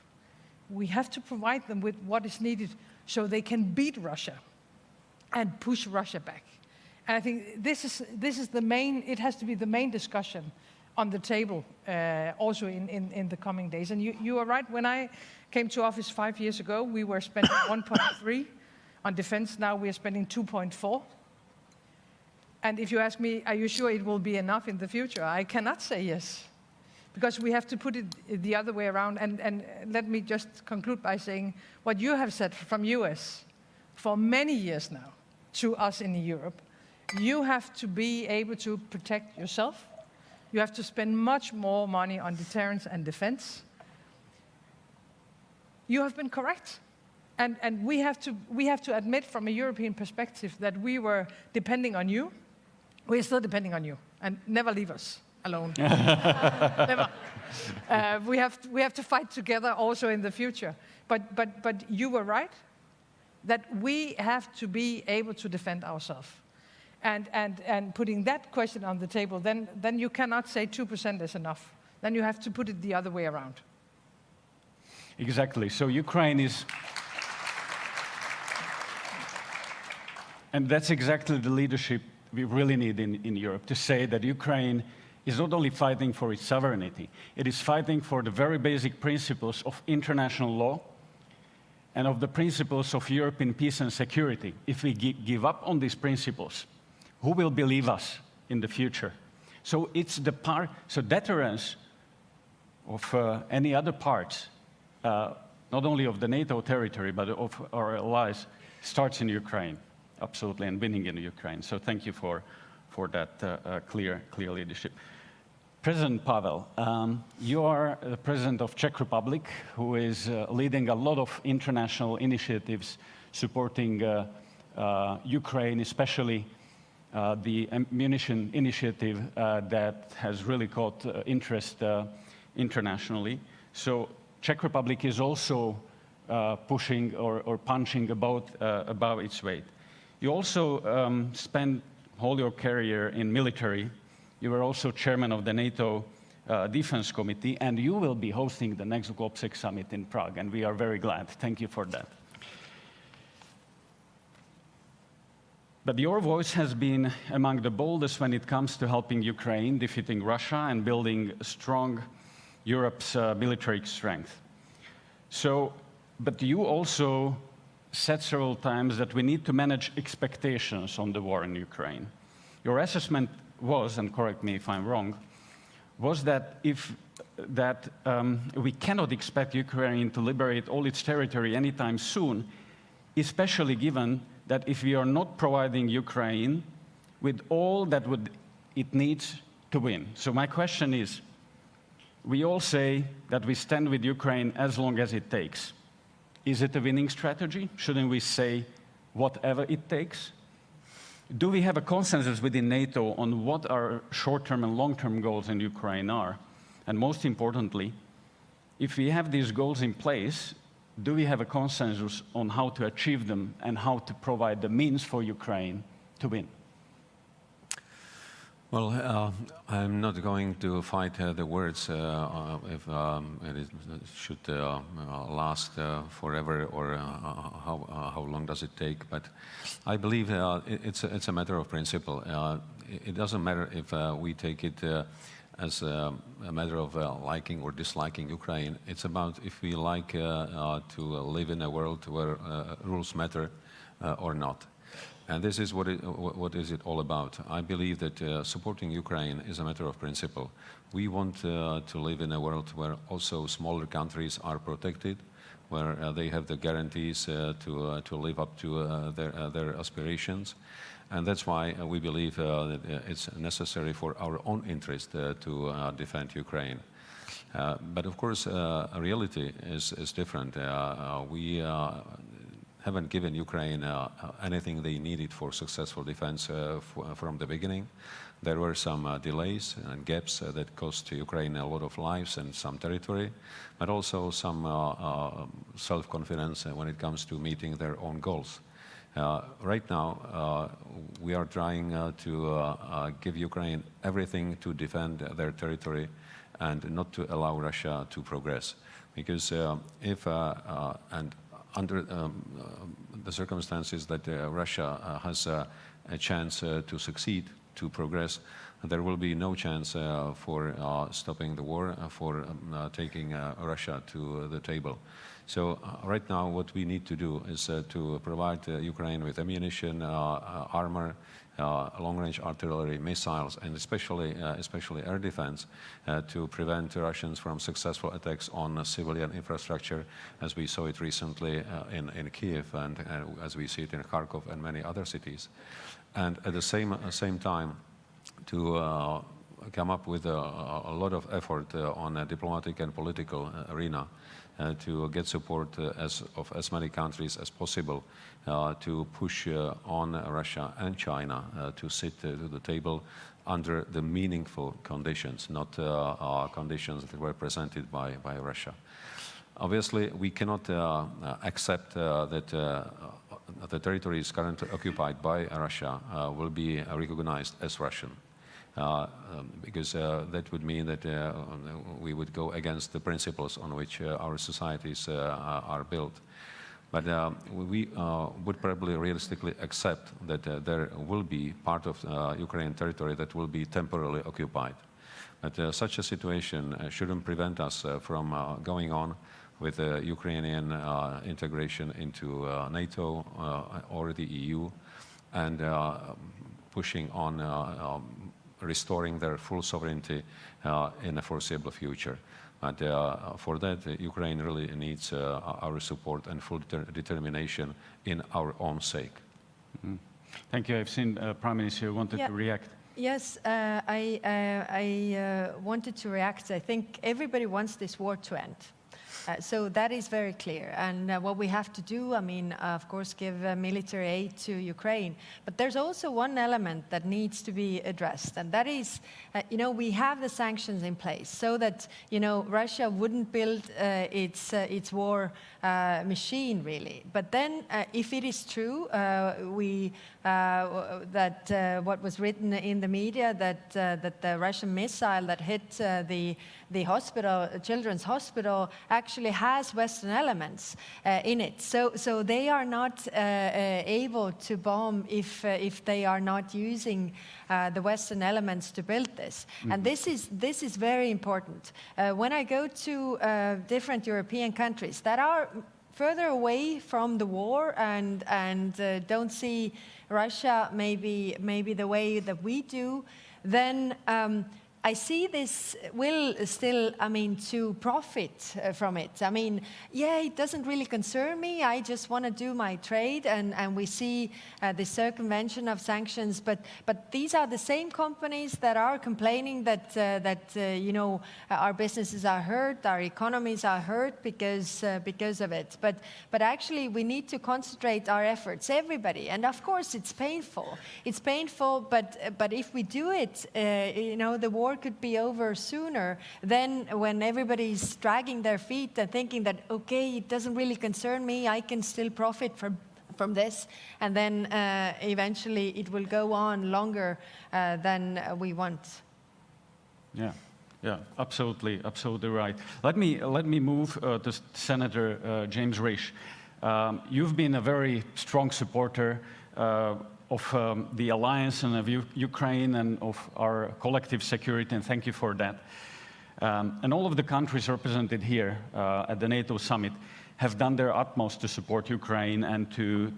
S20: We have to provide them with what is needed so they can beat Russia and push Russia back. And I think this is the main, it has to be the main discussion on the table also in the coming days. And you are right, when I came to office 5 years ago, we were spending 1.3 on defense. Now we are spending 2.4. And if you ask me, are you sure it will be enough in the future? I cannot say yes, because we have to put it the other way around. And let me just conclude by saying what you have said from US for many years now to us in Europe, you have to be able to protect yourself. You have to spend much more money on deterrence and defense. You have been correct. And we have to admit from a European perspective that we were depending on you. We're still depending on you, and never leave us alone. Never. We have to fight together also in the future. But you were right, that we have to be able to defend ourselves. And putting that question on the table, then you cannot say 2% is enough. Then you have to put it the other way around.
S18: Exactly. So Ukraine is... And that's exactly the leadership we really need in Europe, to say that Ukraine is not only fighting for its sovereignty, it is fighting for the very basic principles of international law and of the principles of European peace and security. If we give up on these principles, who will believe us in the future? So it's the part, so deterrence of any other parts, not only of the NATO territory, but of our allies, starts in Ukraine. Absolutely, and winning in Ukraine. So thank you for that clear leadership. President Pavel, you are the president of Czech Republic, who is leading a lot of international initiatives supporting Ukraine, especially the ammunition initiative that has really caught interest internationally. So Czech Republic is also pushing or punching above its weight. You also spent all your career in military. You were also chairman of the NATO Defense Committee, and you will be hosting the next GLOBSEC summit in Prague, and we are very glad. Thank you for that. But your voice has been among the boldest when it comes to helping Ukraine, defeating Russia, and building strong Europe's military strength. So But you also said several times that we need to manage expectations on the war in Ukraine. Your assessment was, and correct me if I'm wrong, was that we cannot expect Ukraine to liberate all its territory anytime soon, especially given that if we are not providing Ukraine with all that it needs to win. So my question is, we all say that we stand with Ukraine as long as it takes. Is it a winning strategy? Shouldn't we say whatever it takes? Do we have a consensus within NATO on what our short-term and long-term goals in Ukraine are? And most importantly, if we have these goals in place, do we have a consensus on how to achieve them and how to provide the means for Ukraine to win?
S21: Well, I'm not going to fight the words if it should last forever or how long does it take. But I believe it's a matter of principle. It doesn't matter if we take it as a matter of liking or disliking Ukraine. It's about if we like to live in a world where rules matter or not. And this is what is it all about. I believe that supporting Ukraine is a matter of principle. We want to live in a world where also smaller countries are protected, where they have the guarantees to live up to their aspirations. And that's why we believe that it's necessary for our own interest to defend Ukraine. But of course, reality is different. We haven't given Ukraine anything they needed for successful defense from the beginning. There were some delays and gaps that cost Ukraine a lot of lives and some territory, but also some self-confidence when it comes to meeting their own goals. Right now, we are trying to give Ukraine everything to defend their territory and not to allow Russia to progress. Because under the circumstances that Russia has a chance to succeed, to progress, there will be no chance for stopping the war, for taking Russia to the table. So right now what we need to do is to provide Ukraine with ammunition, armor, long-range artillery, missiles, and especially air defense to prevent Russians from successful attacks on civilian infrastructure, as we saw it recently in Kyiv and as we see it in Kharkov and many other cities. And at the same time, to come up with a lot of effort on a diplomatic and political arena to get support of as many countries as possible to push on Russia and China to sit to the table under the meaningful conditions, not conditions that were presented by Russia. Obviously, we cannot accept that the territories currently occupied by Russia will be recognized as Russian. Because that would mean that we would go against the principles on which our societies are built. But we would probably realistically accept that there will be part of Ukrainian territory that will be temporarily occupied. But such a situation shouldn't prevent us from going on with Ukrainian integration into NATO or the EU and pushing on restoring their full sovereignty in a foreseeable future. But for that, Ukraine really needs our support and full determination in our own sake.
S18: Mm-hmm. Thank you. I've seen Prime Minister wanted to react.
S19: Yes, I wanted to react. I think everybody wants this war to end. So that is very clear. And what we have to do, I mean, of course, give military aid to Ukraine. But there's also one element that needs to be addressed. And that is, we have the sanctions in place so that, Russia wouldn't build its war machine, really. But then, if it is true, that what was written in the media, that the Russian missile that hit the hospital, children's hospital, actually has Western elements in it. So they are not able to bomb if they are not using the Western elements to build this. Mm-hmm. And this is very important. When I go to different European countries that are further away from the war and don't see Russia maybe the way that we do, then I see this will still, to profit from it. It doesn't really concern me. I just want to do my trade, and we see the circumvention of sanctions. But these are the same companies that are complaining that our businesses are hurt, our economies are hurt because of it. But actually, we need to concentrate our efforts, everybody. And of course, it's painful. It's painful, but if we do it, the war could be over sooner than when everybody's dragging their feet and thinking that, okay, it doesn't really concern me, I can still profit from this, and then eventually it will go on longer than we want.
S18: Yeah, absolutely right. Let me move to Senator James Risch. You've been a very strong supporter of the alliance and of Ukraine and of our collective security, and thank you for that. And all of the countries represented here at the NATO summit have done their utmost to support Ukraine and to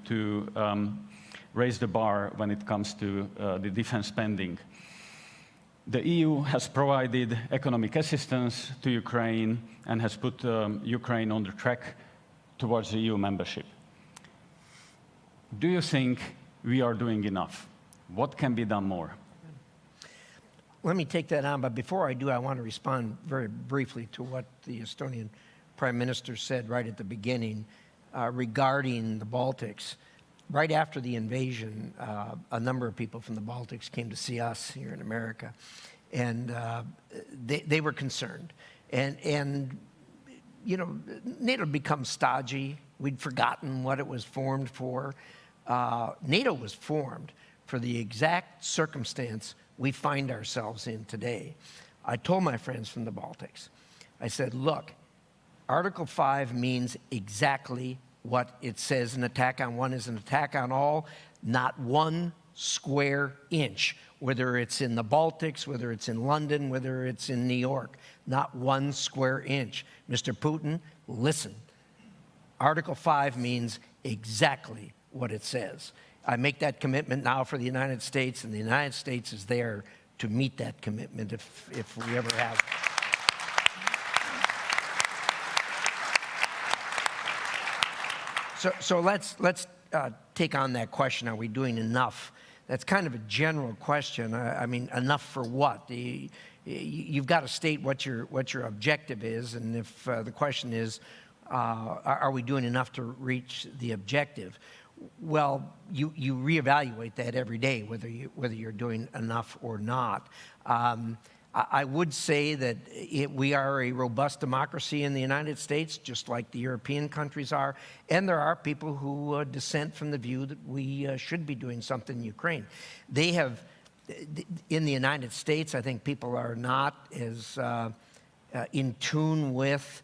S18: raise the bar when it comes to the defense spending. The EU has provided economic assistance to Ukraine and has put Ukraine on the track towards the EU membership. Do you think we are doing enough? What can be done more?
S3: Let me take that on, but before I do, I want to respond very briefly to what the Estonian Prime Minister said right at the beginning regarding the Baltics. Right after the invasion, a number of people from the Baltics came to see us here in America, and they were concerned. And NATO had become stodgy. We'd forgotten what it was formed for. NATO was formed for the exact circumstance we find ourselves in today. I told my friends from the Baltics, I said, look, Article 5 means exactly what it says. An attack on one is an attack on all, not 1 square inch, whether it's in the Baltics, whether it's in London, whether it's in New York, not 1 square inch. Mr. Putin, listen. Article 5 means exactly what it says. I make that commitment now for the United States, and the United States is there to meet that commitment if we ever have. So let's take on that question, are we doing enough? That's kind of a general question. Enough for what? You've got to state what your objective is, and if the question is, are we doing enough to reach the objective? Well, you reevaluate that every day, whether you're doing enough or not. I would say that we are a robust democracy in the United States, just like the European countries are, and there are people who dissent from the view that we should be doing something in Ukraine. They have, in the United States, I think people are not as in tune with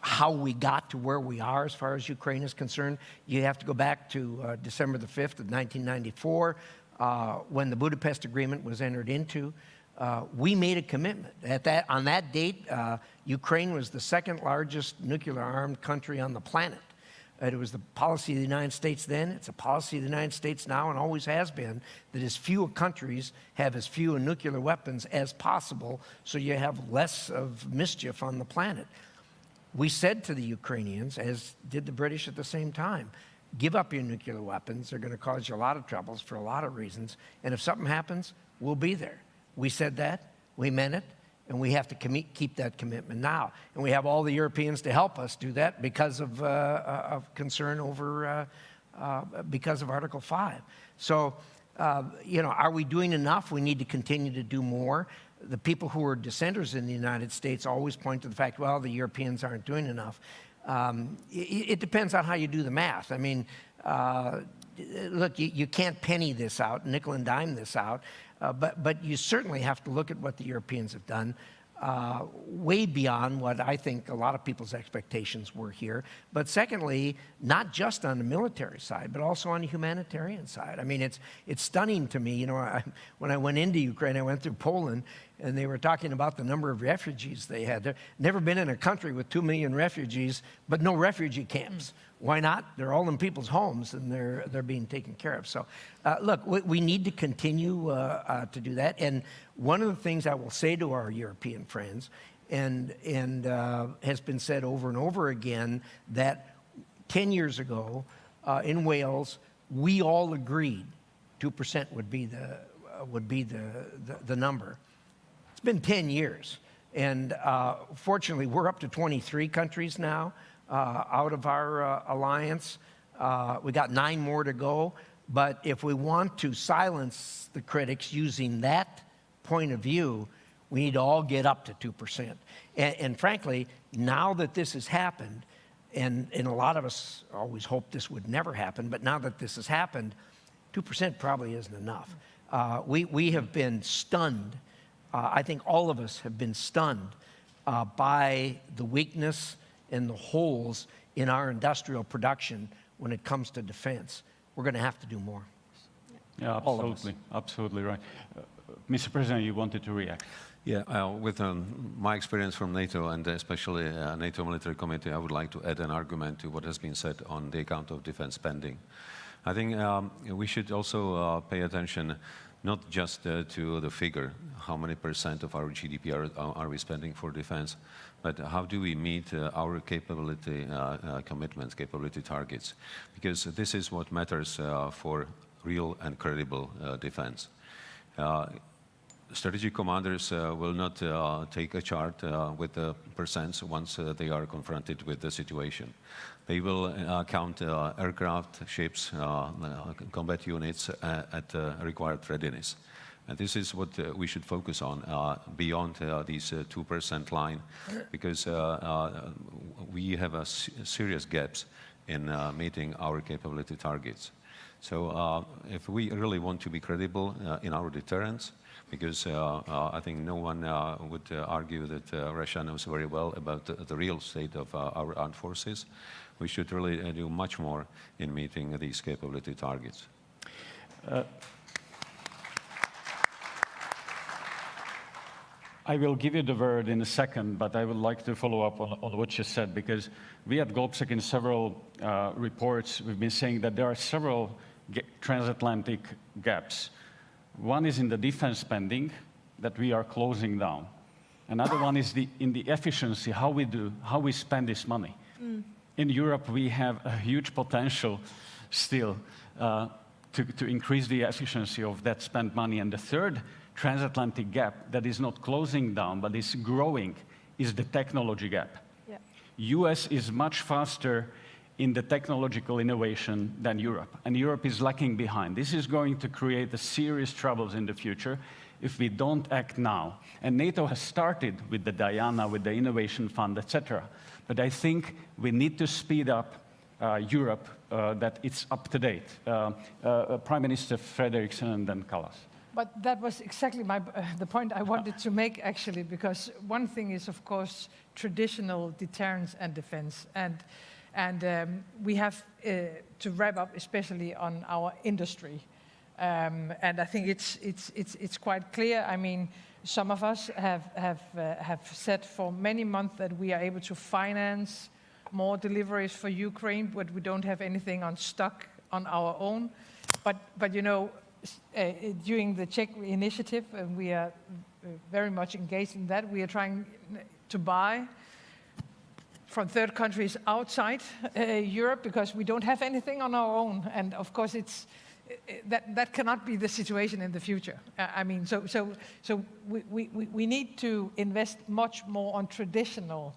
S3: how we got to where we are as far as Ukraine is concerned. You have to go back to December the 5th of 1994, when the Budapest Agreement was entered into. We made a commitment. On that date, Ukraine was the second largest nuclear-armed country on the planet. It was the policy of the United States then, it's a policy of the United States now, and always has been, that as few countries have as few nuclear weapons as possible, so you have less of mischief on the planet. We said to the Ukrainians, as did the British at the same time, give up your nuclear weapons. They're going to cause you a lot of troubles for a lot of reasons. And if something happens, we'll be there. We said that, we meant it, and we have to keep that commitment now. And we have all the Europeans to help us do that because of concern over, because of Article 5. So, are we doing enough? We need to continue to do more. The people who are dissenters in the United States always point to the fact, well, the Europeans aren't doing enough. It depends on how you do the math. Look, you can't penny this out, nickel and dime this out, but you certainly have to look at what the Europeans have done. way beyond what I think a lot of people's expectations were here. But secondly, not just on the military side, but also on the humanitarian side. I mean, it's stunning to me. You know, when I went into Ukraine, I went through Poland, and they were talking about the number of refugees they had. They've never been in a country with 2 million refugees, but no refugee camps. Why not? They're all in people's homes, and they're being taken care of. So, look, we need to continue to do that. And one of the things I will say to our European friends, and has been said over and over again, that 10 years ago in Wales, we all agreed 2% would be the number. It's been 10 years, and fortunately, we're up to 23 countries now out of our alliance. We got 9 more to go, but if we want to silence the critics using that point of view, we need to all get up to 2%. And frankly, now that this has happened, and a lot of us always hoped this would never happen, but now that this has happened, 2% probably isn't enough. We have been stunned. I think all of us have been stunned by the weakness and the holes in our industrial production when it comes to defense. We're going to have to do more.
S18: Yeah, absolutely. Absolutely right. Mr. President, you wanted to react.
S21: Yeah, with my experience from NATO and especially NATO Military Committee, I would like to add an argument to what has been said on the account of defense spending. I think we should also pay attention not just to the figure, how many % of our GDP are we spending for defense, but how do we meet our capability commitments, capability targets? Because this is what matters for real and credible defense. Strategic commanders will not take a chart with the percents once they are confronted with the situation. They will count aircraft, ships, combat units at required readiness. And this is what we should focus on beyond these 2% line, because we have serious gaps in meeting our capability targets. So if we really want to be credible in our deterrence, because I think no one would argue that Russia knows very well about the real state of our armed forces, we should really do much more in meeting these capability targets.
S18: I will give you the word in a second, but I would like to follow up on what you said, because we at GlobSec in several reports, we've been saying that there are several transatlantic gaps. One is in the defense spending that we are closing down. Another one is in the efficiency, how we spend this money. In Europe, we have a huge potential still to increase the efficiency of that spent money. And the third transatlantic gap that is not closing down, but is growing, is the technology gap. Yeah. US is much faster in the technological innovation than Europe, and Europe is lacking behind. This is going to create serious troubles in the future if we don't act now. And NATO has started with the Diana, with the Innovation Fund, etc. But I think we need to speed up Europe, that it's up to date. Prime Minister Frederiksen and then Kallas.
S20: But that was exactly the point I wanted to make, actually, because one thing is, of course, traditional deterrence and defense. And we have to wrap up, especially on our industry. And I think it's quite clear. I mean, some of us have said for many months that we are able to finance more deliveries for Ukraine, but we don't have anything on stock on our own. But you know, during the Czech initiative, and we are very much engaged in that, we are trying to buy from third countries outside Europe, because we don't have anything on our own. And of course, that cannot be the situation in the future. I mean, so we need to invest much more on traditional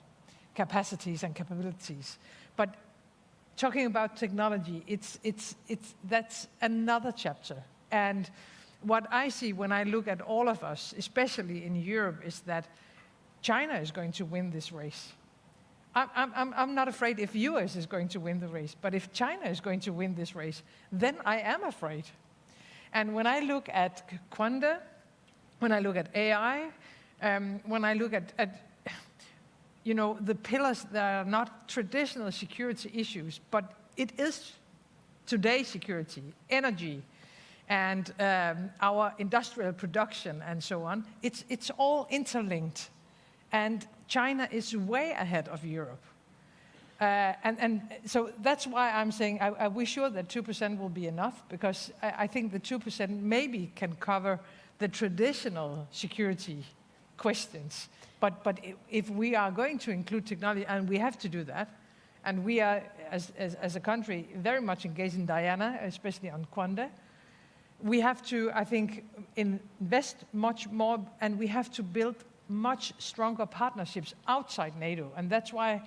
S20: capacities and capabilities. But talking about technology, that's another chapter. And what I see when I look at all of us, especially in Europe, is that China is going to win this race. I'm not afraid if US is going to win the race, but if China is going to win this race, then I am afraid. And when I look at Quanta, when I look at AI, when I look at the pillars that are not traditional security issues, but it is today's security, energy, and our industrial production and so on. It's all interlinked. And China is way ahead of Europe. And so that's why I'm saying we're sure that 2% will be enough, because I think the 2% maybe can cover the traditional security questions. But if we are going to include technology, and we have to do that, and we are, as a country, very much engaged in Diana, especially on Quande, we have to, I think, invest much more, and we have to build much stronger partnerships outside NATO. And that's why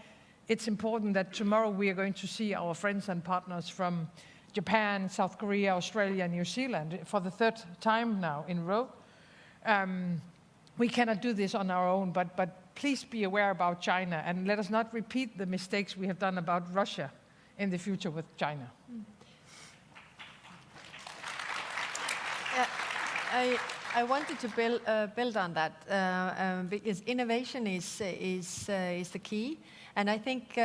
S20: it's important that tomorrow we are going to see our friends and partners from Japan, South Korea, Australia, and New Zealand for the third time now in a row. We cannot do this on our own, but please be aware about China, and let us not repeat the mistakes we have done about Russia in the future with China.
S19: I wanted to build on that because innovation is the key, and I think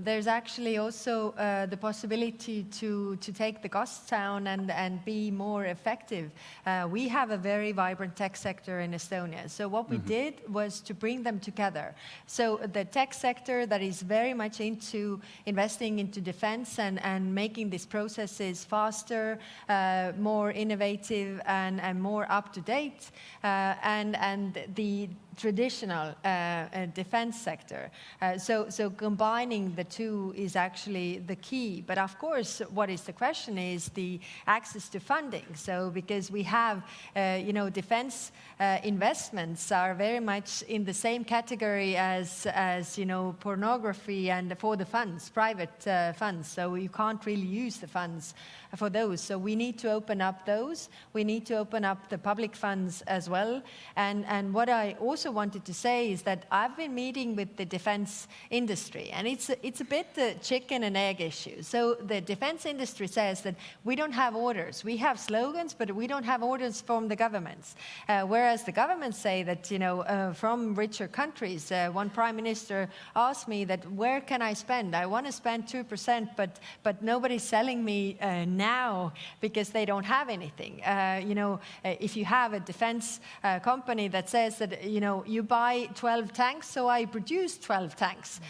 S19: there's actually also the possibility to take the costs down and be more effective. We have a very vibrant tech sector in Estonia. So what we did was to bring them together. So the tech sector that is very much into investing into defense and making these processes faster, more innovative and more up to date, and the traditional defense sector. So combining the two is actually the key. But of course, what is the question is the access to funding. So because we have, defense investments are very much in the same category as pornography and for the funds, private funds. So you can't really use the funds for those. So we need to open up those. We need to open up the public funds as well. And what I also wanted to say is that I've been meeting with the defense industry, and it's a bit the chicken and egg issue. So the defense industry says that we don't have orders. We have slogans, but we don't have orders from the governments. Whereas the governments say that, from richer countries, one prime minister asked me that, where can I spend? I want to spend 2%, but nobody's selling me now because they don't have anything. If you have a defense company that says that, you buy 12 tanks, so I produce 12 tanks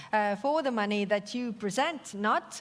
S19: for the money that you present, not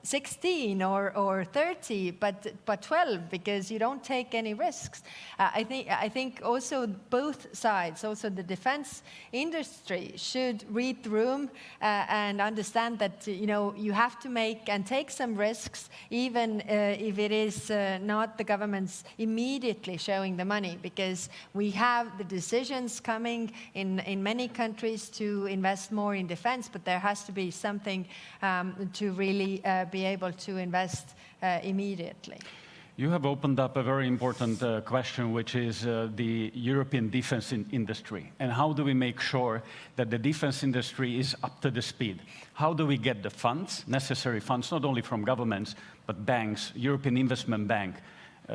S19: 16 or 30, but 12, because you don't take any risks. I think also both sides, also the defense industry, should read the room and understand that you have to make and take some risks, even if it is not the government's immediately showing the money, because we have the decisions coming in many countries to invest more in defense, but there has to be something to really be able to invest immediately.
S18: You have opened up a very important question, which is the European defense industry. And how do we make sure that the defense industry is up to the speed? How do we get the funds, necessary funds, not only from governments, but banks, European Investment Bank?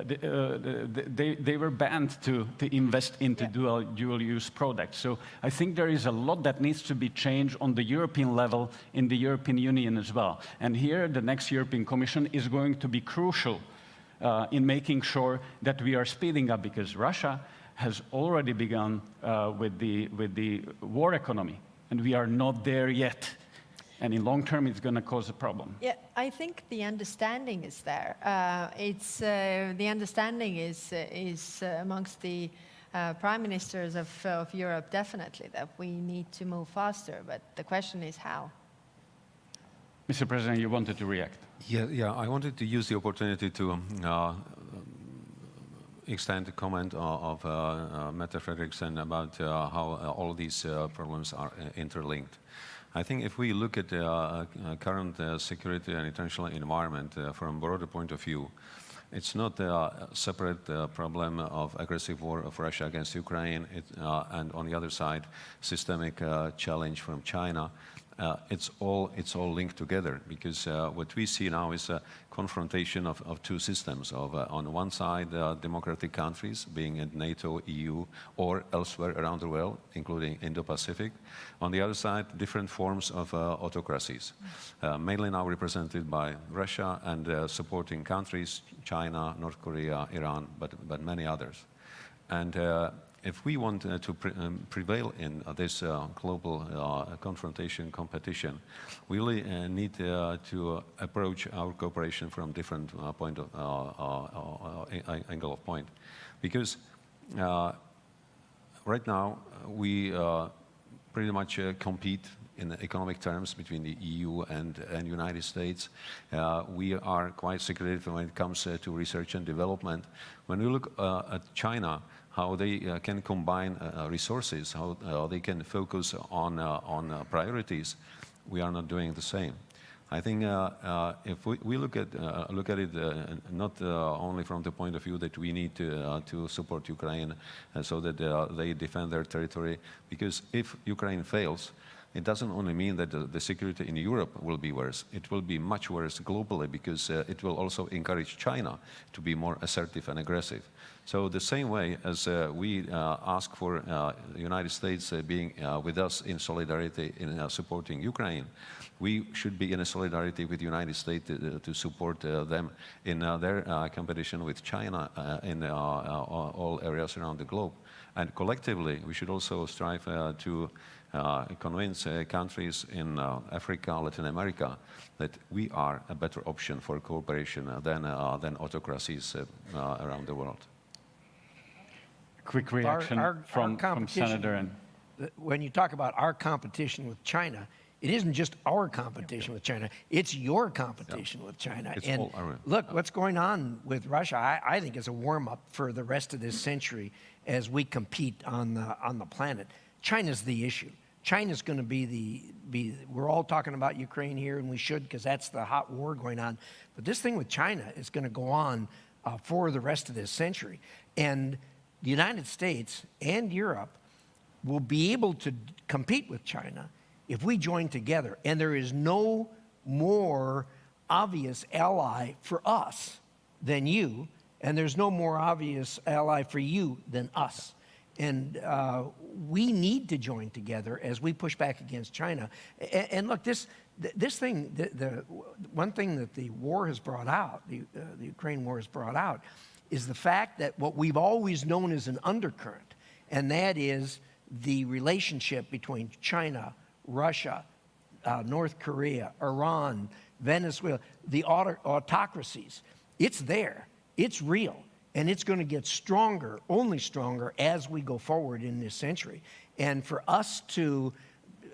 S18: They were banned to invest into dual-use products. So I think there is a lot that needs to be changed on the European level, in the European Union as well. And here, the next European Commission is going to be crucial in making sure that we are speeding up, because Russia has already begun with the war economy, and we are not there yet. And in long term, it's going to cause a problem.
S19: Yeah, I think the understanding is there. The understanding is amongst the prime ministers of Europe, definitely, that we need to move faster. But the question is how.
S18: Mr. President, you wanted to react.
S21: Yeah. I wanted to use the opportunity to extend the comment of Mette Frederiksen about how all these problems are interlinked. I think if we look at the current security and international environment from a broader point of view, it's not a separate problem of aggressive war of Russia against Ukraine, and on the other side, systemic challenge from China. it's all linked together, because what we see now is a confrontation of two systems. On one side, democratic countries, being in NATO, EU, or elsewhere around the world, including Indo-Pacific. On the other side, different forms of autocracies, mainly now represented by Russia and supporting countries, China, North Korea, Iran, but many others. And if we want to prevail in this global confrontation competition, we really need to approach our cooperation from different angle of point. Because right now we pretty much compete in economic terms between the EU and United States. We are quite secretive when it comes to research and development. When we look at China, how they can combine resources, how they can focus on priorities, we are not doing the same. I think if we look at it not only from the point of view that we need to support Ukraine so that they defend their territory, because if Ukraine fails, it doesn't only mean that the security in Europe will be worse. It will be much worse globally, because it will also encourage China to be more assertive and aggressive. So the same way as we ask for the United States being with us in solidarity in supporting Ukraine, we should be in a solidarity with the United States to support them in their competition with China in all areas around the globe. And collectively, we should also strive to convince countries in Africa, Latin America, that we are a better option for cooperation than autocracies around the world.
S18: Quick reaction from Senator. And
S3: when you talk about our competition with China, it isn't just our competition with China, it's your competition with China. And look, what's going on with Russia, I think is a warm-up for the rest of this century as we compete on the planet. China's the issue. China's going to be we're all talking about Ukraine here, and we should, because that's the hot war going on. But this thing with China is going to go on for the rest of this century. And the United States and Europe will be able to compete with China if we join together. And there is no more obvious ally for us than you, and there's no more obvious ally for you than us. And we need to join together as we push back against China. And look, this thing, the one thing that the war has brought out, the Ukraine war has brought out, is the fact that what we've always known as an undercurrent, and that is the relationship between China, Russia, North Korea, Iran, Venezuela, the autocracies. It's there. It's real. And it's going to get stronger, only stronger, as we go forward in this century. And for us to,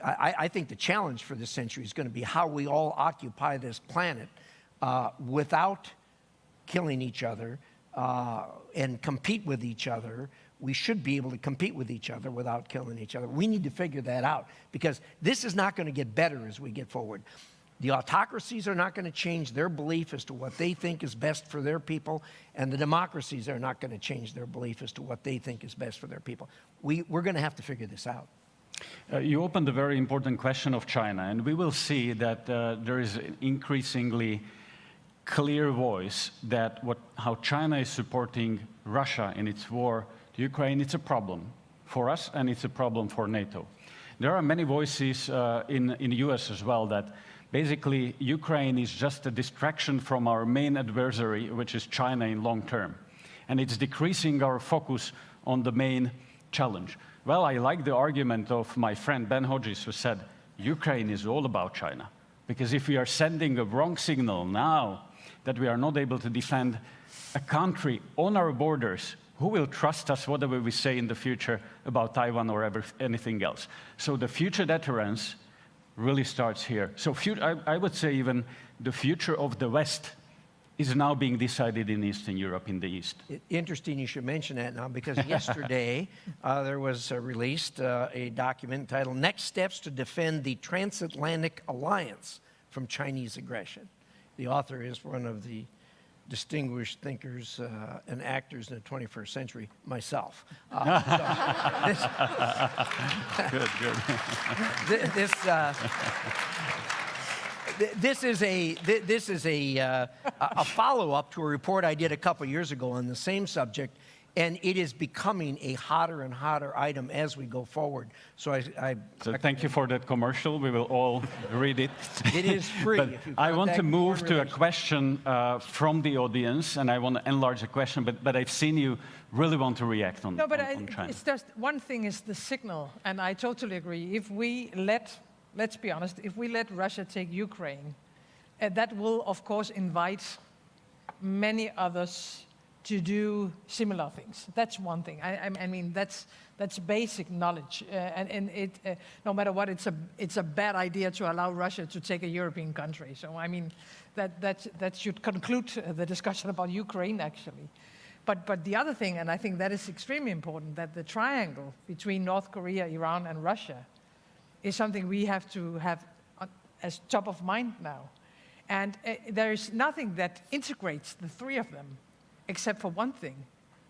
S3: I think the challenge for this century is going to be how we all occupy this planet without killing each other and compete with each other. We should be able to compete with each other without killing each other. We need to figure that out, because this is not going to get better as we get forward. The autocracies are not going to change their belief as to what they think is best for their people, and the democracies are not going to change their belief as to what they think is best for their people. We're going to have to figure this out.
S18: You opened a very important question of China, and we will see that there is an increasingly clear voice that how China is supporting Russia in its war to Ukraine. It's a problem for us, and it's a problem for NATO. There are many voices in the US as well that basically Ukraine is just a distraction from our main adversary, which is China in long term. And it's decreasing our focus on the main challenge. Well, I like the argument of my friend Ben Hodges, who said, Ukraine is all about China. Because if we are sending a wrong signal now that we are not able to defend a country on our borders, who will trust us whatever we say in the future about Taiwan or anything else? So the future deterrence really starts here. So I would say even the future of the West is now being decided in Eastern Europe, in the East.
S3: Interesting you should mention that now, because yesterday there was released a document titled Next Steps to Defend the Transatlantic Alliance from Chinese Aggression. The author is one of the distinguished thinkers and actors in the 21st century, myself.
S18: Good.
S3: This is a follow-up to a report I did a couple years ago on the same subject, and it is becoming a hotter and hotter item as we go forward. So
S18: thank you for that commercial. We will all read it.
S3: It is free.
S18: But I want to move to a question from the audience, and I want to enlarge the question, but I've seen you really want to react on,
S20: no, but
S18: on China.
S20: It's just one thing is the signal, and I totally agree. If we let's be honest, if we let Russia take Ukraine, that will, of course, invite many others to do similar things. That's one thing. I mean, that's basic knowledge, and it no matter what, it's a bad idea to allow Russia to take a European country. So I mean, that should conclude the discussion about Ukraine actually. But the other thing, and I think that is extremely important, that the triangle between North Korea, Iran, and Russia is something we have to have as top of mind now. And there is nothing that integrates the three of them, except for one thing,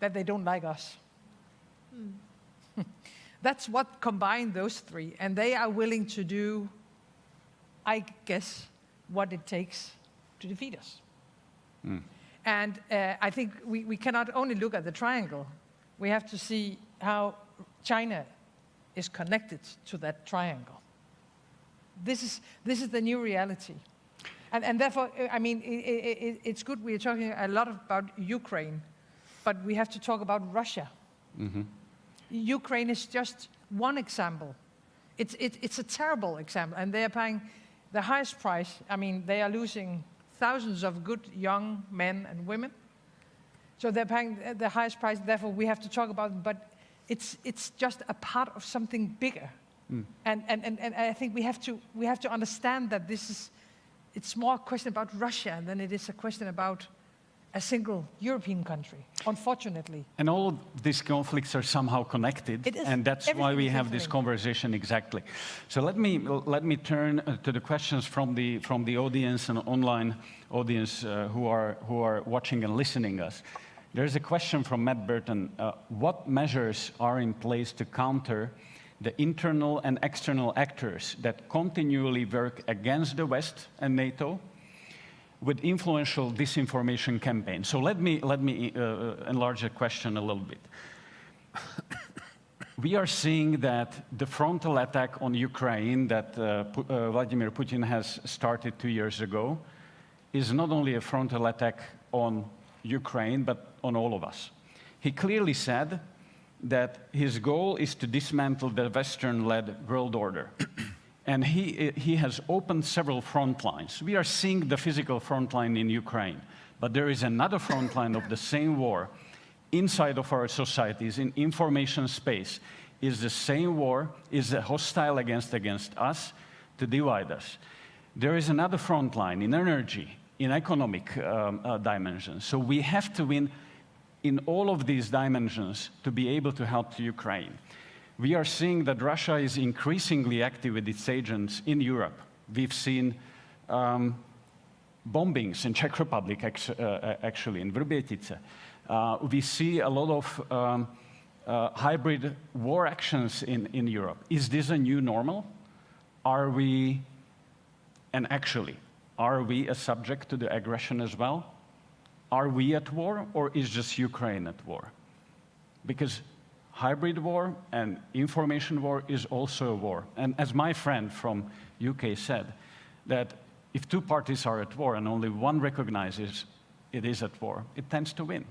S20: that they don't like us. That's what combined those three, and they are willing to do, I guess, what it takes to defeat us. And I think we cannot only look at the triangle, we have to see how China is connected to that triangle. This is the new reality. And therefore, I mean, it's good we're talking a lot about Ukraine, but we have to talk about Russia. Ukraine is just one example. It's a terrible example, and they are paying the highest price. I mean, they are losing thousands of good young men and women. So they're paying the highest price, therefore we have to talk about it, but it's just a part of something bigger. And I think we have to understand that it's more a question about Russia than it is a question about a single European country, unfortunately.
S18: And all of these conflicts are somehow connected, and that's why we have this conversation exactly. So let me turn to the questions from the audience and online audience who are watching and listening us. There's a question from Matt Burton. What measures are in place to counter the internal and external actors that continually work against the West and NATO with influential disinformation campaigns? So let me enlarge the question a little bit. We are seeing that the frontal attack on Ukraine that Vladimir Putin has started 2 years ago is not only a frontal attack on Ukraine, but on all of us. He clearly said that his goal is to dismantle the Western-led world order. And he has opened several front lines. We are seeing the physical front line in Ukraine, but there is another front line of the same war inside of our societies, in information space, is the same war, is hostile against us to divide us. There is another front line in energy, in economic dimensions. So we have to win in all of these dimensions to be able to help Ukraine. We are seeing that Russia is increasingly active with its agents in Europe. We've seen bombings in Czech Republic, actually, in Vrbětice. We see a lot of hybrid war actions in Europe. Is this a new normal? Are we a subject to the aggression as well? Are we at war, or is just Ukraine at war? Because hybrid war and information war is also a war. And as my friend from UK said, that if two parties are at war and only one recognizes it is at war, it tends to win.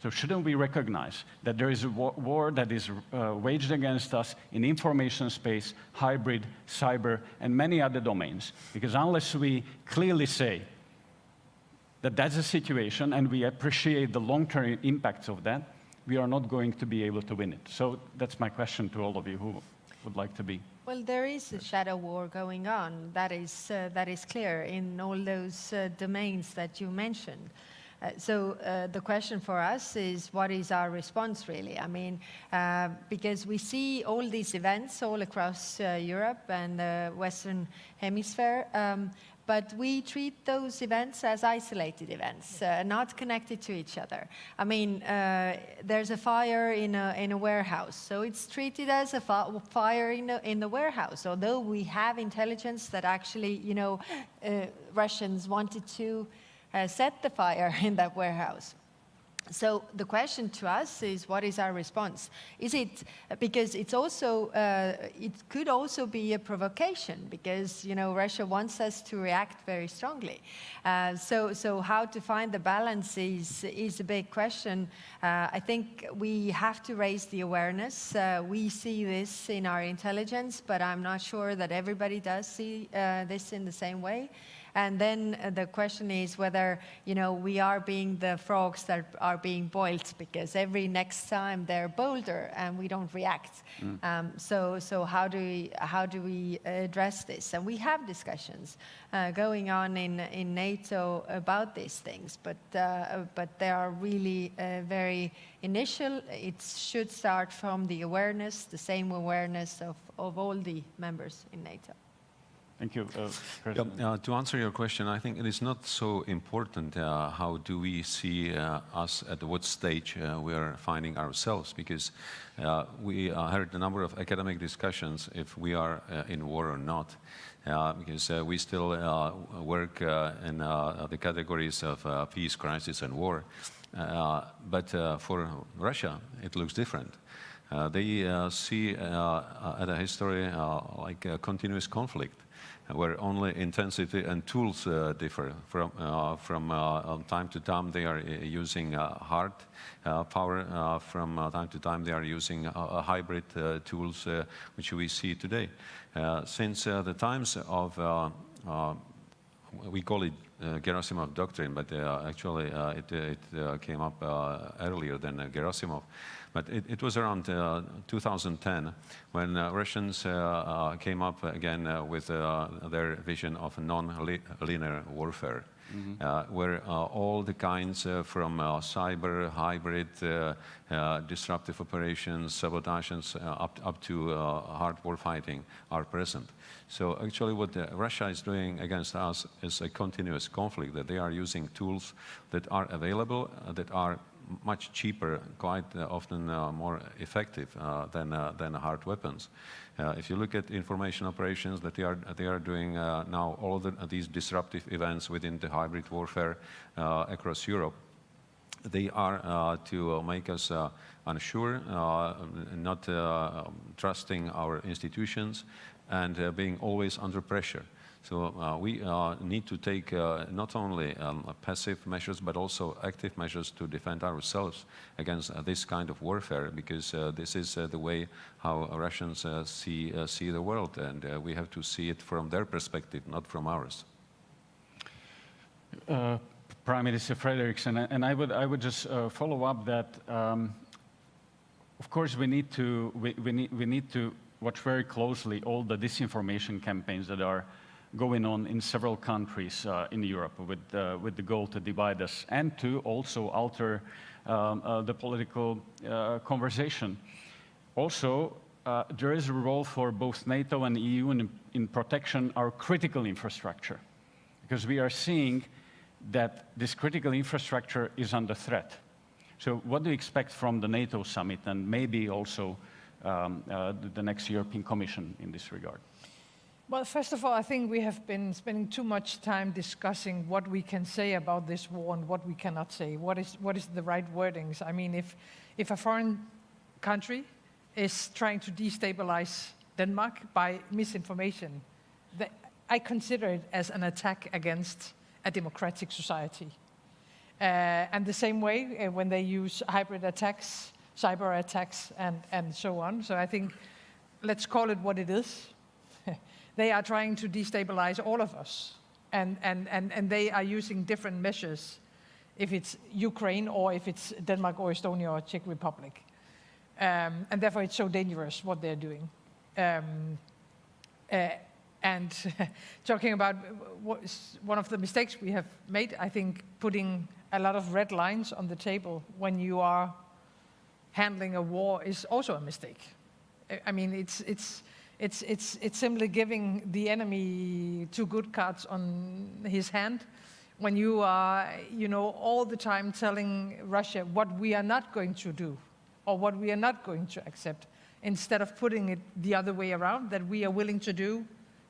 S18: So shouldn't we recognize that there is a war that is waged against us in information space, hybrid, cyber, and many other domains? Because unless we clearly say that that's a situation and we appreciate the long-term impacts of that, we are not going to be able to win it. So that's my question to all of you who would like to be.
S19: Well, there is a shadow war going on. That is clear in all those domains that you mentioned. So the question for us is, what is our response really? I mean, because we see all these events all across Europe and the Western Hemisphere, but we treat those events as isolated events, not connected to each other. I mean, there's a fire in a warehouse, so it's treated as a fire in the warehouse, although we have intelligence that actually, Russians wanted to set the fire in that warehouse. So the question to us is, what is our response? Is it, because it's also, it could also be a provocation, because, Russia wants us to react very strongly. So how to find the balance is a big question. I think we have to raise the awareness. We see this in our intelligence, but I'm not sure that everybody does see this in the same way. And then the question is whether, we are being the frogs that are being boiled, because every next time they're bolder and we don't react. So how do we address this? And we have discussions going on in NATO about these things, but they are really very initial. It should start from the awareness, the same awareness of all the members in NATO.
S18: Thank you.
S21: To answer your question, I think it is not so important how do we see us at what stage we are finding ourselves, because we heard a number of academic discussions if we are in war or not, because we still work in the categories of peace, crisis, and war. But for Russia, it looks different. They see at a history like a continuous conflict, where only intensity and tools differ. From time to time, they are using hard power. From time to time, they are using hybrid tools, which we see today. Since the times of, we call it Gerasimov doctrine, but actually it came up earlier than Gerasimov. But it was around 2010 when Russians came up again with their vision of non-linear warfare, where all the kinds from cyber, hybrid, disruptive operations, sabotages, up to hard war fighting are present. So actually what Russia is doing against us is a continuous conflict, that they are using tools that are available, that are much cheaper, quite often more effective than hard weapons. If you look at information operations that they are doing now, all of these disruptive events within the hybrid warfare across Europe, they are to make us unsure, not trusting our institutions, and being always under pressure. So we need to take not only passive measures, but also active measures to defend ourselves against this kind of warfare, because this is the way how Russians see the world, and we have to see it from their perspective, not from ours.
S18: Prime Minister Frederiksen, and I would just follow up that. Of course, we need to watch very closely all the disinformation campaigns that are going on in several countries in Europe with the goal to divide us and to also alter the political conversation. Also, there is a role for both NATO and EU in protecting our critical infrastructure, because we are seeing that this critical infrastructure is under threat. So what do you expect from the NATO summit and maybe also the next European Commission in this regard?
S20: Well, first of all, I think we have been spending too much time discussing what we can say about this war and what we cannot say. What is the right wordings? I mean, if a foreign country is trying to destabilize Denmark by misinformation, I consider it as an attack against a democratic society. And the same way when they use hybrid attacks, cyber attacks, and so on. So I think let's call it what it is. They are trying to destabilize all of us, and they are using different measures, if it's Ukraine or if it's Denmark or Estonia or Czech Republic. And therefore it's so dangerous what they're doing. And talking about one of the mistakes we have made, I think putting a lot of red lines on the table when you are handling a war is also a mistake. I mean, It's simply giving the enemy two good cards on his hand when you are, all the time telling Russia what we are not going to do or what we are not going to accept, instead of putting it the other way around, that we are willing to do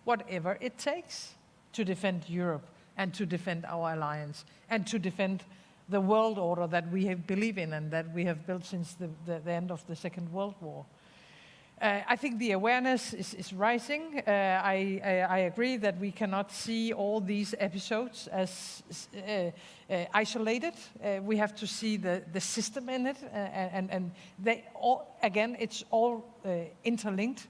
S20: whatever it takes to defend Europe and to defend our alliance and to defend the world order that we believe in and that we have built since the end of the Second World War. I think the awareness is rising. I agree that we cannot see all these episodes as isolated. We have to see the system in it, and they all, again, it's all interlinked,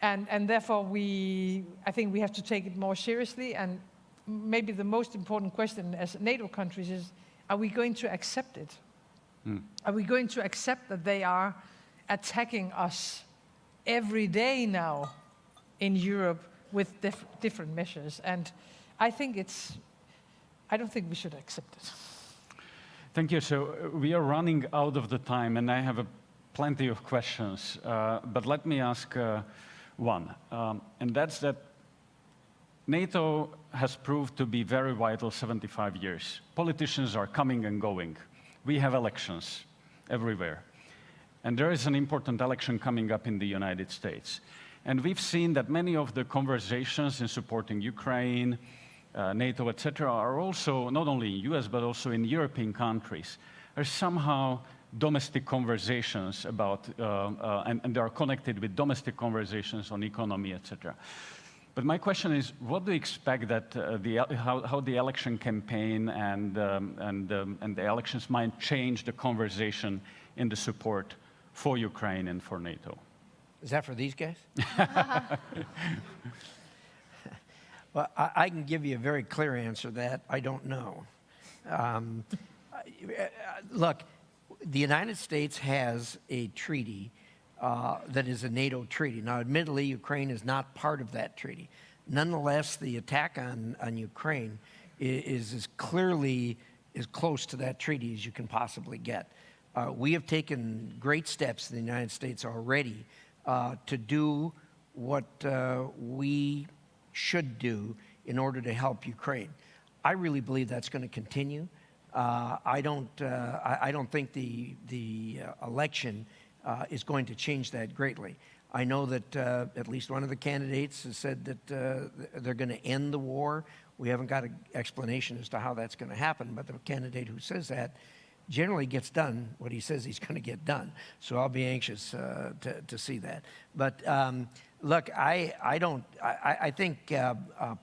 S20: and therefore I think we have to take it more seriously. And maybe the most important question as NATO countries is: are we going to accept it? Are we going to accept that they are attacking us every day now in Europe with different measures? And I don't think we should accept it.
S18: Thank you. So we are running out of the time, and I have plenty of questions. But let me ask one, and that's that NATO has proved to be very vital 75 years. Politicians are coming and going. We have elections everywhere. And there is an important election coming up in the United States. And we've seen that many of the conversations in supporting Ukraine, NATO, etc., are also, not only in US, but also in European countries, are somehow domestic conversations about, and they are connected with domestic conversations on economy, etc. But my question is, what do you expect that how the election campaign and the elections might change the conversation in the support for Ukraine and for NATO?
S3: Is that for these guys? Well, I can give you a very clear answer that I don't know. Look, the United States has a treaty that is a NATO treaty. Now, admittedly, Ukraine is not part of that treaty. Nonetheless, the attack on Ukraine is as clearly as close to that treaty as you can possibly get. We have taken great steps in the United States already to do what we should do in order to help Ukraine. I really believe that's going to continue. I don't think the election is going to change that greatly. I know that at least one of the candidates has said that they're going to end the war. We haven't got an explanation as to how that's going to happen, but the candidate who says that generally gets done what he says he's going to get done. So I'll be anxious to see that. But look, I think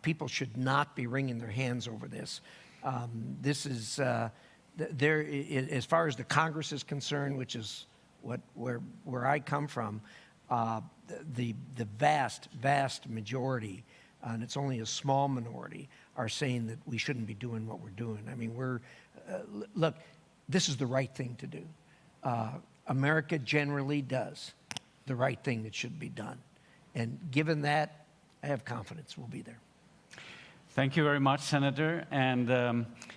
S3: people should not be wringing their hands over this. This is, as far as the Congress is concerned, which is where I come from, the vast majority, and it's only a small minority, are saying that we shouldn't be doing what we're doing. I mean, look, this is the right thing to do. America generally does the right thing that should be done. And given that, I have confidence we'll be there.
S18: Thank you very much, Senator. And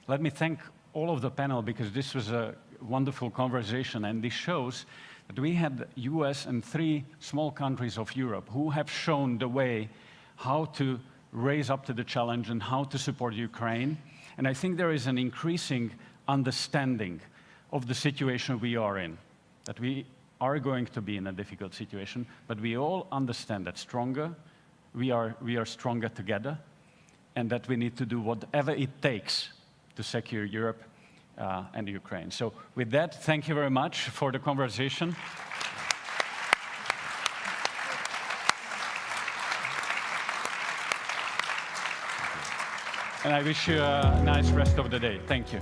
S18: let me thank all of the panel, because this was a wonderful conversation. And this shows that we had US and 3 small countries of Europe who have shown the way how to raise up to the challenge and how to support Ukraine. And I think there is an increasing understanding of the situation we are in, that we are going to be in a difficult situation, but we all understand that we are stronger together, and that we need to do whatever it takes to secure Europe and Ukraine. So with that, thank you very much for the conversation. And I wish you a nice rest of the day. Thank you.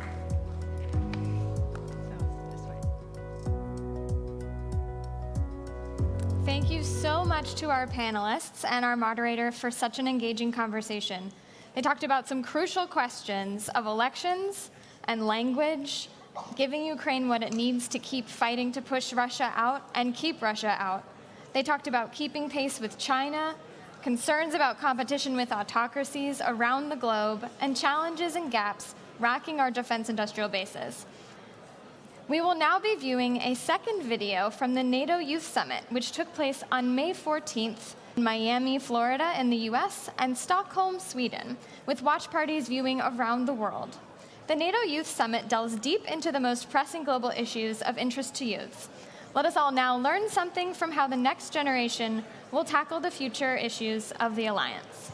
S1: Thank you so much to our panelists and our moderator for such an engaging conversation. They talked about some crucial questions of elections and language, giving Ukraine what it needs to keep fighting to push Russia out and keep Russia out. They talked about keeping pace with China, concerns about competition with autocracies around the globe, and challenges and gaps racking our defense industrial bases. We will now be viewing a second video from the NATO Youth Summit, which took place on May 14th Miami, Florida in the US, and Stockholm, Sweden, with watch parties viewing around the world. The NATO Youth Summit delves deep into the most pressing global issues of interest to youths. Let us all now learn something from how the next generation will tackle the future issues of the alliance.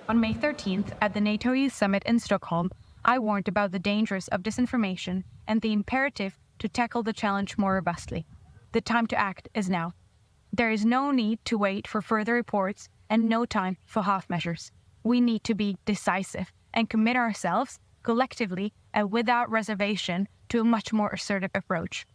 S4: On May 13th, at the NATO Youth Summit in Stockholm, I warned about the dangers of disinformation and the imperative to tackle the challenge more robustly. The time to act is now. There is no need to wait for further reports and no time for half measures. We need to be decisive and commit ourselves collectively and without reservation to a much more assertive approach.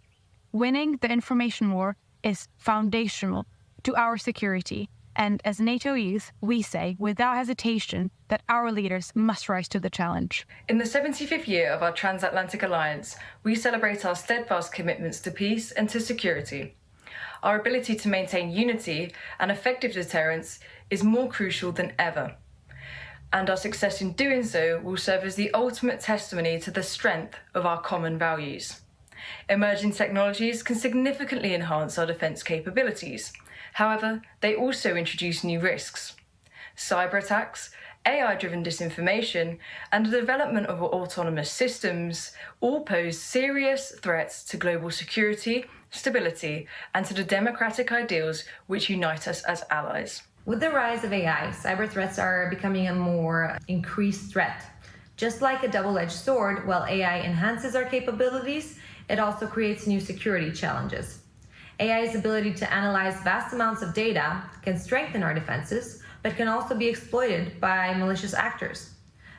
S4: Winning the information war is foundational to our security, and as NATO youth, we say without hesitation that our leaders must rise to the challenge.
S22: In the 75th year of our transatlantic alliance, we celebrate our steadfast commitments to peace and to security. Our ability to maintain unity and effective deterrence is more crucial than ever, and our success in doing so will serve as the ultimate testimony to the strength of our common values. Emerging technologies can significantly enhance our defence capabilities. However, they also introduce new risks. Cyber attacks, AI-driven disinformation, and the development of autonomous systems all pose serious threats to global security, stability, and to the democratic ideals which unite us as allies.
S23: With the rise of AI, cyber threats are becoming a more increased threat. Just like a double-edged sword, while AI enhances our capabilities, it also creates new security challenges. AI's ability to analyze vast amounts of data can strengthen our defenses, but can also be exploited by malicious actors.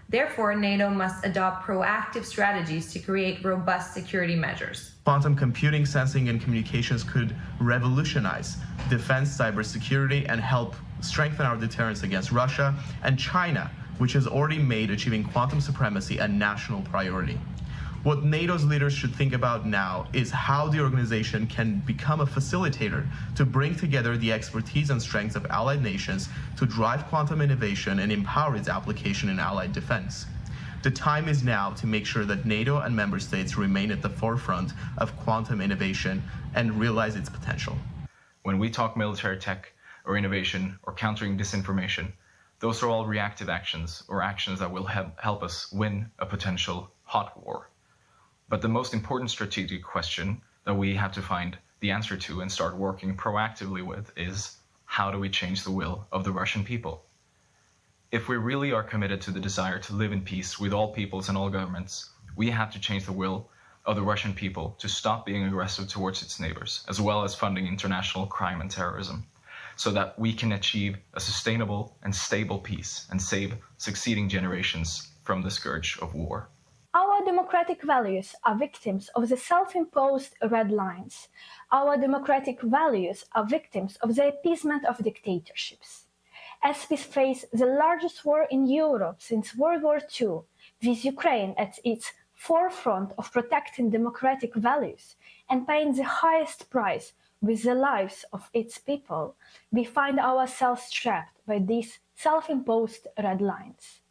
S23: Therefore, NATO must adopt proactive strategies to create robust security measures.
S24: Quantum computing, sensing, and communications could revolutionize defense, cybersecurity, and help strengthen our deterrence against Russia and China, which has already made achieving quantum supremacy a national priority. What NATO's leaders should think about now is how the organization can become a facilitator to bring together the expertise and strengths of allied nations to drive quantum innovation and empower its application in allied defense. The time is now to make sure that NATO and member states remain at the forefront of quantum innovation and realize its potential.
S25: When we talk military tech or innovation or countering disinformation, those are all reactive actions or actions that will help us win a potential hot war. But the most important strategic question that we have to find the answer to and start working proactively with is, how do we change the will of the Russian people? If we really are committed to the desire to live in peace with all peoples and all governments, we have to change the will of the Russian people to stop being aggressive towards its neighbors, as well as funding international crime and terrorism, so that we can achieve a sustainable and stable peace and save succeeding generations from the scourge of war.
S26: Our democratic values are victims of the self-imposed red lines. Our democratic values are victims of the appeasement of dictatorships. As we face the largest war in Europe since World War II, with Ukraine at its forefront of protecting democratic values and paying the highest price with the lives of its people, we find ourselves trapped by these self-imposed red lines.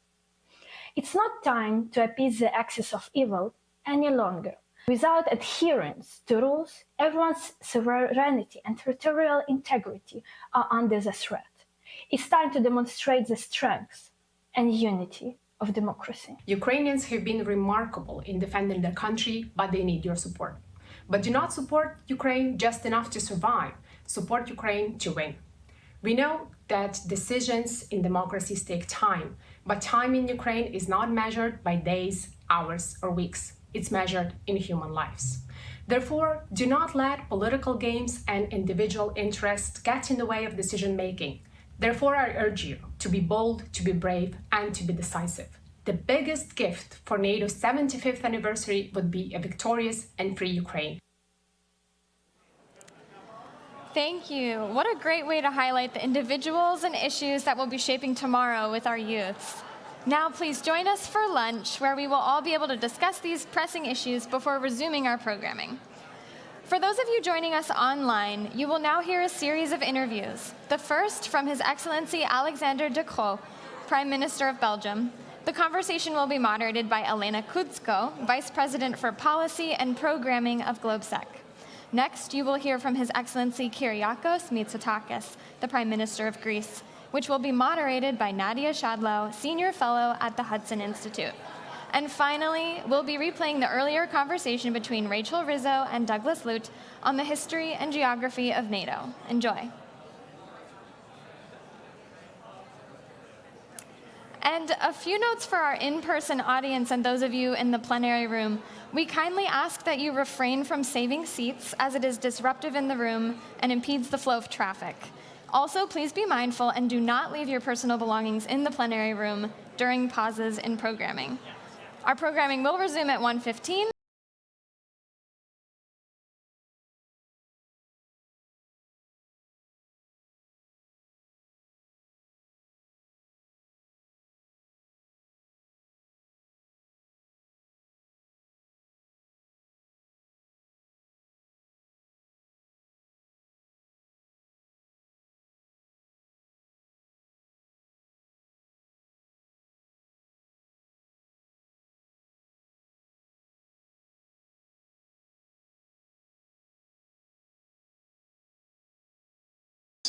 S26: It's not time to appease the axis of evil any longer. Without adherence to rules, everyone's sovereignty and territorial integrity are under the threat. It's time to demonstrate the strength and unity of democracy.
S27: Ukrainians have been remarkable in defending their country, but they need your support. But do not support Ukraine just enough to survive. Support Ukraine to win. We know that decisions in democracies take time, but time in Ukraine is not measured by days, hours, or weeks. It's measured in human lives. Therefore, do not let political games and individual interests get in the way of decision-making. Therefore, I urge you to be bold, to be brave, and to be decisive. The biggest gift for NATO's 75th anniversary would be a victorious and free Ukraine.
S1: Thank you. What a great way to highlight the individuals and issues that will be shaping tomorrow with our youths. Now, please join us for lunch, where we will all be able to discuss these pressing issues before resuming our programming. For those of you joining us online, you will now hear a series of interviews. The first from His Excellency Alexander De Croo, Prime Minister of Belgium. The conversation will be moderated by Elena Kudsko, Vice President for Policy and Programming of GlobeSec. Next, you will hear from His Excellency Kyriakos Mitsotakis, the Prime Minister of Greece, which will be moderated by Nadia Shadlow, Senior Fellow at the Hudson Institute. And finally, we'll be replaying the earlier conversation between Rachel Rizzo and Douglas Lute on the history and geography of NATO. Enjoy. And a few notes for our in-person audience and those of you in the plenary room. We kindly ask that you refrain from saving seats as it is disruptive in the room and impedes the flow of traffic. Also, please be mindful and do not leave your personal belongings in the plenary room during pauses in programming. Our programming will resume at 1:15.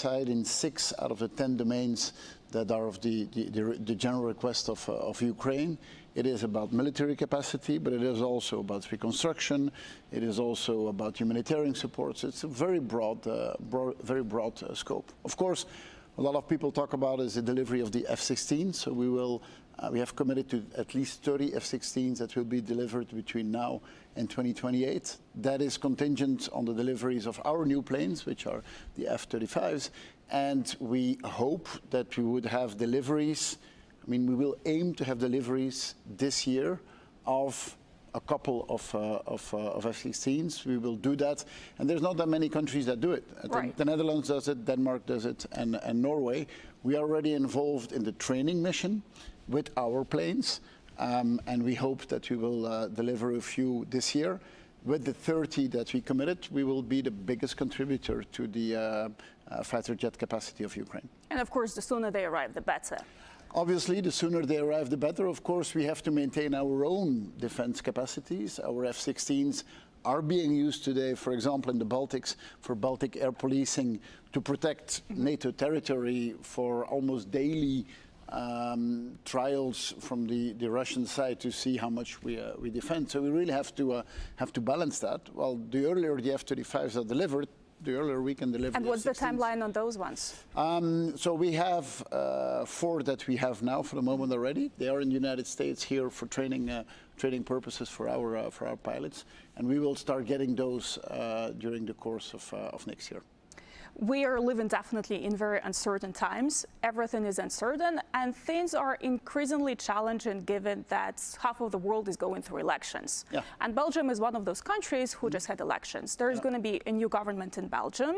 S2: In 6 out of the 10 domains that are of the general request of Ukraine. It is about military capacity, but it is also about reconstruction. It is also about humanitarian supports. It's a very broad scope. Of course, a lot of people talk about is the delivery of the F-16. So we have committed to at least 30 F-16s that will be delivered between now and 2028. That is contingent on the deliveries of our new planes, which are the F-35s. And we hope that we would have deliveries. I mean, we will aim to have deliveries this year of a couple of F-16s. We will do that. And there's not that many countries that do it. Right. The Netherlands does it, Denmark does it, and Norway. We are already involved in the training mission with our planes. And we hope that we will deliver a few this year. With the 30 that we committed, we will be the biggest contributor to the fighter jet capacity of Ukraine.
S5: And of course, the sooner they arrive, the better.
S2: Obviously, the sooner they arrive, the better. Of course, we have to maintain our own defense capacities. Our F-16s are being used today, for example, in the Baltics, for Baltic air policing, to protect NATO territory for almost daily trials from the Russian side to see how much we defend. So we really have to balance that. Well, the earlier the F-35s are delivered, the earlier we can deliver.
S5: And what's the timeline on those ones?
S2: So we have 4 that we have now for the moment already. They are in the United States here for training purposes for our pilots, and we will start getting those during the course of next year.
S5: We are living definitely in very uncertain times. Everything is uncertain, and things are increasingly challenging given that half of the world is going through elections. Yeah. And Belgium is one of those countries who just had elections. There's going to be a new government in Belgium,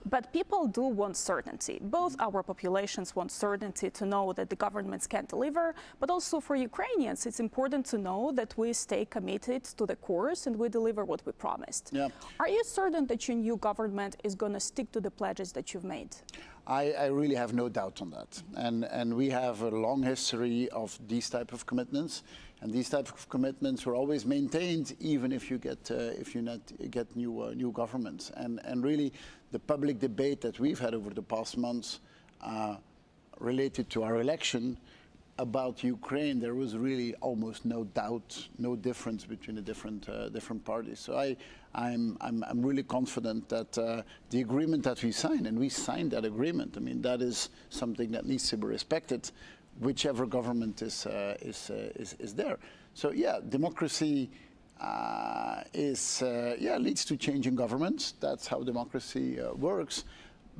S5: but people do want certainty. Both our populations want certainty to know that the governments can deliver, but also for Ukrainians, it's important to know that we stay committed to the course and we deliver what we promised. Yeah. Are you certain that your new government is going to stick to the pledges that you've made?
S2: I really have no doubt on that. And we have a long history of these type of commitments. And these type of commitments were always maintained, even if you get new governments. And really, the public debate that we've had over the past months related to our election about Ukraine, there was really almost no doubt, no difference between the different parties. So I'm really confident that the agreement that we signed, and we signed that agreement, I mean, that is something that needs to be respected, whichever government is there. So yeah, democracy leads to changing governments. That's how democracy works.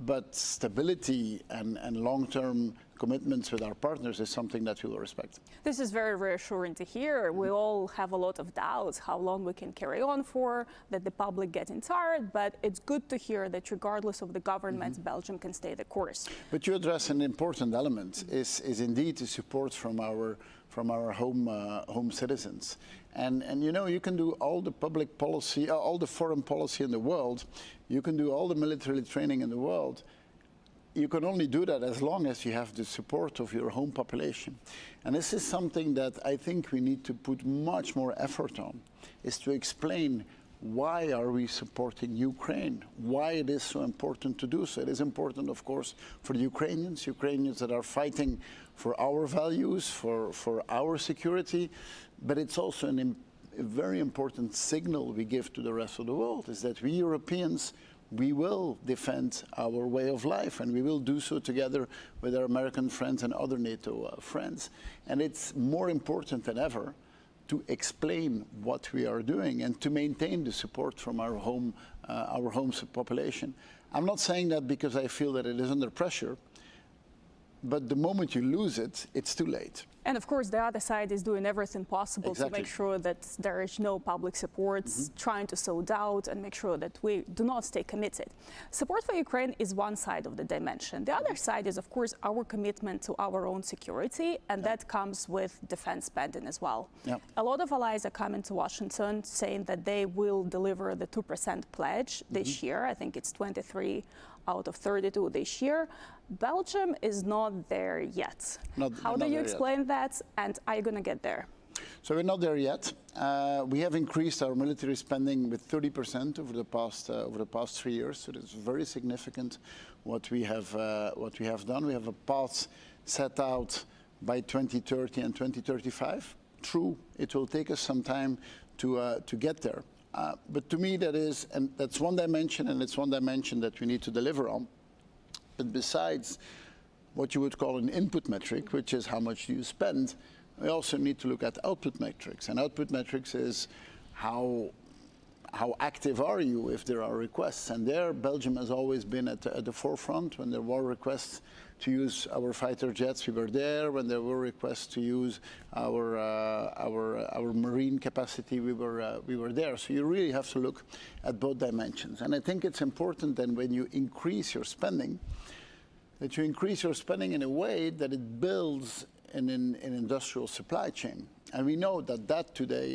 S2: But stability and long-term commitments with our partners is something that we will respect.
S5: This is very reassuring to hear. We all have a lot of doubts how long we can carry on for, that the public getting tired, but it's good to hear that regardless of the government, Belgium can stay the course.
S2: But you address an important element, is indeed the support from our home citizens. And you know, you can do all the public policy, all the foreign policy in the world, you can do all the military training in the world. You can only do that as long as you have the support of your home population. And this is something that I think we need to put much more effort on, is to explain why are we supporting Ukraine? Why it is so important to do so? It is important, of course, for the Ukrainians that are fighting for our values, for our security, but it's also a very important signal we give to the rest of the world, is that we Europeans, we will defend our way of life, and we will do so together with our American friends and other NATO friends. And it's more important than ever to explain what we are doing and to maintain the support from our home population. I'm not saying that because I feel that it is under pressure, but the moment you lose it, it's too late.
S5: And of course, the other side is doing everything possible
S2: Exactly.
S5: to make sure that there is no public support, trying to sow doubt and make sure that we do not stay committed. Support for Ukraine is one side of the dimension. The other side is, of course, our commitment to our own security, and that comes with defense spending as well. A lot of allies are coming to Washington saying that they will deliver the 2% pledge this year. I think it's 23 out of 32 this year. Belgium is not there yet. How do you explain that, and are you going to get there?
S2: So we're not there yet. We have increased our military spending with 30% over the past 3 years. So it's very significant what we have done. We have a path set out by 2030 and 2035. True, it will take us some time to get there. But to me, that's one dimension, and it's one dimension that we need to deliver on. But besides what you would call an input metric, which is how much do you spend, we also need to look at output metrics. And output metrics is how active are you if there are requests. And there, Belgium has always been at the forefront. When there were requests to use our fighter jets, we were there. When there were requests to use our marine capacity, we were there. So you really have to look at both dimensions. And I think it's important then when you increase your spending, that you increase your spending in a way that it builds an industrial supply chain. And we know that today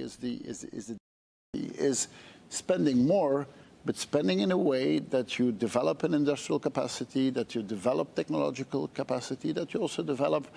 S2: is spending more, but spending in a way that you develop an industrial capacity, that you develop technological capacity, that you also develop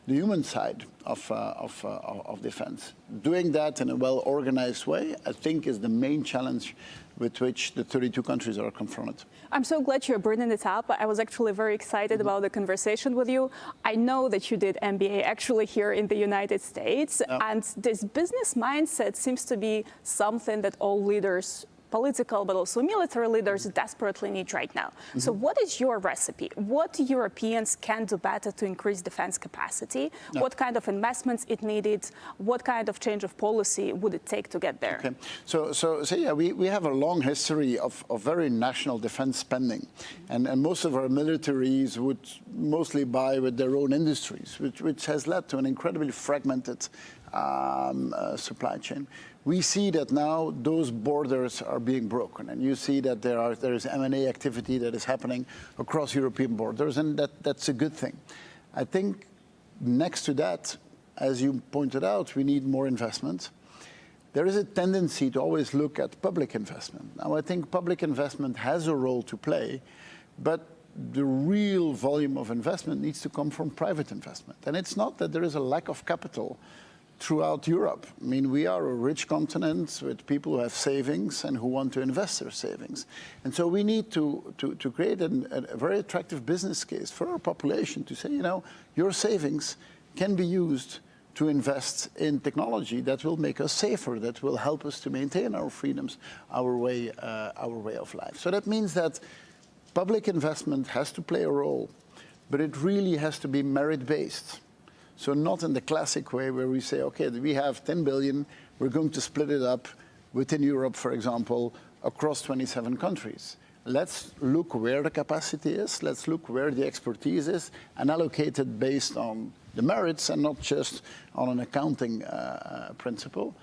S2: the human side of defense. Doing that in a well-organized way, I think, is the main challenge with which the 32 countries are confronted.
S5: I'm so glad you're bringing it up. I was actually very excited about the conversation with you. I know that you did MBA actually here in the United States, and this business mindset seems to be something that all leaders, political but also military leaders, desperately need right now. So what is your recipe? What Europeans can do better to increase defense capacity? What kind of investments it needed? What kind of change of policy would it take to get there?
S2: Okay. So yeah, we have a long history of very national defense spending. And most of our militaries would mostly buy with their own industries, which has led to an incredibly fragmented supply chain. We see that now those borders are being broken, and you see that there is M&A activity that is happening across European borders, and that's a good thing. I think next to that, as you pointed out, we need more investment. There is a tendency to always look at public investment. Now, I think public investment has a role to play, but the real volume of investment needs to come from private investment. And it's not that there is a lack of capital throughout Europe. I mean, we are a rich continent with people who have savings and who want to invest their savings. And so we need to create a very attractive business case for our population to say, you know, your savings can be used to invest in technology that will make us safer, that will help us to maintain our freedoms, our way of life. So that means that public investment has to play a role, but it really has to be merit-based. So not in the classic way where we say, okay, we have 10 billion, we're going to split it up within Europe, for example, across 27 countries. Let's look where the capacity is, let's look where the expertise is, and allocate it based on the merits and not just on an accounting principle.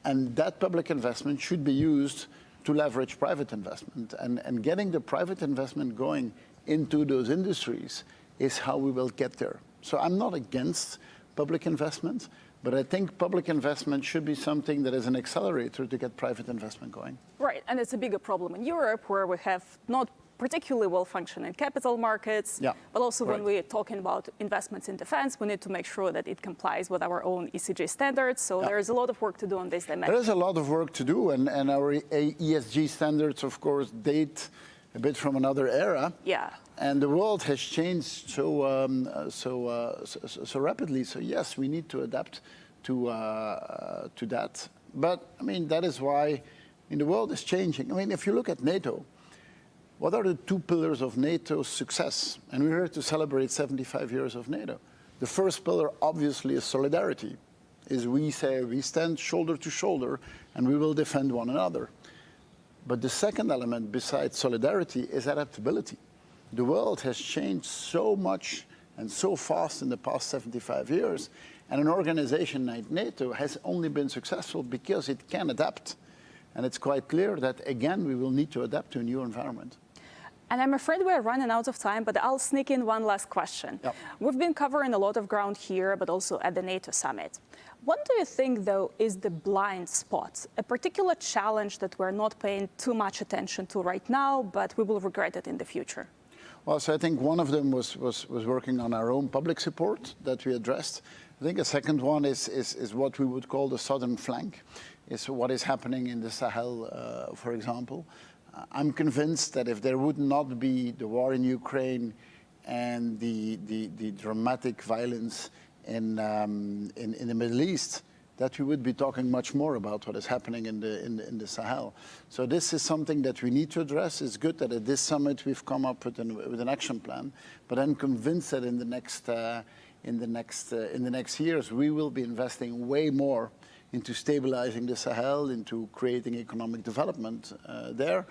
S2: And that public investment should be used to leverage private investment. And getting the private investment going into those industries is how we will get there. So I'm not against public investment, but I think public investment should be something that is an accelerator to get private investment going.
S5: Right, and it's a bigger problem in Europe where we have not particularly well-functioning capital markets, but also when we're talking about investments in defense, we need to make sure that it complies with our own ECG standards. So there is a lot of work to do on this dimension.
S2: There is a lot of work to do, and our ESG standards, of course, date a bit from another era.
S5: Yeah.
S2: And the world has changed so rapidly. So yes, we need to adapt to that. But I mean, that is why the world is changing. I mean, if you look at NATO, what are the two pillars of NATO's success? And we're here to celebrate 75 years of NATO. The first pillar, obviously, is solidarity. Is we say we stand shoulder to shoulder and we will defend one another. But the second element, besides solidarity, is adaptability. The world has changed so much and so fast in the past 75 years. And an organization like NATO has only been successful because it can adapt. And it's quite clear that, again, we will need to adapt to a new environment.
S5: And I'm afraid we're running out of time, but I'll sneak in one last question.
S2: Yep.
S5: We've been covering a lot of ground here, but also at the NATO summit. What do you think, though, is the blind spot, a particular challenge that we're not paying too much attention to right now, but we will regret it in the future?
S2: Well, so I think one of them was working on our own public support that we addressed. I think a second one is what we would call the southern flank, is what is happening in the Sahel, for example. I'm convinced that if there would not be the war in Ukraine and the dramatic violence in the Middle East, that we would be talking much more about what is happening in the Sahel. So this is something that we need to address. It's good that at this summit we've come up with an action plan, but I'm convinced that in the next years we will be investing way more into stabilizing the Sahel, into creating economic development there.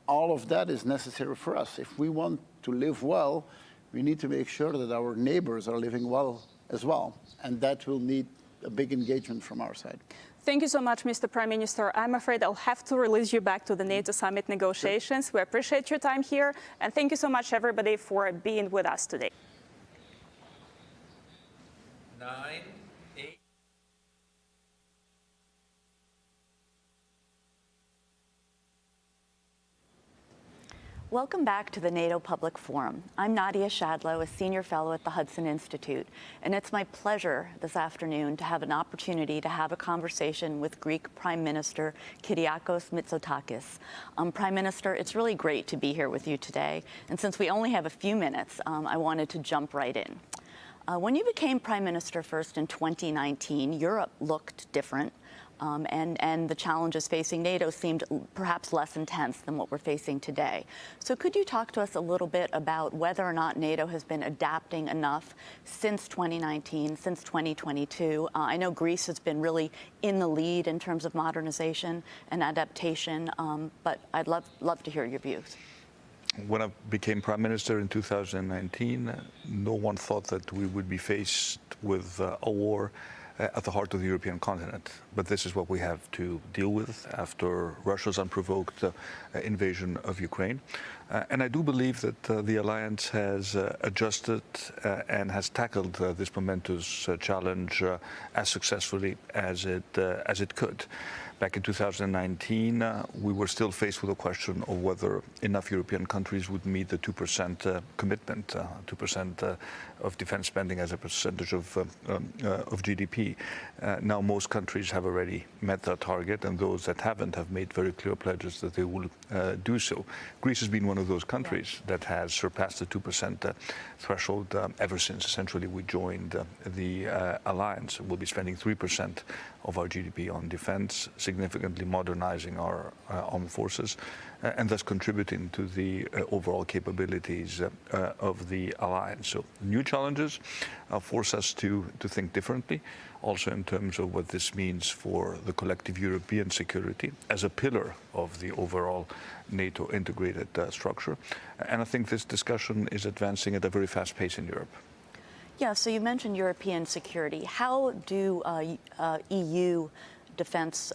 S2: All of that is necessary for us. If we want to live well, we need to make sure that our neighbors are living well as well. And that will need a big engagement from our side.
S5: Thank you so much, Mr. Prime Minister. I'm afraid I'll have to release you back to the NATO summit negotiations. We appreciate your time here. And thank you so much, everybody, for being with us today.
S3: 9, 8.
S6: Welcome back to the NATO Public Forum. I'm Nadia Shadlow, a senior fellow at the Hudson Institute, and it's my pleasure this afternoon to have an opportunity to have a conversation with Greek Prime Minister Kyriakos Mitsotakis. Prime Minister, it's really great to be here with you today, and since we only have a few minutes, I wanted to jump right in. When you became Prime Minister first in 2019, Europe looked different. And the challenges facing NATO seemed perhaps less intense than what we're facing today. So could you talk to us a little bit about whether or not NATO has been adapting enough since 2019, since 2022? I know Greece has been really in the lead in terms of modernization and adaptation, but I'd love to hear your views.
S7: When I became Prime Minister in 2019, no one thought that we would be faced with a war at the heart of the European continent. But this is what we have to deal with after Russia's unprovoked invasion of Ukraine. And I do believe that the alliance has adjusted and has tackled this momentous challenge as successfully as it could. Back in 2019, we were still faced with the question of whether enough European countries would meet the 2% commitment, 2% of defense spending as a percentage of GDP. Now most countries have already met that target, and those that haven't have made very clear pledges that they will do so. Greece has been one of those countries that has surpassed the 2% threshold ever since essentially we joined the alliance. We'll be spending 3% of our GDP on defense, significantly modernizing our armed forces, and thus contributing to the overall capabilities of the alliance. So new challenges force us to think differently, also in terms of what this means for the collective European security as a pillar of the overall NATO integrated structure. And I think this discussion is advancing at a very fast pace in Europe.
S6: Yeah, so you mentioned European security. How do EU defense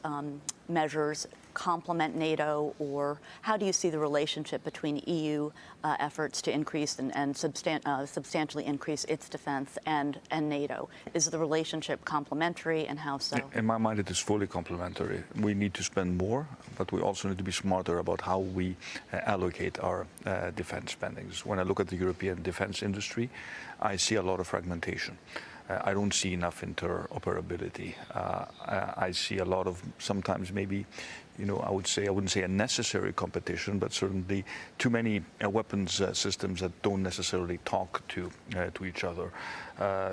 S6: measures complement NATO, or how do you see the relationship between EU efforts to increase and substantially increase its defense and NATO? Is the relationship complementary, and how so?
S7: In my mind, it is fully complementary. We need to spend more, but we also need to be smarter about how we allocate our defense spendings. When I look at the European defense industry, I see a lot of fragmentation. I don't see enough interoperability. I see a lot of, sometimes maybe, I wouldn't say a necessary competition, but certainly too many weapons systems that don't necessarily talk to each other.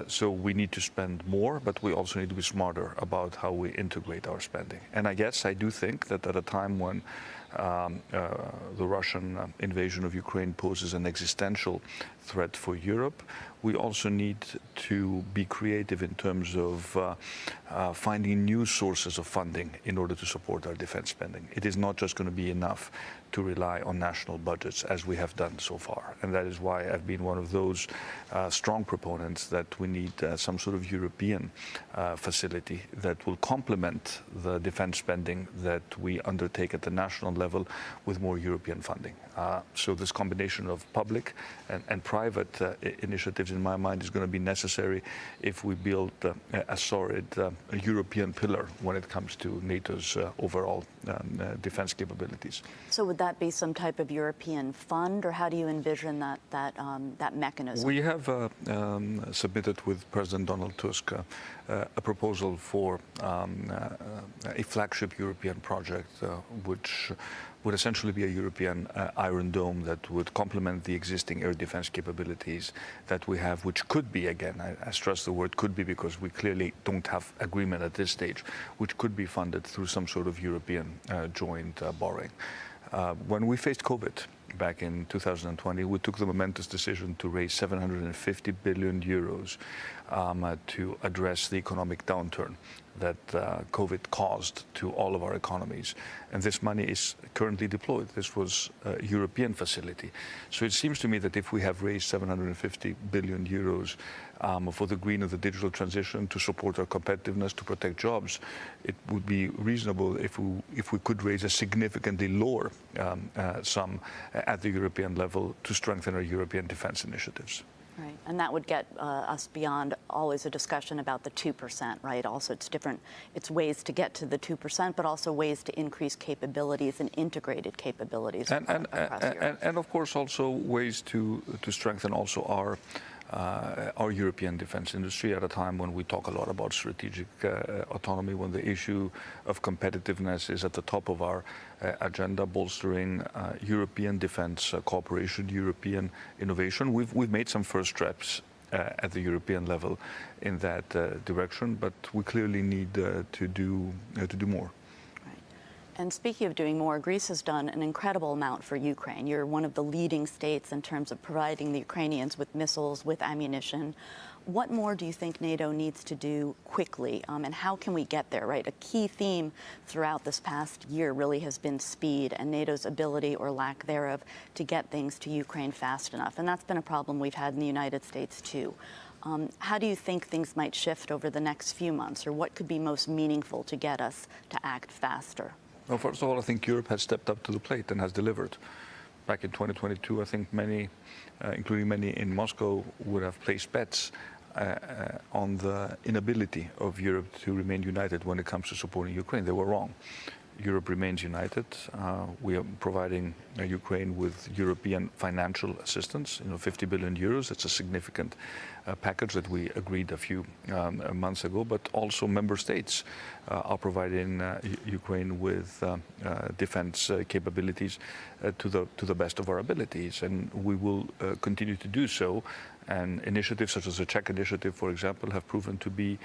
S7: So we need to spend more, but we also need to be smarter about how we integrate our spending. And I guess I do think that at a time when the Russian invasion of Ukraine poses an existential threat for Europe, we also need to be creative in terms of finding new sources of funding in order to support our defense spending. It is not just going to be enough to rely on national budgets as we have done so far. And that is why I've been one of those strong proponents that we need some sort of European facility that will complement the defense spending that we undertake at the national level with more European funding. So this combination of public and private initiatives, in my mind, is going to be necessary if we build a solid European pillar when it comes to NATO's overall defense capabilities.
S6: So would that be some type of European fund, or how do you envision that mechanism?
S7: We have submitted with President Donald Tusk a proposal for a flagship European project, which would essentially be a European Iron Dome that would complement the existing air defense capabilities that we have, which could be, again, I stress the word could be because we clearly don't have agreement at this stage, which could be funded through some sort of European joint borrowing. When we faced COVID back in 2020, we took the momentous decision to raise 750 billion euros to address the economic downturn that COVID caused to all of our economies. And this money is currently deployed. This was a European facility. So it seems to me that if we have raised 750 billion euros for the green and the digital transition to support our competitiveness, to protect jobs, it would be reasonable if we could raise a significantly lower sum at the European level to strengthen our European defense initiatives.
S6: Right, and that would get us beyond always a discussion about the 2%, right? Also, it's ways to get to the 2%, but also ways to increase capabilities and integrated capabilities across Europe.
S7: And of course, also ways to strengthen also our European defense industry at a time when we talk a lot about strategic autonomy, when the issue of competitiveness is at the top of our agenda, bolstering European defense cooperation, European innovation. We've made some first steps at the European level in that direction, but we clearly need to do more.
S6: And speaking of doing more, Greece has done an incredible amount for Ukraine. You're one of the leading states in terms of providing the Ukrainians with missiles, with ammunition. What more do you think NATO needs to do quickly, and how can we get there, right? A key theme throughout this past year really has been speed and NATO's ability or lack thereof to get things to Ukraine fast enough. And that's been a problem we've had in the United States, too. How do you think things might shift over the next few months, or what could be most meaningful to get us to act faster?
S7: Well, first of all, I think Europe has stepped up to the plate and has delivered. Back in 2022, I think many, including many in Moscow, would have placed bets on the inability of Europe to remain united when it comes to supporting Ukraine. They were wrong. Europe remains united. We are providing Ukraine with European financial assistance, 50 billion euros. That's a significant package that we agreed a few months ago, but also member states are providing Ukraine with defense capabilities to the best of our abilities, and we will continue to do so. And initiatives such as the Czech initiative, for example, have proven to be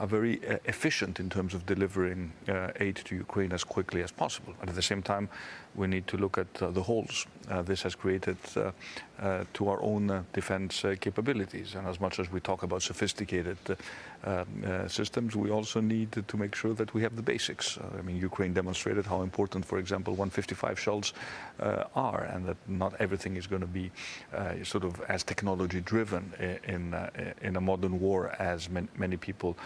S7: very efficient in terms of delivering aid to Ukraine as quickly as possible. And at the same time, we need to look at the holes this has created to our own defense capabilities. And as much as we talk about sophisticated systems, we also need to make sure that we have the basics. I mean, Ukraine demonstrated how important, for example, 155 shells are, and that not everything is going to be sort of as technology driven proven in a modern war as many people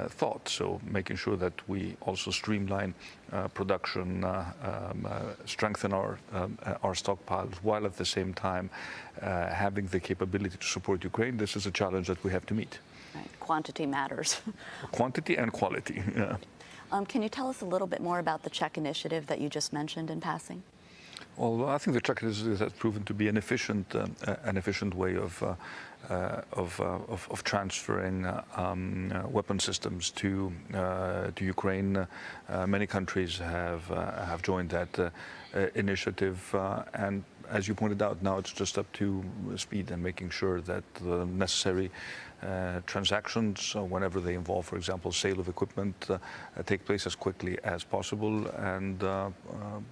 S7: thought. So making sure that we also streamline production, strengthen our stockpiles, while at the same time having the capability to support Ukraine. This is a challenge that we have to meet.
S6: Right. Quantity matters.
S7: Quantity and quality. Yeah.
S6: Can you tell us a little bit more about the Czech initiative that you just mentioned in passing?
S7: Well, I think the Czech initiative has proven to be an efficient way of transferring weapon systems to Ukraine. Many countries have joined that initiative, and as you pointed out, now it's just up to speed and making sure that the necessary transactions, whenever they involve, for example, sale of equipment, take place as quickly as possible. And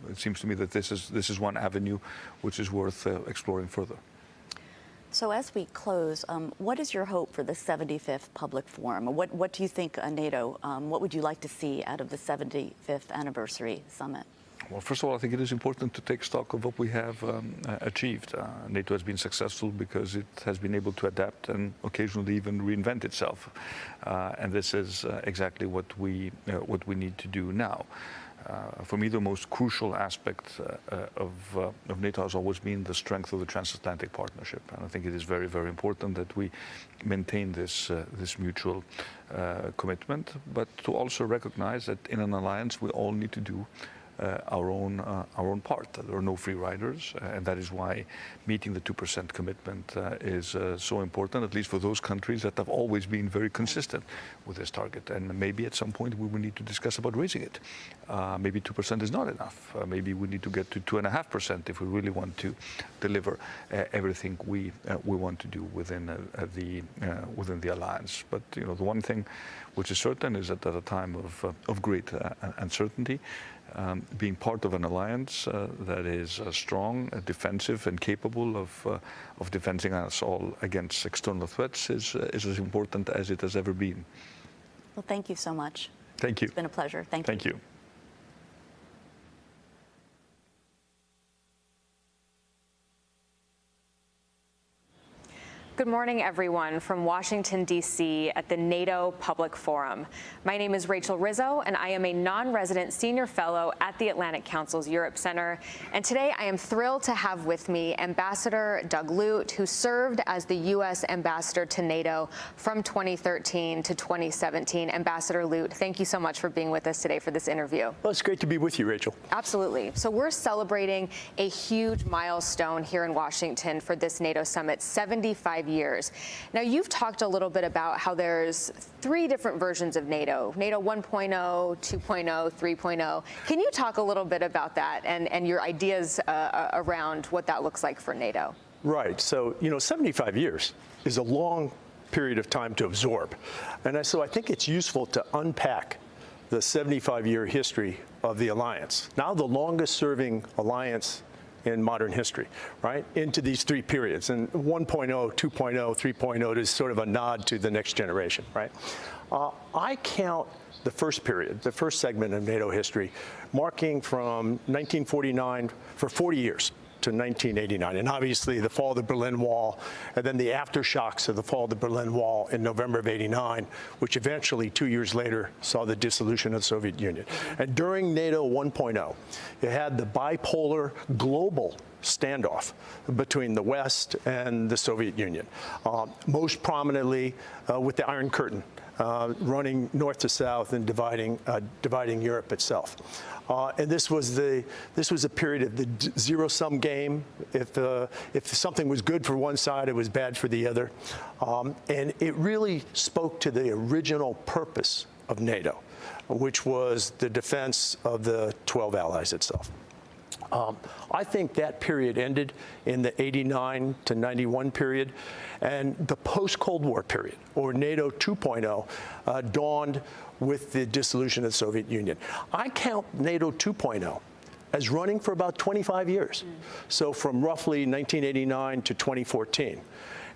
S7: it seems to me that this is one avenue which is worth exploring further.
S6: So as we close, what is your hope for the 75th Public Forum? What do you think, NATO, what would you like to see out of the 75th Anniversary Summit?
S7: Well, first of all, I think it is important to take stock of what we have achieved. NATO has been successful because it has been able to adapt and occasionally even reinvent itself. And this is exactly what we need to do now. For me, the most crucial aspect of NATO has always been the strength of the transatlantic partnership. And I think it is very, very important that we maintain this mutual commitment, but to also recognize that in an alliance, we all need to do our own part. There are no free riders, and that is why meeting the 2% commitment is so important, at least for those countries that have always been very consistent with this target. And maybe at some point we will need to discuss about raising it. Maybe 2% is not enough. Maybe we need to get to 2.5% if we really want to deliver everything we want to do within the alliance. But the one thing which is certain is that at a time of great uncertainty, being part of an alliance that is strong, defensive, and capable of defending us all against external threats is as important as it has ever been.
S6: Well, thank you so much.
S7: Thank you.
S6: It's been a pleasure. Thank you.
S7: Thank you.
S8: Good morning, everyone, from Washington, D.C. at the NATO Public Forum. My name is Rachel Rizzo, and I am a non-resident senior fellow at the Atlantic Council's Europe Center. And today I am thrilled to have with me Ambassador Doug Lute, who served as the U.S. ambassador to NATO from 2013 to 2017. Ambassador Lute, thank you so much for being with us today for this interview.
S10: Well, it's great to be with you, Rachel.
S8: Absolutely. So we're celebrating a huge milestone here in Washington for this NATO summit, 75 years. Now, you've talked a little bit about how there's 3 different versions of NATO, NATO 1.0, 2.0, 3.0. Can you talk a little bit about that and your ideas around what that looks like for NATO?
S10: Right. So, 75 years is a long period of time to absorb. And so I think it's useful to unpack the 75-year history of the alliance, now the longest serving alliance in modern history, right, into these 3 periods. And 1.0, 2.0, 3.0 is sort of a nod to the next generation, right? I count the first period, the first segment of NATO history, marking from 1949 for 40 years to 1989. And obviously the fall of the Berlin Wall, and then the aftershocks of the fall of the Berlin Wall in November of '89, which eventually 2 years later saw the dissolution of the Soviet Union. And during NATO 1.0, it had the bipolar global standoff between the West and the Soviet Union, most prominently with the Iron Curtain running north to south and dividing Europe itself. And this was a period of the zero-sum game. If something was good for one side, it was bad for the other. And it really spoke to the original purpose of NATO, which was the defense of the 12 allies itself. I think that period ended in the '89 to '91 period, and the post-Cold War period, or NATO 2.0, dawned with the dissolution of the Soviet Union. I count NATO 2.0 as running for about 25 years, so from roughly 1989 to 2014.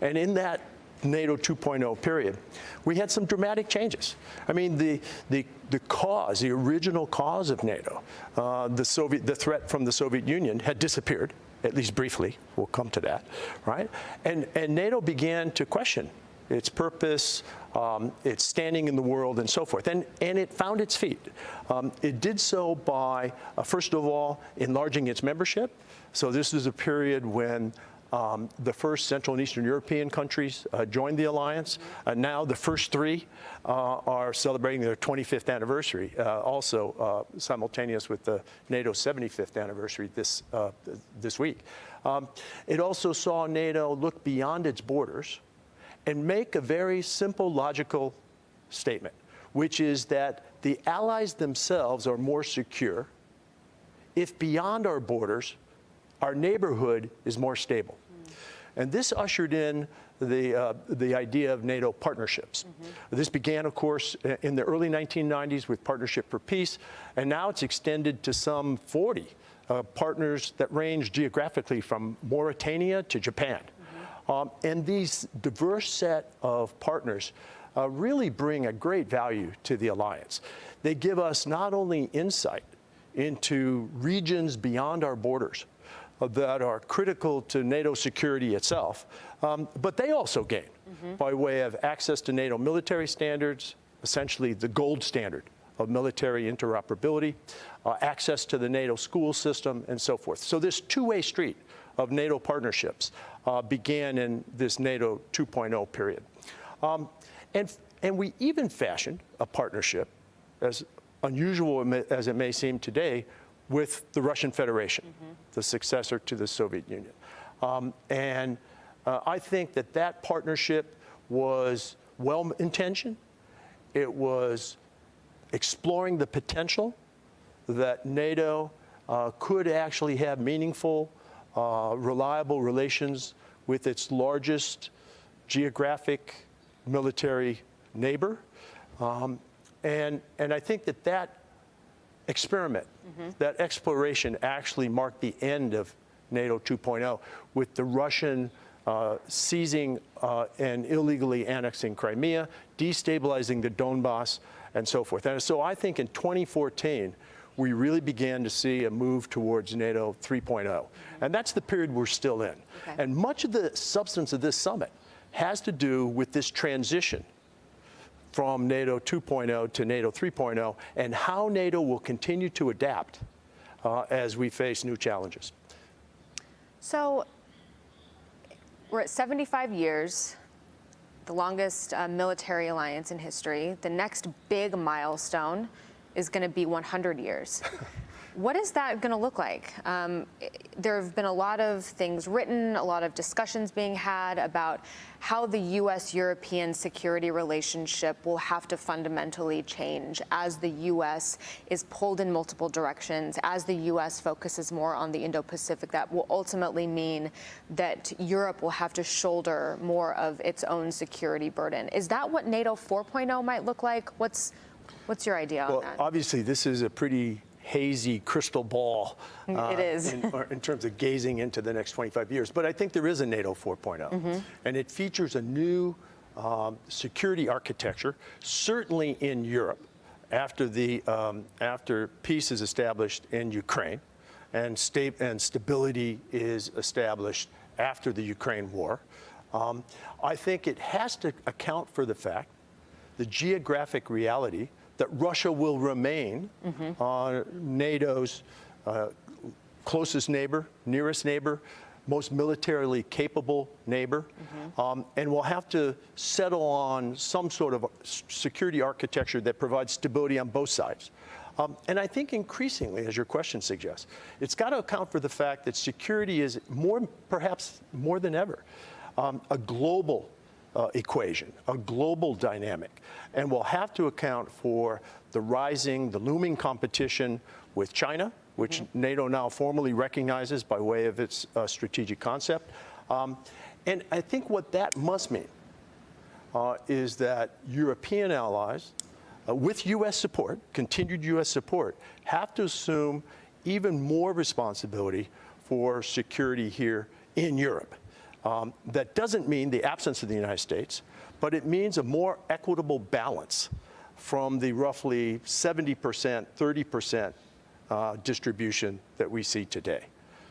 S10: And in that NATO 2.0 period, we had some dramatic changes. I mean, the original cause of NATO, the threat from the Soviet Union had disappeared, at least briefly. We'll come to that, right? And NATO began to question its purpose, its standing in the world, and so forth. And it found its feet. It did so by, first of all, enlarging its membership. So this is a period when the first Central and Eastern European countries joined the alliance. Now the first three are celebrating their 25th anniversary, also simultaneous with the NATO 75th anniversary this week. It also saw NATO look beyond its borders and make a very simple, logical statement, which is that the allies themselves are more secure if beyond our borders, our neighborhood is more stable. And this ushered in the idea of NATO partnerships. This began, of course, in the early 1990s with Partnership for Peace, and now it's extended to some 40 partners that range geographically from Mauritania to Japan. And these diverse set of partners really bring a great value to the alliance. They give us not only insight into regions beyond our borders that are critical to NATO security itself, but they also gain by way of access to NATO military standards, essentially the gold standard of military interoperability, access to the NATO school system, and so forth. So this two-way street of NATO partnerships began in this NATO 2.0 period. And we even fashioned a partnership, as unusual as it may seem today, with the Russian Federation, the successor to the Soviet Union. I think that that partnership was well-intentioned. It was exploring the potential that NATO could actually have meaningful, reliable relations with its largest geographic military neighbor. And I think that that experiment, that exploration actually marked the end of NATO 2.0 with the Russian seizing and illegally annexing Crimea, destabilizing the Donbass, and so forth. And so I think in 2014, we really began to see a move towards NATO 3.0. And that's the period we're still in. And much of the substance of this summit has to do with this transition from NATO 2.0 to NATO 3.0 and how NATO will continue to adapt as we face new challenges.
S8: So we're at 75 years, the longest military alliance in history. The next big milestone is going to be 100 years. What is that going to look like? There have been a lot of things written, a lot of discussions being had about how the U.S.-European security relationship will have to fundamentally change as the U.S. is pulled in multiple directions, as the U.S. focuses more on the Indo-Pacific. That will ultimately mean that Europe will have to shoulder more of its own security burden. Is that what NATO 4.0 might look like? What's your idea on that?
S10: Well, obviously, this is a pretty hazy crystal ball
S8: it is.
S10: in terms of gazing into the next 25 years. But I think there is a NATO 4.0, and it features a new security architecture, certainly in Europe, after peace is established in Ukraine and stability is established after the Ukraine war. I think it has to account for the fact, the geographic reality, that Russia will remain NATO's closest neighbor, nearest neighbor, most militarily capable neighbor, and will have to settle on some sort of security architecture that provides stability on both sides. And I think increasingly, as your question suggests, it's got to account for the fact that security is perhaps more than ever, a global equation, a global dynamic, and will have to account for the looming competition with China, which NATO now formally recognizes by way of its strategic concept. And I think what that must mean is that European allies, with U.S. support, continued U.S. support, have to assume even more responsibility for security here in Europe. That doesn't mean the absence of the United States, but it means a more equitable balance from the roughly 70%, 30% distribution that we see today.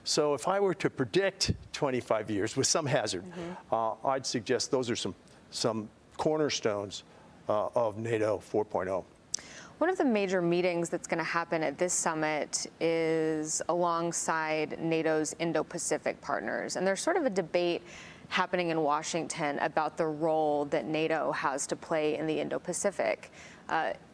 S10: So if I were to predict 25 years with some hazard, I'd suggest those are some cornerstones of NATO 4.0.
S8: One of the major meetings that's going to happen at this summit is alongside NATO's Indo-Pacific partners. And there's sort of a debate happening in Washington about the role that NATO has to play in the Indo-Pacific.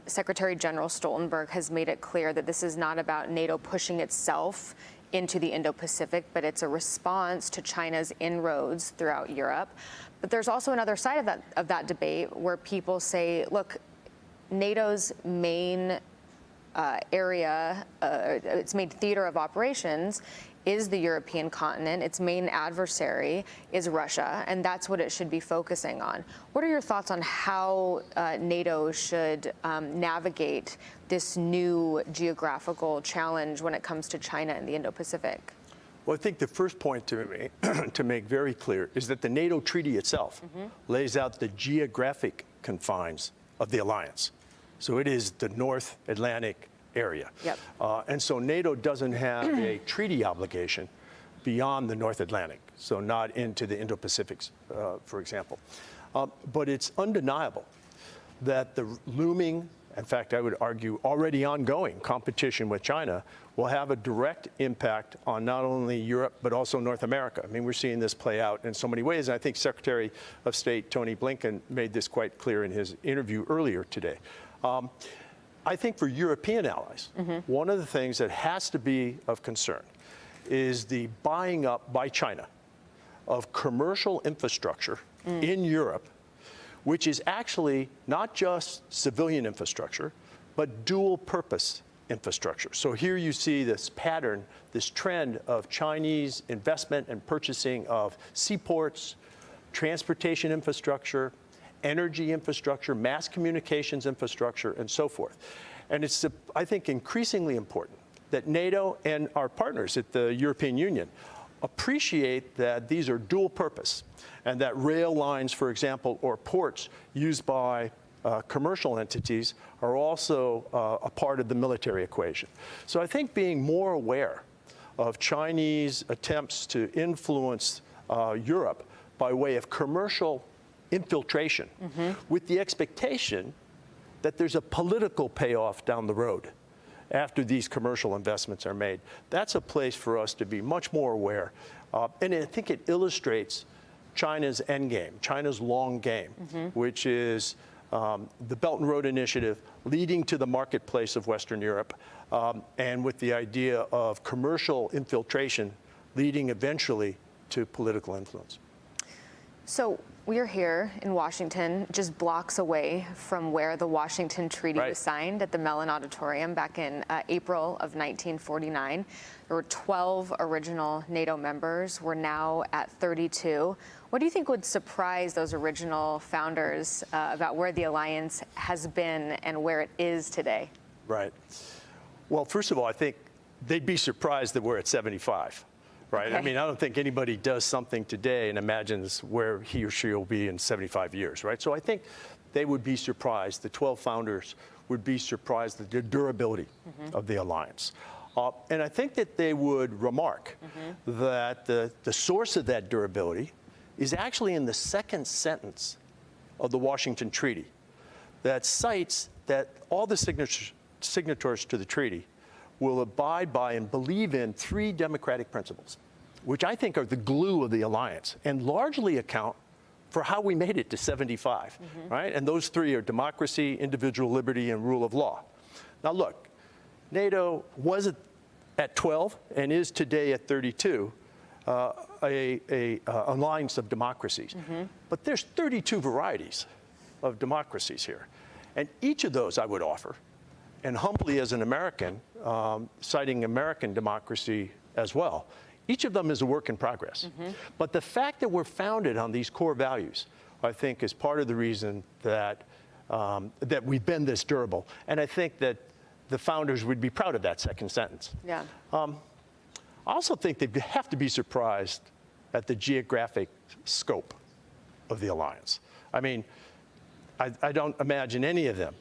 S8: Secretary General Stoltenberg has made it clear that this is not about NATO pushing itself into the Indo-Pacific, but it's a response to China's inroads throughout Europe. But there's also another side of that debate where people say, look, NATO's main area, its main theater of operations is the European continent. Its main adversary is Russia, and that's what it should be focusing on. What are your thoughts on how NATO should navigate this new geographical challenge when it comes to China and the Indo-Pacific?
S10: Well, I think the first point to make very clear is that the NATO treaty itself lays out the geographic confines of the alliance. So it is the North Atlantic area.
S8: Yep.
S10: And so NATO doesn't have a treaty obligation beyond the North Atlantic, so not into the Indo-Pacific, for example. But it's undeniable that the looming, in fact, I would argue already ongoing competition with China will have a direct impact on not only Europe, but also North America. I mean, we're seeing this play out in so many ways. And I think Secretary of State Tony Blinken made this quite clear in his interview earlier today. I think for European allies, one of the things that has to be of concern is the buying up by China of commercial infrastructure in Europe, which is actually not just civilian infrastructure, but dual purpose infrastructure. So here you see this pattern, this trend of Chinese investment and purchasing of seaports, transportation infrastructure, energy infrastructure, mass communications infrastructure, and so forth. And it's, I think, increasingly important that NATO and our partners at the European Union appreciate that these are dual purpose and that rail lines, for example, or ports used by commercial entities are also a part of the military equation. So I think being more aware of Chinese attempts to influence Europe by way of commercial infiltration with the expectation that there's a political payoff down the road after these commercial investments are made. That's a place for us to be much more aware. And I think it illustrates China's end game, China's long game, which is the Belt and Road Initiative leading to the marketplace of Western Europe, and with the idea of commercial infiltration leading eventually to political influence.
S8: So we're here in Washington, just blocks away from where the Washington Treaty was signed at the Mellon Auditorium back in April of 1949. There were 12 original NATO members. We're now at 32. What do you think would surprise those original founders about where the alliance has been and where it is today?
S10: Right. Well, first of all, I think they'd be surprised that we're at 75. Right. Okay. I mean, I don't think anybody does something today and imagines where he or she will be in 75 years. Right. So I think they would be surprised. The 12 founders would be surprised at the durability of the alliance. And I think that they would remark that the source of that durability is actually in the second sentence of the Washington Treaty that cites that all the signatories to the treaty will abide by and believe in 3 democratic principles, which I think are the glue of the alliance and largely account for how we made it to 75, right? And those 3 are democracy, individual liberty, and rule of law. Now look, NATO was at 12 and is today at 32, a alliance of democracies. But there's 32 varieties of democracies here. And each of those I would offer, and humbly as an American, citing American democracy as well, each of them is a work in progress. But the fact that we're founded on these core values, I think, is part of the reason that, that we've been this durable. And I think that the founders would be proud of that second sentence.
S8: Yeah.
S10: I also think they have to be surprised at the geographic scope of the alliance. I mean, I don't imagine any of them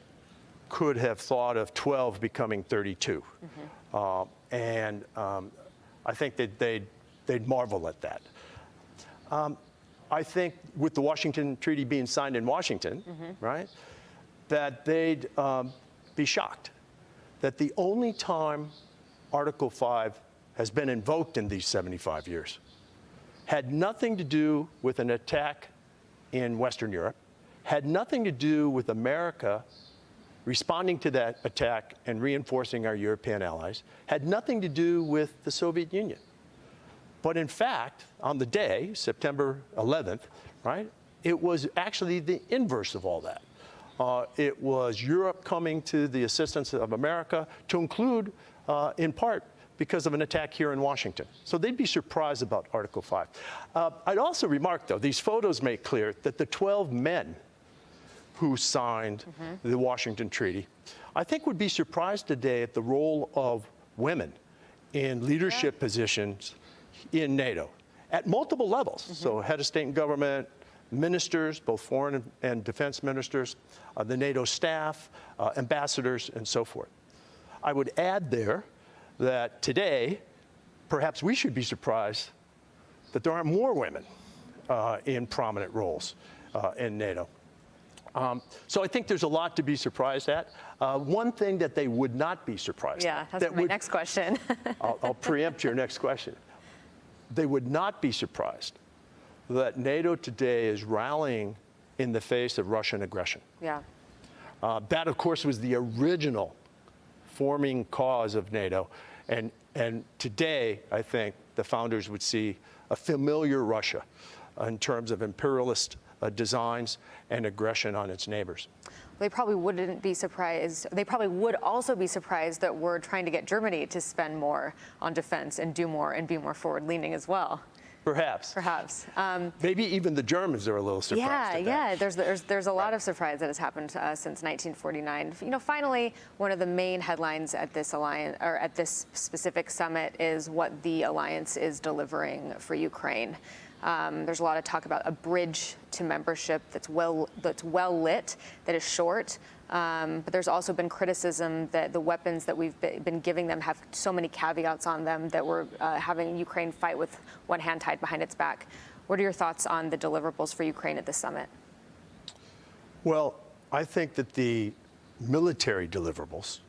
S10: could have thought of 12 becoming 32. I think that they'd marvel at that. I think with the Washington Treaty being signed in Washington, right, that they'd be shocked that the only time Article 5 has been invoked in these 75 years had nothing to do with an attack in Western Europe, had nothing to do with America responding to that attack and reinforcing our European allies, had nothing to do with the Soviet Union. But in fact, on the day, September 11th, right, it was actually the inverse of all that. It was Europe coming to the assistance of America, to include, in part, because of an attack here in Washington. So they'd be surprised about Article 5. I'd also remark, though, these photos make clear that the 12 men who signed the Washington Treaty, I think would be surprised today at the role of women in leadership positions in NATO at multiple levels. So head of state and government, ministers, both foreign and defense ministers, the NATO staff, ambassadors, and so forth. I would add there that today, perhaps we should be surprised that there aren't more women in prominent roles in NATO. So I think there's a lot to be surprised at. One thing that they would not be surprised at.
S8: Yeah, that's my next question.
S10: I'll preempt your next question. They would not be surprised that NATO today is rallying in the face of Russian aggression.
S8: Yeah.
S10: That, of course, was the original forming cause of NATO. And today, I think, the founders would see a familiar Russia in terms of imperialist designs and aggression on its neighbors.
S8: They probably wouldn't be surprised. They probably would also be surprised that we're trying to get Germany to spend more on defense and do more and be more forward-leaning as well.
S10: Perhaps.
S8: Perhaps.
S10: Maybe even the Germans are a little surprised.
S8: Yeah. There's a lot of surprise that has happened to us since 1949. You know, finally, one of the main headlines at this alliance, or at this specific summit, is what the alliance is delivering for Ukraine. There's a lot of talk about a bridge to membership that's well lit, that is short. But there's also been criticism that the weapons that we've been giving them have so many caveats on them that we're having Ukraine fight with one hand tied behind its back. What are your thoughts on the deliverables for Ukraine at this summit?
S10: Well, I think that the military deliverables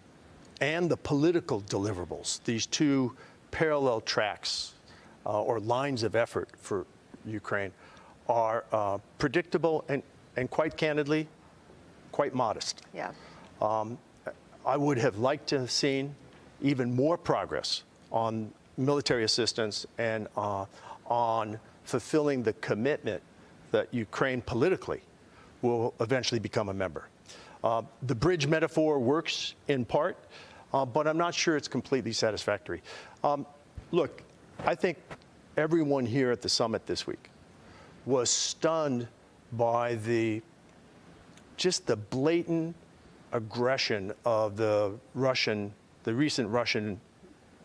S10: and the political deliverables, these two parallel tracks or lines of effort for Ukraine, are predictable and quite candidly, quite modest.
S8: Yeah.
S10: I would have liked to have seen even more progress on military assistance and on fulfilling the commitment that Ukraine politically will eventually become a member. The bridge metaphor works in part, but I'm not sure it's completely satisfactory. Look, I think everyone here at the summit this week was stunned by just the blatant aggression of the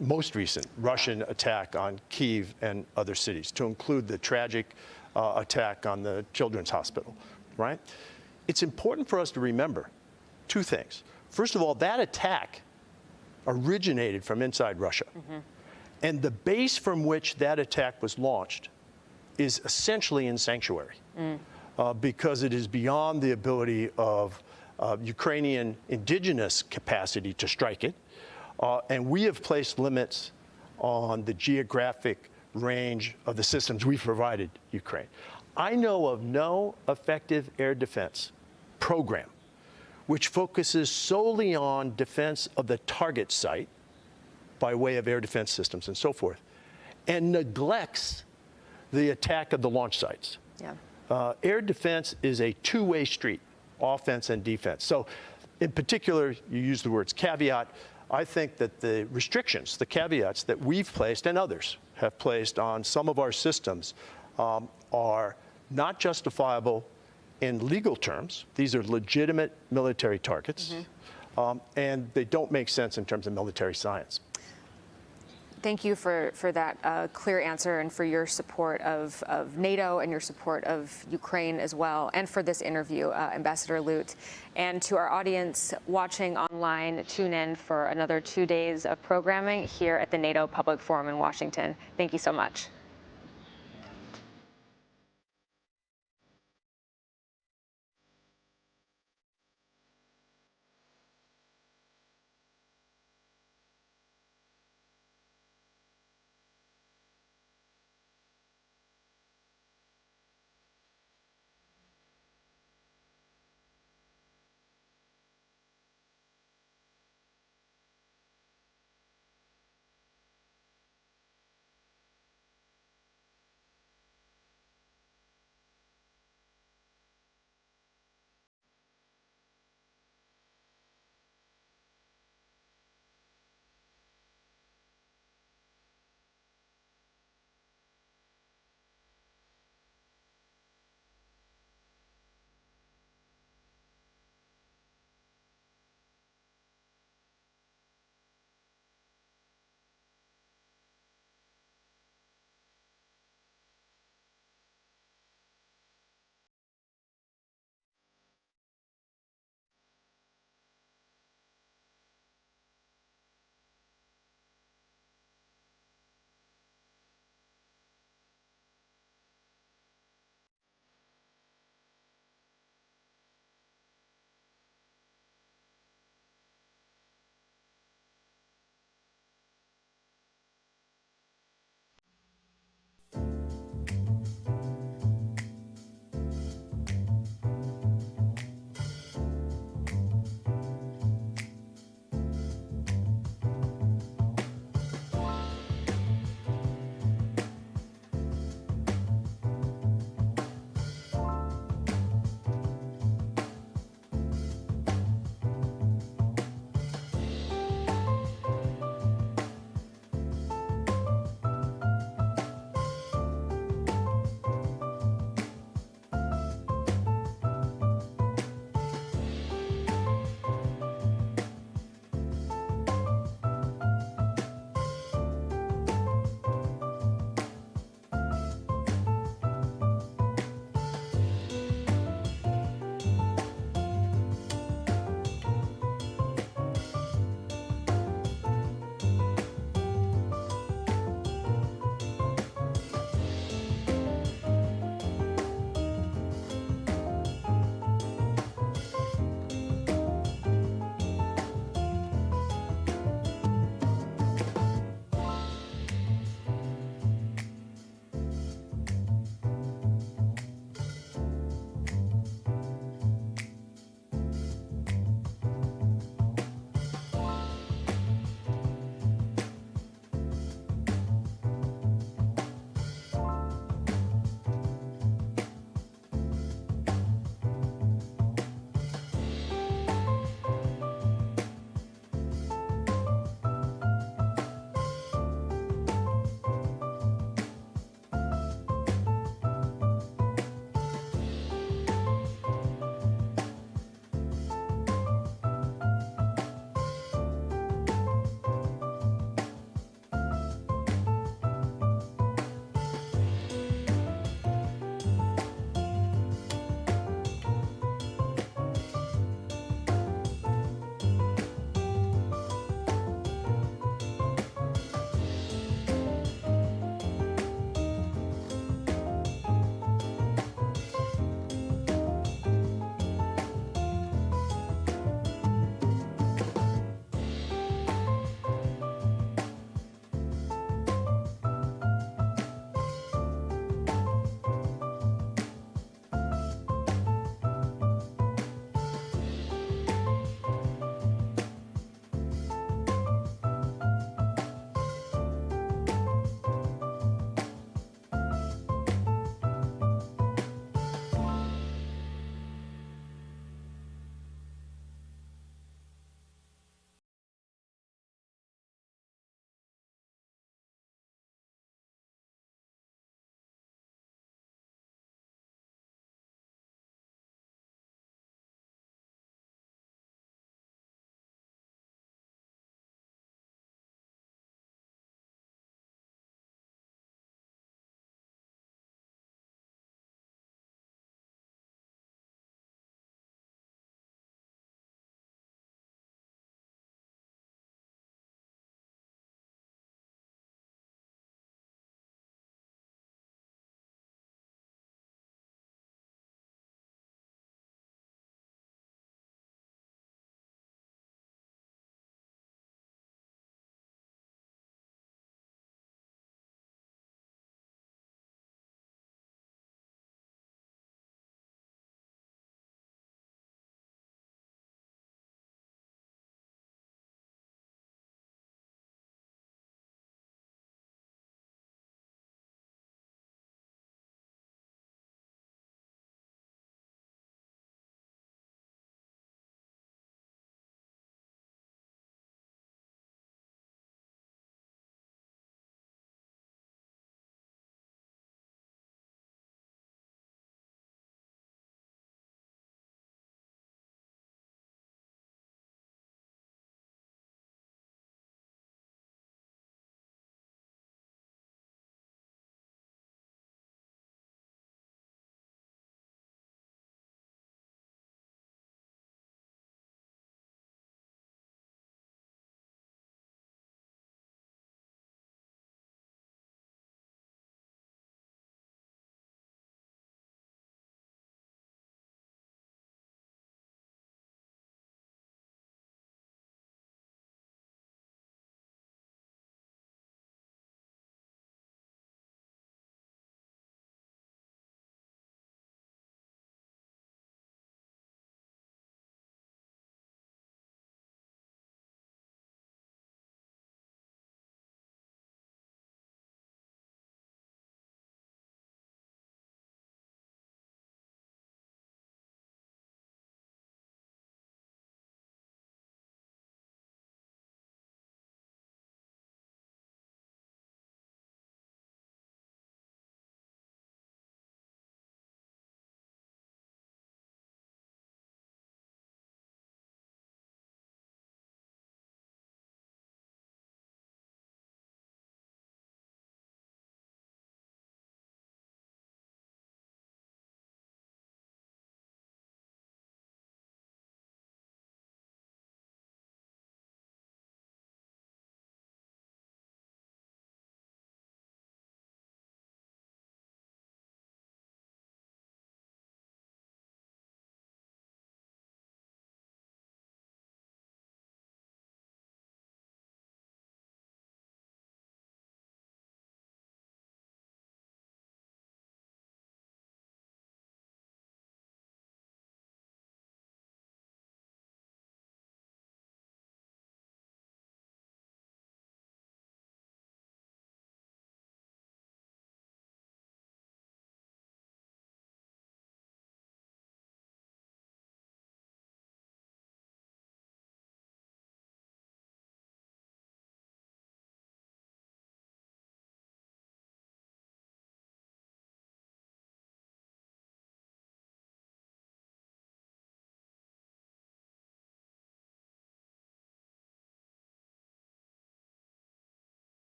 S10: most recent Russian attack on Kyiv and other cities, to include the tragic attack on the Children's Hospital, right? It's important for us to remember two things. First of all, that attack originated from inside Russia. And the base from which that attack was launched is essentially in sanctuary because it is beyond the ability of Ukrainian indigenous capacity to strike it. And we have placed limits on the geographic range of the systems we've provided Ukraine. I know of no effective air defense program which focuses solely on defense of the target site by way of air defense systems and so forth, and neglects the attack of the launch sites.
S8: Yeah.
S10: Air defense is a two-way street, offense and defense. So in particular, you use the words caveat. I think that the restrictions, the caveats that we've placed and others have placed on some of our systems are not justifiable in legal terms. These are legitimate military targets, and they don't make sense in terms of military science.
S8: Thank you for that clear answer and for your support of NATO and your support of Ukraine as well, and for this interview, Ambassador Lute. And to our audience watching online, tune in for another 2 days of programming here at the NATO Public Forum in Washington. Thank you so much.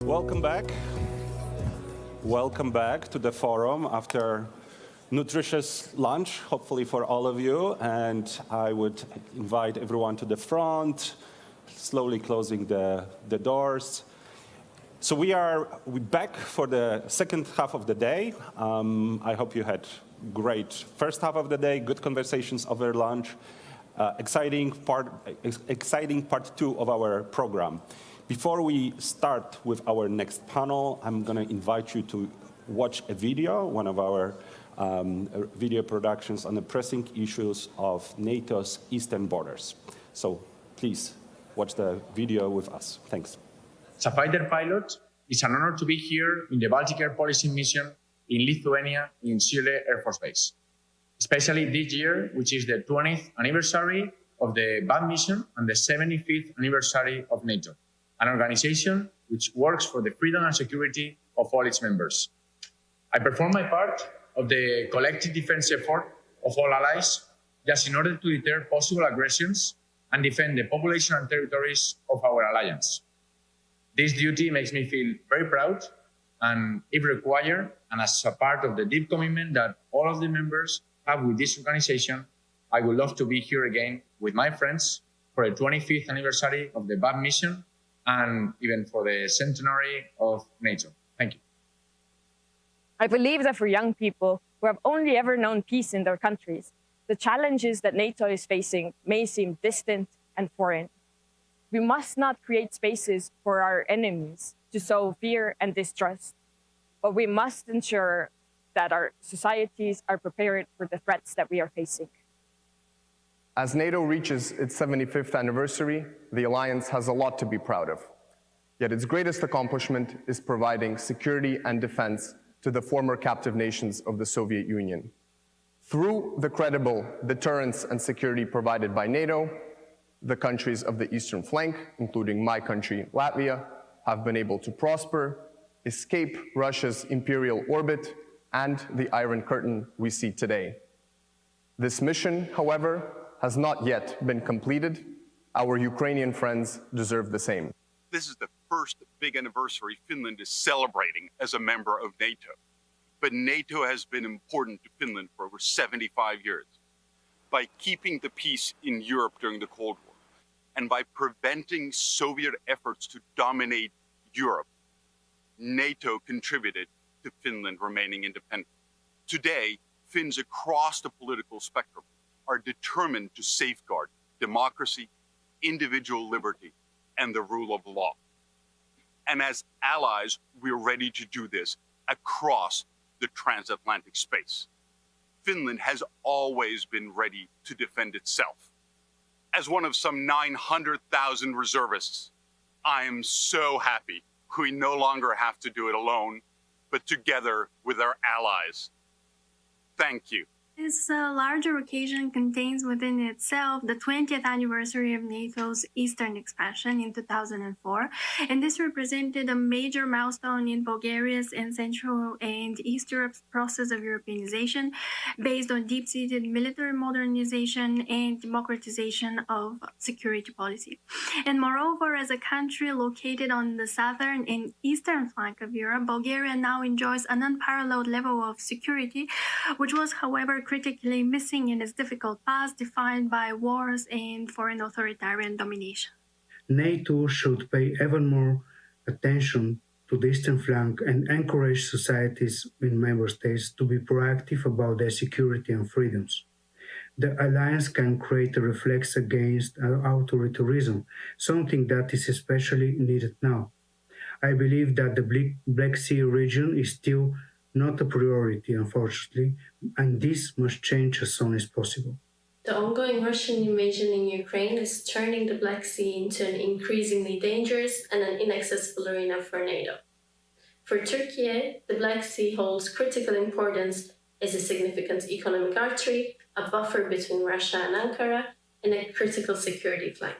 S9: Welcome back. Welcome back to the forum after nutritious lunch, hopefully for all of you. And I would invite everyone to the front, slowly closing the doors. So we're back for the second half of the day. I hope you had great first half of the day, good conversations over lunch. Exciting part two of our program. Before we start with our next panel, I'm going to invite you to watch a video, one of our video productions on the pressing issues of NATO's eastern borders. So please watch the video with us. Thanks.
S11: As a fighter pilot, it's an honor to be here in the Baltic Air Policy mission in Lithuania, in Chile Air Force Base. Especially this year, which is the 20th anniversary of the BAT mission and the 75th anniversary of NATO, an organization which works for the freedom and security of all its members. I perform my part of the collective defense effort of all allies, just in order to deter possible aggressions and defend the population and territories of our alliance. This duty makes me feel very proud, and if required, and as a part of the deep commitment that all of the members have with this organization, I would love to be here again with my friends for the 25th anniversary of the BAT mission and even for the centenary of NATO. Thank you.
S12: I believe that for young people who have only ever known peace in their countries, the challenges that NATO is facing may seem distant and foreign. We must not create spaces for our enemies to sow fear and distrust, but we must ensure that our societies are prepared for the threats that we are facing.
S13: As NATO reaches its 75th anniversary, the alliance has a lot to be proud of. Yet its greatest accomplishment is providing security and defense to the former captive nations of the Soviet Union. Through the credible deterrence and security provided by NATO, the countries of the eastern flank, including my country, Latvia, have been able to prosper, escape Russia's imperial orbit, and the Iron Curtain we see today. This mission, however, has not yet been completed. Our Ukrainian friends deserve the same.
S14: This is the first big anniversary Finland is celebrating as a member of NATO. But NATO has been important to Finland for over 75 years. By keeping the peace in Europe during the Cold War, and by preventing Soviet efforts to dominate Europe, NATO contributed to Finland remaining independent. Today, Finns across the political spectrum are determined to safeguard democracy, individual liberty, and the rule of law. And as allies, we're ready to do this across the transatlantic space. Finland has always been ready to defend itself. As one of some 900,000 reservists, I am so happy we no longer have to do it alone, but together with our allies. Thank you.
S15: This larger occasion contains within itself the 20th anniversary of NATO's eastern expansion in 2004, and this represented a major milestone in Bulgaria's and Central and East Europe's process of Europeanization based on deep-seated military modernization and democratization of security policy. And moreover, as a country located on the southern and eastern flank of Europe, Bulgaria now enjoys an unparalleled level of security, which was, however, critically missing in its difficult past defined by wars and foreign authoritarian domination.
S16: NATO should pay ever more attention to the eastern flank and encourage societies in member states to be proactive about their security and freedoms. The alliance can create a reflex against authoritarianism, something that is especially needed now. I believe that the Black Sea region is still not a priority, unfortunately, and this must change as soon as possible.
S28: The ongoing Russian invasion in Ukraine is turning the Black Sea into an increasingly dangerous and an inaccessible arena for NATO. For Turkey, the Black Sea holds critical importance as a significant economic artery, a buffer between Russia and Ankara, and a critical security flank.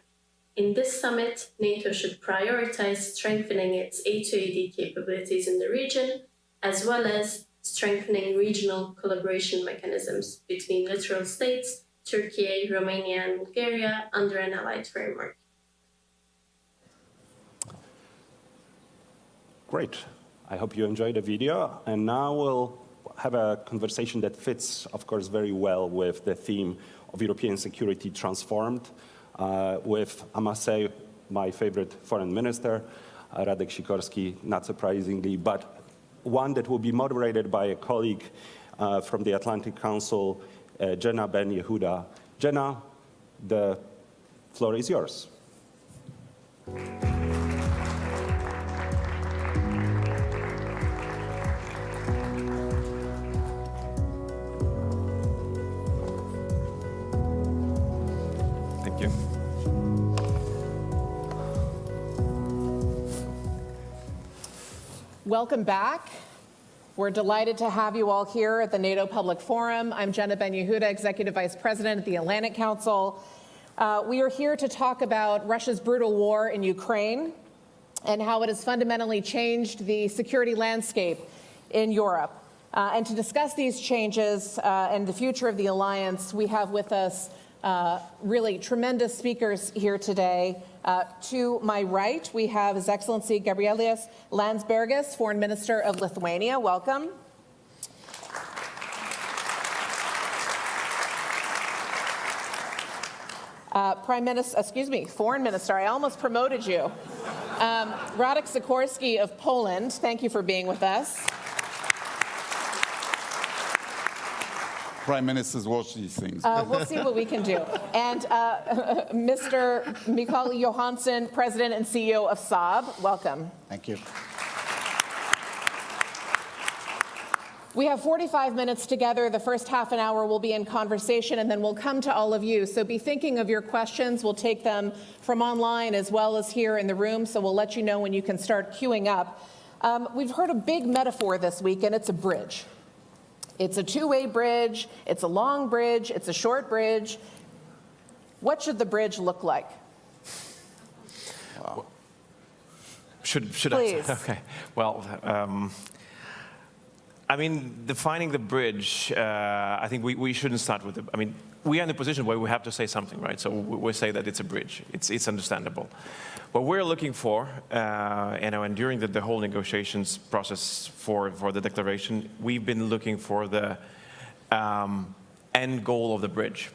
S28: In this summit, NATO should prioritize strengthening its A2AD capabilities in the region, as well as strengthening regional collaboration mechanisms between littoral states, Turkey, Romania, and Bulgaria under an allied framework.
S9: Great. I hope you enjoyed the video. And now we'll have a conversation that fits, of course, very well with the theme of European security transformed, with, I must say, my favorite foreign minister, Radek Sikorski, not surprisingly, but one that will be moderated by a colleague from the Atlantic Council, Jenna Ben-Yehuda. Jenna, the floor is yours.
S4: Thank you.
S17: Welcome back. We're delighted to have you all here at the NATO Public Forum. I'm Jenna Ben-Yehuda, Executive Vice President at the Atlantic Council. We are here to talk about Russia's brutal war in Ukraine and how it has fundamentally changed the security landscape in Europe. And to discuss these changes and the future of the alliance, we have with us really tremendous speakers here today. To my right, we have His Excellency Gabrielius Landsbergis, Foreign Minister of Lithuania. Welcome. Foreign Minister, I almost promoted you. Radek Sikorski of Poland, thank you for being with us.
S18: Prime Ministers watch these things.
S17: We'll see what we can do. And Mr. Mikael Johansson, President and CEO of Saab, welcome.
S2: Thank you.
S17: We have 45 minutes together. The first half an hour will be in conversation, and then we'll come to all of you. So be thinking of your questions. We'll take them from online as well as here in the room, so we'll let you know when you can start queuing up. We've heard a big metaphor this week, and it's a bridge. It's a two-way bridge, it's a long bridge, it's a short bridge. What should the bridge look like?
S18: Wow.
S4: Should
S17: Please.
S4: I? Okay. Well, I mean, defining the bridge, I think we shouldn't start with I mean, we are in a position where we have to say something, right? So we say that it's a bridge. It's understandable. What we're looking for, and during the whole negotiations process for the declaration, we've been looking for the end goal of the bridge.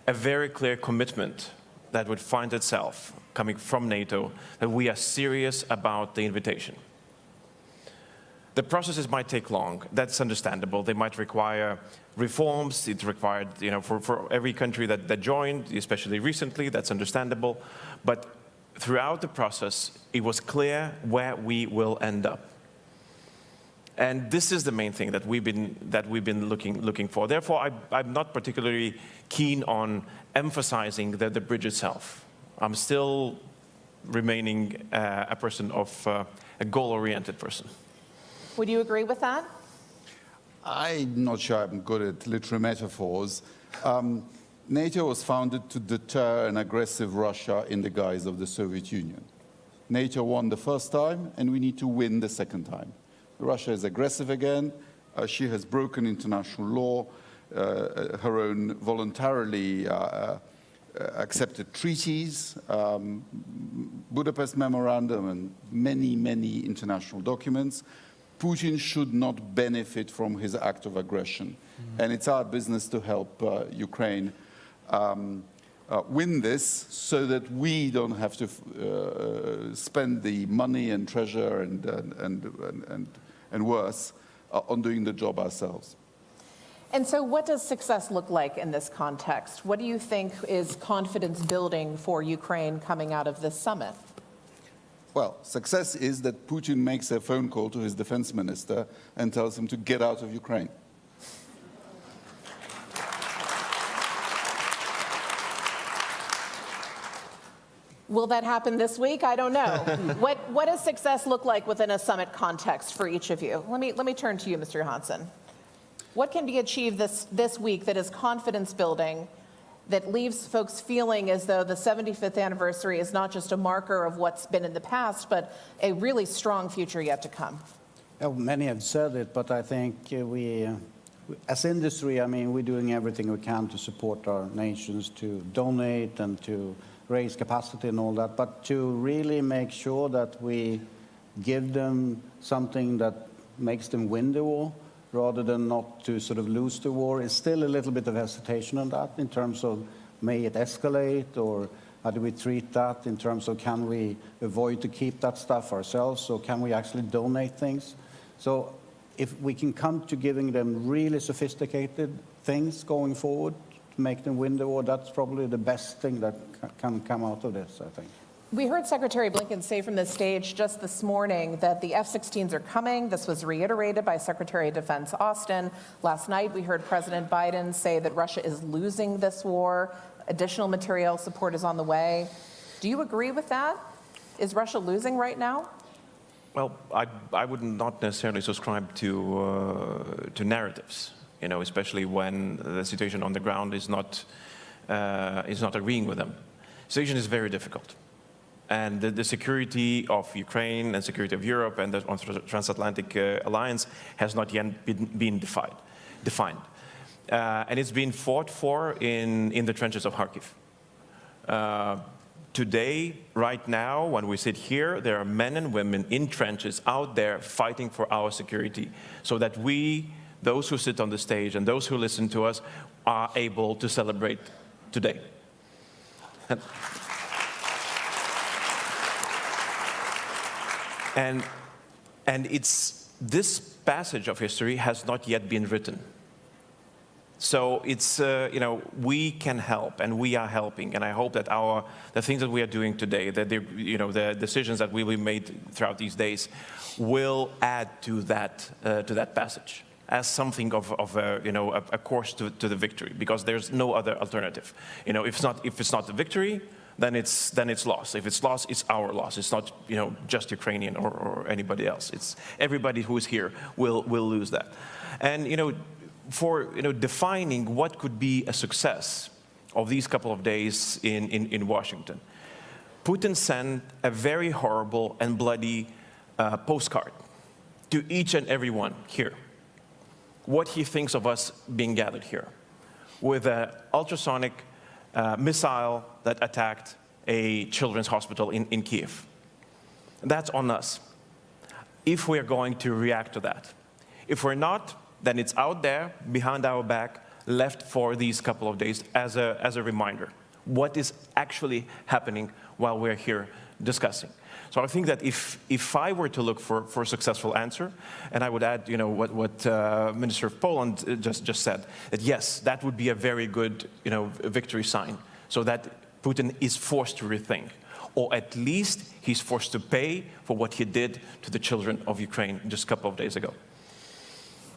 S4: A very clear commitment that would find itself coming from NATO, that we are serious about the invitation. The processes might take long. That's understandable. They might require reforms. It's required, for every country that joined, especially recently. That's understandable. But throughout the process, it was clear where we will end up. And this is the main thing that we've been looking for. Therefore, I'm not particularly keen on emphasizing the bridge itself. I'm still remaining a person of a goal-oriented person.
S17: Would you agree with that?
S18: I'm not sure I'm good at literary metaphors. NATO was founded to deter an aggressive Russia in the guise of the Soviet Union. NATO won the first time, and we need to win the second time. Russia is aggressive again. She has broken international law, her own voluntarily accepted treaties, Budapest Memorandum, and many, many international documents. Putin should not benefit from his act of aggression. And it's our business to help Ukraine win this so that we don't have to spend the money and treasure and worse on doing the job ourselves.
S17: And so what does success look like in this context? What do you think is confidence building for Ukraine coming out of this summit?
S18: Well, success is that Putin makes a phone call to his defense minister and tells him to get out of Ukraine.
S17: Will that happen this week? I don't know. What does success look like within a summit context for each of you? Let me turn to you, Mr. Johansson. What can be achieved this week that is confidence building, that leaves folks feeling as though the 75th anniversary is not just a marker of what's been in the past, but a really strong future yet to come?
S19: Well, many have said it, but I think we, as industry, I mean, we're doing everything we can to support our nations, to donate and to raise capacity and all that, but to really make sure that we give them something that makes them win the war, rather than not to sort of lose the war. It's still a little bit of hesitation on that in terms of may it escalate, or how do we treat that in terms of can we avoid to keep that stuff ourselves, or can we actually donate things? So if we can come to giving them really sophisticated things going forward to make them win the war, that's probably the best thing that can come out of this, I think.
S17: We heard Secretary Blinken say from the stage just this morning that the F-16s are coming. This was reiterated by Secretary of Defense Austin. Last night, we heard President Biden say that Russia is losing this war. Additional material support is on the way. Do you agree with that? Is Russia losing right now?
S4: Well, I would not necessarily subscribe to narratives, especially when the situation on the ground is not agreeing with them. The situation is very difficult. And the security of Ukraine and security of Europe and the transatlantic alliance has not yet been defined. And it's been fought for in the trenches of Kharkiv. Today, right now, when we sit here, there are men and women in trenches out there fighting for our security, so that we, those who sit on the stage and those who listen to us, are able to celebrate today. And it's this passage of history has not yet been written. So it's, we can help, and we are helping. And I hope that the things that we are doing today, that the decisions that will be made throughout these days, will add to that passage as something of a course to the victory, because there's no other alternative. If it's not the victory, then it's lost. If it's lost, it's our loss. It's not just Ukrainian or anybody else. It's everybody who is here will lose that. And for defining what could be a success of these couple of days in Washington, Putin sent a very horrible and bloody postcard to each and every one here. What he thinks of us being gathered here, with an ultrasonic missile that attacked a children's hospital in Kyiv. That's on us, if we're going to react to that. If we're not, then it's out there, behind our back, left for these couple of days as a reminder. What is actually happening while we're here discussing? So I think that if I were to look for a successful answer, and I would add, what Minister of Poland just said, that yes, that would be a very good, victory sign, so that Putin is forced to rethink, or at least he's forced to pay for what he did to the children of Ukraine just a couple of days ago.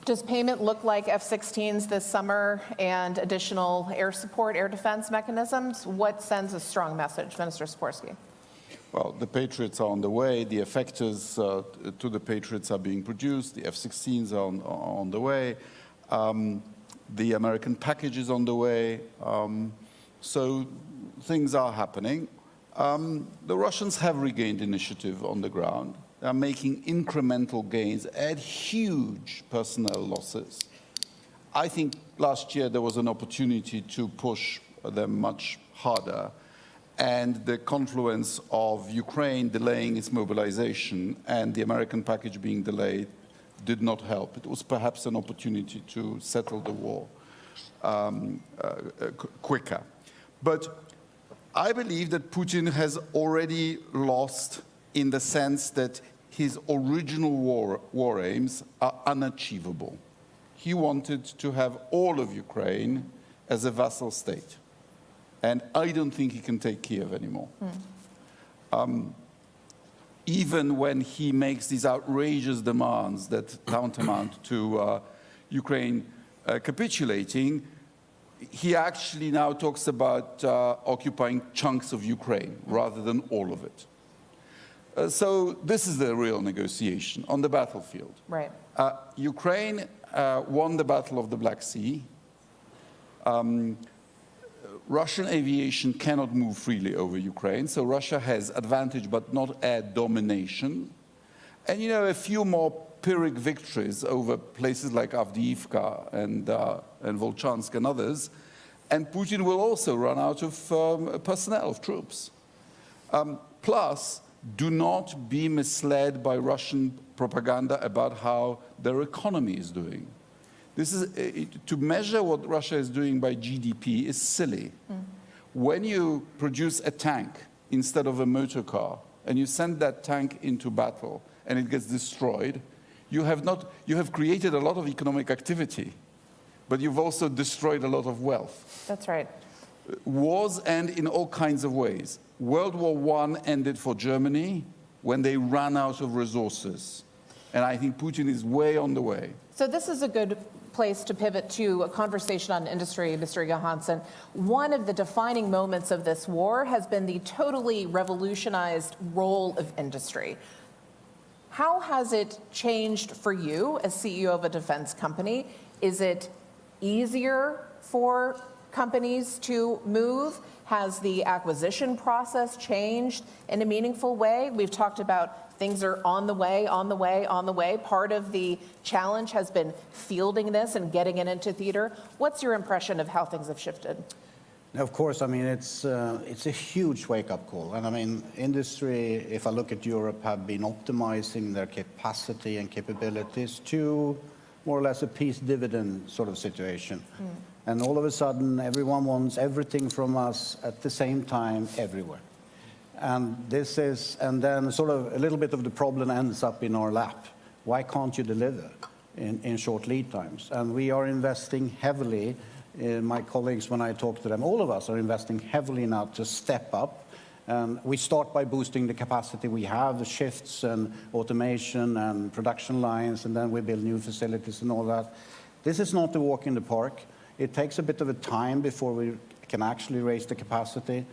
S17: Does payment look like F-16s this summer and additional air support, air defense mechanisms? What sends a strong message, Minister Sikorski?
S18: Well, the Patriots are on the way. The effectors to the Patriots are being produced. The F-16s are on the way. The American package is on the way. So things are happening. The Russians have regained initiative on the ground. They are making incremental gains at huge personnel losses. I think last year there was an opportunity to push them much harder. And the confluence of Ukraine delaying its mobilization and the American package being delayed did not help. It was perhaps an opportunity to settle the war quicker. But I believe that Putin has already lost, in the sense that his original war aims are unachievable. He wanted to have all of Ukraine as a vassal state. And I don't think he can take Kyiv anymore. Even when he makes these outrageous demands that tantamount to Ukraine capitulating, he actually now talks about occupying chunks of Ukraine rather than all of it. So this is the real negotiation on the battlefield.
S17: Right.
S18: Ukraine won the Battle of the Black Sea. Russian aviation cannot move freely over Ukraine, so Russia has advantage but not air domination. And a few more Pyrrhic victories over places like Avdiivka and Volchansk and others, and Putin will also run out of personnel, of troops. Plus, do not be misled by Russian propaganda about how their economy is doing. This is, to measure what Russia is doing by GDP is silly. When you produce a tank instead of a motor car, and you send that tank into battle, and it gets destroyed, you have created a lot of economic activity, but you've also destroyed a lot of wealth.
S17: That's right.
S18: Wars end in all kinds of ways. World War I ended for Germany when they ran out of resources. And I think Putin is way on the way.
S17: So this is a good place to pivot to a conversation on industry, Mr. Johansson. One of the defining moments of this war has been the totally revolutionized role of industry. How has it changed for you as CEO of a defense company? Is it easier for companies to move? Has the acquisition process changed in a meaningful way? We've talked about things are on the way, on the way, on the way. Part of the challenge has been fielding this and getting it into theater. What's your impression of how things have shifted?
S19: Of course, I mean, it's a huge wake-up call. And I mean, industry, if I look at Europe, have been optimizing their capacity and capabilities to more or less a peace dividend sort of situation. And all of a sudden, everyone wants everything from us at the same time, everywhere. And then sort of a little bit of the problem ends up in our lap. Why can't you deliver in short lead times? And we are investing heavily. My colleagues, when I talk to them, all of us are investing heavily now to step up. We start by boosting the capacity we have, the shifts and automation and production lines, and then we build new facilities and all that. This is not a walk in the park. It takes a bit of a time before we can actually raise the capacity.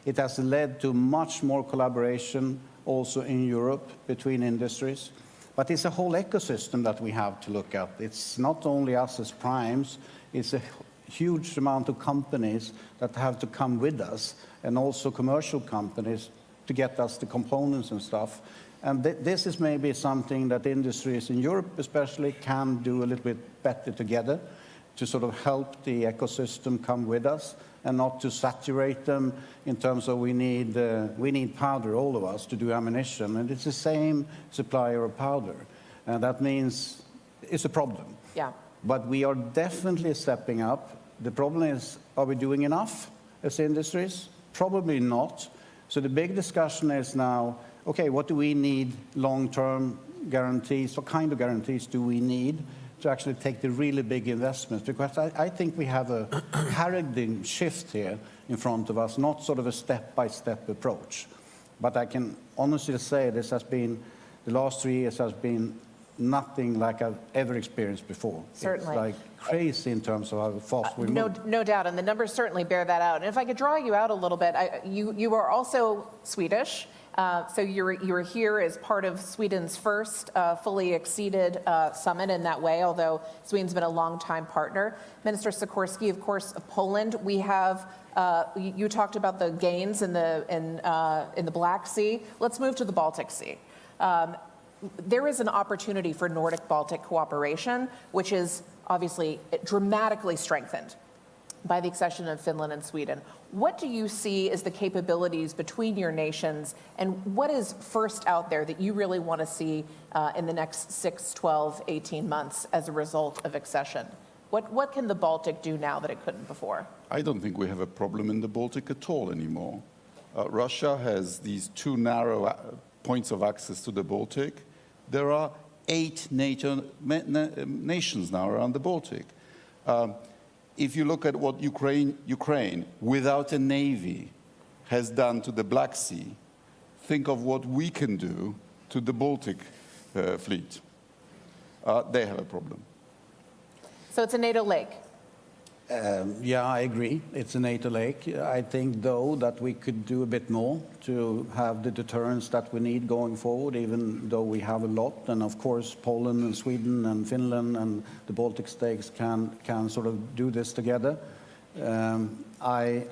S19: It has led to much more collaboration also in Europe between industries. But it's a whole ecosystem that we have to look at. It's not only us as primes, it's a huge amount of companies that have to come with us, and also commercial companies to get us the components and stuff. And this is maybe something that industries in Europe especially can do a little bit better together to sort of help the ecosystem come with us and not to saturate them in terms of we need powder, all of us, to do ammunition. And it's the same supplier of powder. And that means it's a problem.
S17: Yeah.
S19: But we are definitely stepping up. The problem is, are we doing enough as industries? Probably not. So the big discussion is now, okay, what do we need long-term guarantees? What kind of guarantees do we need to actually take the really big investments? Because I think we have a paradigm shift here in front of us, not sort of a step-by-step approach. But I can honestly say this has been, the last 3 years has been nothing like I've ever experienced before.
S17: Certainly.
S19: It's like crazy in terms of how fast we move.
S17: No doubt, and the numbers certainly bear that out. And if I could draw you out a little bit, you are also Swedish. So you're here as part of Sweden's first fully exceeded summit in that way, although Sweden's been a long-time partner. Minister Sikorski, of course, of Poland. We have, you talked about the gains in the Black Sea. Let's move to the Baltic Sea. There is an opportunity for Nordic-Baltic cooperation, which is obviously dramatically strengthened by the accession of Finland and Sweden. What do you see as the capabilities between your nations, and what is first out there that you really want to see in the next 6, 12, 18 months as a result of accession? What can the Baltic do now that it couldn't before?
S18: I don't think we have a problem in the Baltic at all anymore. Russia has these 2 narrow points of access to the Baltic. There are 8 NATO nations now around the Baltic. If you look at what Ukraine, without a navy, has done to the Black Sea, think of what we can do to the Baltic fleet. They have a problem.
S17: So it's a NATO lake.
S19: Yeah, I agree. It's a NATO lake. I think, though, that we could do a bit more to have the deterrence that we need going forward, even though we have a lot. And, of course, Poland and Sweden and Finland and the Baltic states can sort of do this together. I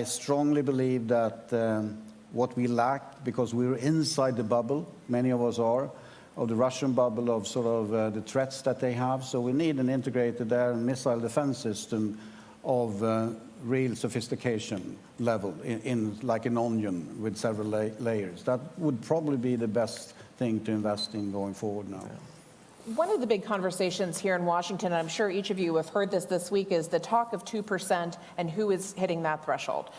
S19: strongly believe that what we lack, because we're inside the bubble, many of us are, of the Russian bubble of sort of the threats that they have. So we need an integrated air and missile defense system of real sophistication level in like an onion with several layers. That would probably be the best thing to invest in going forward now.
S17: One of the big conversations here in Washington, and I'm sure each of you have heard this week, is the talk of 2% and who is hitting that threshold.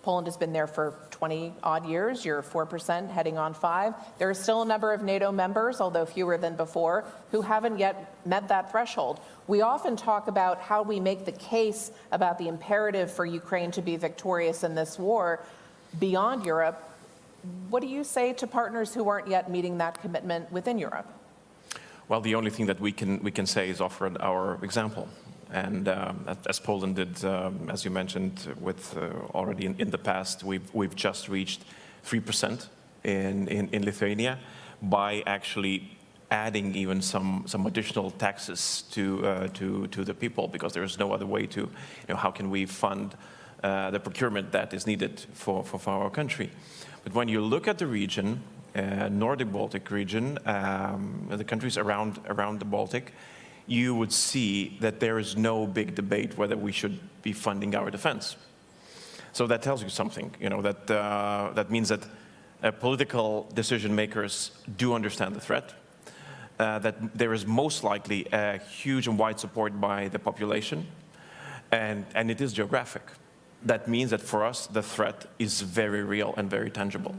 S17: Poland has been there for 20 odd years. You're 4%, heading on 5. There are still a number of NATO members, although fewer than before, who haven't yet met that threshold. We often talk about how we make the case about the imperative for Ukraine to be victorious in this war beyond Europe. What do you say to partners who aren't yet meeting that commitment within Europe?
S4: Well, the only thing that we can say is offer our example. And as Poland did, as you mentioned, with already in the past, we've just reached 3% in Lithuania by actually adding even some additional taxes to the people, because there is no other way to, how can we fund the procurement that is needed for our country. But when you look at the region, Nordic Baltic region, the countries around the Baltic, you would see that there is no big debate whether we should be funding our defense. So that tells you something, that means that political decision makers do understand the threat, that there is most likely a huge and wide support by the population, and it is geographic. That means that for us, the threat is very real and very tangible.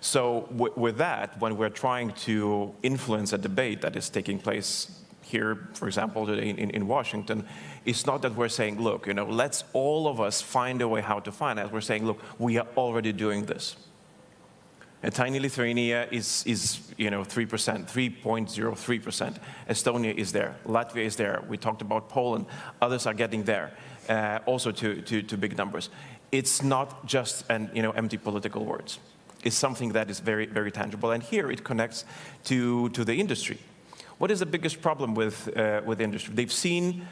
S4: So with that, when we're trying to influence a debate that is taking place here, for example, today in Washington, it's not that we're saying, look, let's all of us find a way how to finance. We're saying, look, we are already doing this. A tiny Lithuania is 3%, 3.03%. Estonia is there. Latvia is there. We talked about Poland. Others are getting there, also to big numbers. It's not just empty political words. It's something that is very, very tangible. And here it connects to the industry. What is the biggest problem with industry? They've seen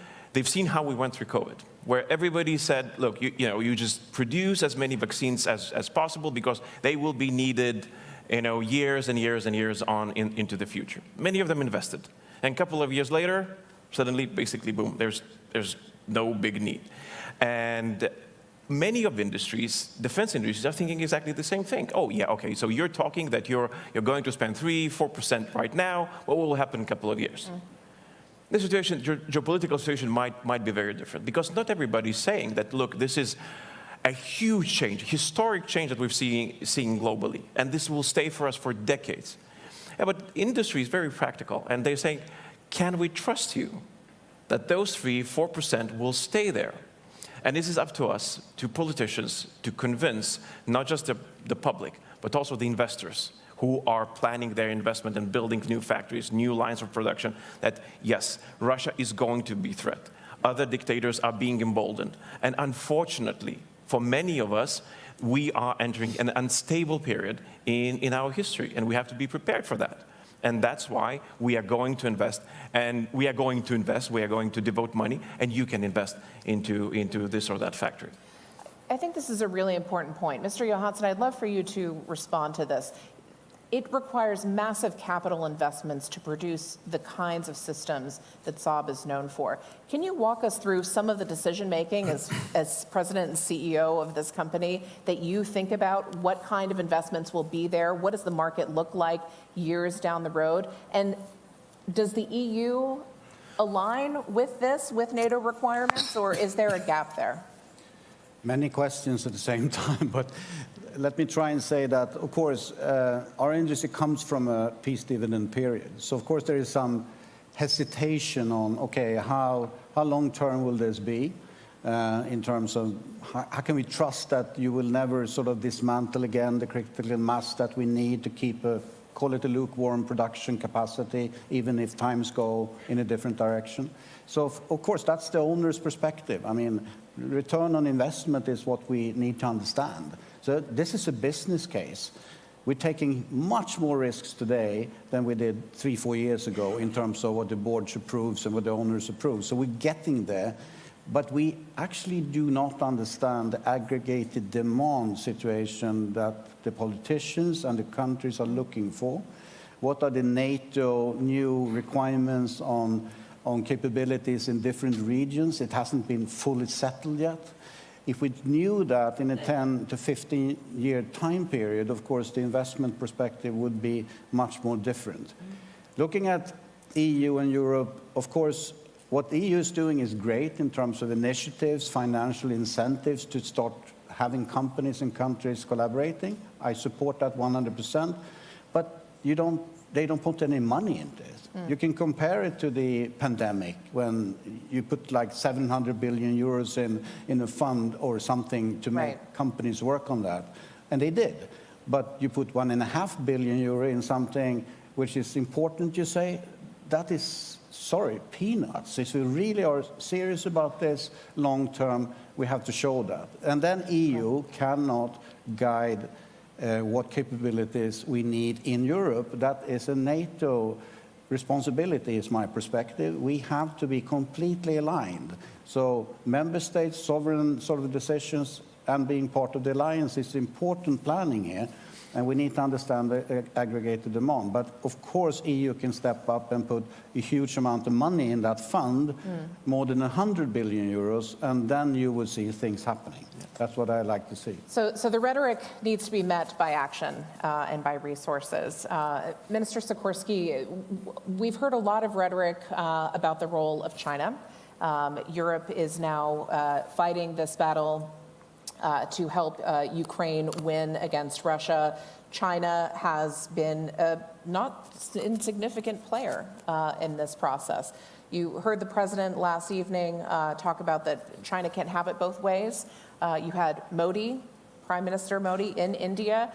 S4: how we went through COVID, where everybody said, look, you just produce as many vaccines as possible because they will be needed, years and years and years on into the future. Many of them invested. And a couple of years later, suddenly, basically, boom, there's no big need. And many of industries, defense industries, are thinking exactly the same thing. Oh, yeah, okay, so you're talking that you're going to spend 3-4% right now. What will happen in a couple of years? The situation, geopolitical situation might be very different, because not everybody is saying that, look, this is a huge change, historic change that we've seen globally, and this will stay for us for decades. Yeah, but industry is very practical, and they're saying, can we trust you that those 3-4% will stay there? And this is up to us, to politicians, to convince not just the public, but also the investors who are planning their investment and building new factories, new lines of production, that yes, Russia is going to be a threat. Other dictators are being emboldened. And unfortunately, for many of us, we are entering an unstable period in our history, and we have to be prepared for that. And that's why we are going to invest, we are going to devote money, and you can invest into this or that factory.
S17: I think this is a really important point. Mr. Johansson, I'd love for you to respond to this. It requires massive capital investments to produce the kinds of systems that Saab is known for. Can you walk us through some of the decision-making as president and CEO of this company that you think about? What kind of investments will be there? What does the market look like years down the road? And does the EU align with this, with NATO requirements, or is there a gap there?
S19: Many questions at the same time, but let me try and say that, of course, our industry comes from a peace dividend period. So, of course, there is some hesitation on, okay, how long-term will this be in terms of how can we trust that you will never sort of dismantle again the critical mass that we need to keep call it a lukewarm production capacity, even if times go in a different direction. So, of course, that's the owner's perspective. I mean, return on investment is what we need to understand. So this is a business case. We're taking much more risks today than we did 3-4 years ago in terms of what the board approves and what the owners approve. So we're getting there, but we actually do not understand the aggregated demand situation that the politicians and the countries are looking for. What are the NATO new requirements on capabilities in different regions? It hasn't been fully settled yet. If we knew that in a 10 to 15-year time period, of course, the investment perspective would be much more different. Looking at EU and Europe, of course, what the EU is doing is great in terms of initiatives, financial incentives to start having companies and countries collaborating. I support that 100%, but they don't put any money into it. You can compare it to the pandemic when you put like 700 billion euros in a fund or something to make companies work on that. And they did. But you put 1.5 billion euro in something which is important, you say, that is, sorry, peanuts. If we really are serious about this long term, we have to show that. And then EU cannot guide what capabilities we need in Europe. That is a NATO responsibility, is my perspective. We have to be completely aligned. So member states, sovereign sort of decisions, and being part of the alliance is important planning here. And we need to understand the aggregated demand. But of course, EU can step up and put a huge amount of money in that fund, more than 100 billion euros, and then you will see things happening. That's what I like to see.
S17: So the rhetoric needs to be met by action and by resources. Minister Sikorsky, we've heard a lot of rhetoric about the role of China. Europe is now fighting this battle to help Ukraine win against Russia. China has been a not insignificant player in this process. You heard the president last evening talk about that China can't have it both ways. You had Modi, Prime Minister Modi in India,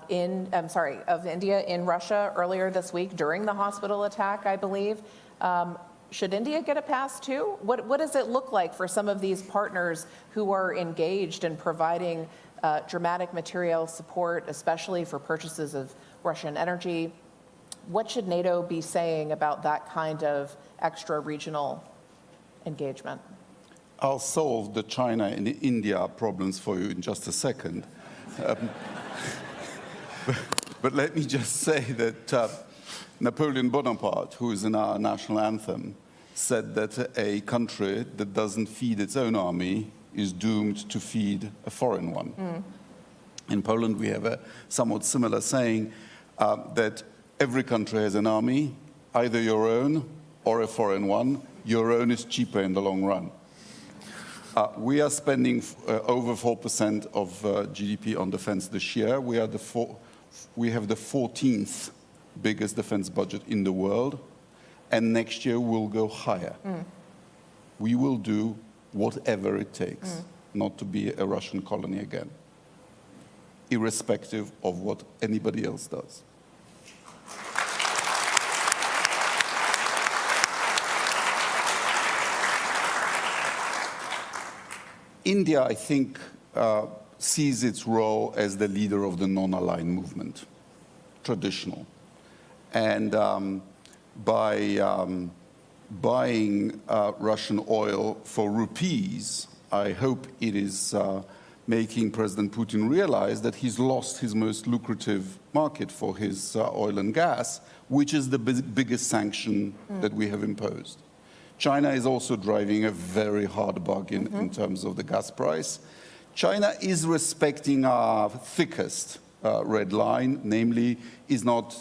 S17: in Russia earlier this week during the hospital attack, I believe. Should India get a pass too? What does it look like for some of these partners who are engaged in providing dramatic material support, especially for purchases of Russian energy? What should NATO be saying about that kind of extra regional engagement?
S18: I'll solve the China and the India problems for you in just a second. But let me just say that Napoleon Bonaparte, who is in our national anthem, said that a country that doesn't feed its own army is doomed to feed a foreign one. In Poland, we have a somewhat similar saying that every country has an army, either your own or a foreign one. Your own is cheaper in the long run. We are spending over 4% of GDP on defense this year. We have the 14th biggest defense budget in the world, and next year we'll go higher. We will do whatever it takes not to be a Russian colony again, irrespective of what anybody else does. India, I think, sees its role as the leader of the non-aligned movement, traditional. And by buying Russian oil for rupees, I hope it is making President Putin realize that he's lost his most lucrative market for his oil and gas, which is the biggest sanction that we have imposed. China is also driving a very hard bargain in terms of the gas price. China is respecting our thickest red line, namely, is not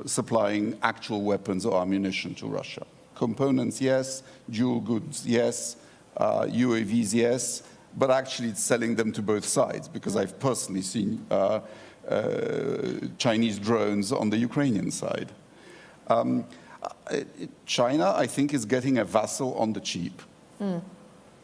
S18: supplying actual weapons or ammunition to Russia. Components, yes. Dual goods, yes. UAVs, yes. But actually, it's selling them to both sides, because I've personally seen Chinese drones on the Ukrainian side. China, I think, is getting a vassal on the cheap.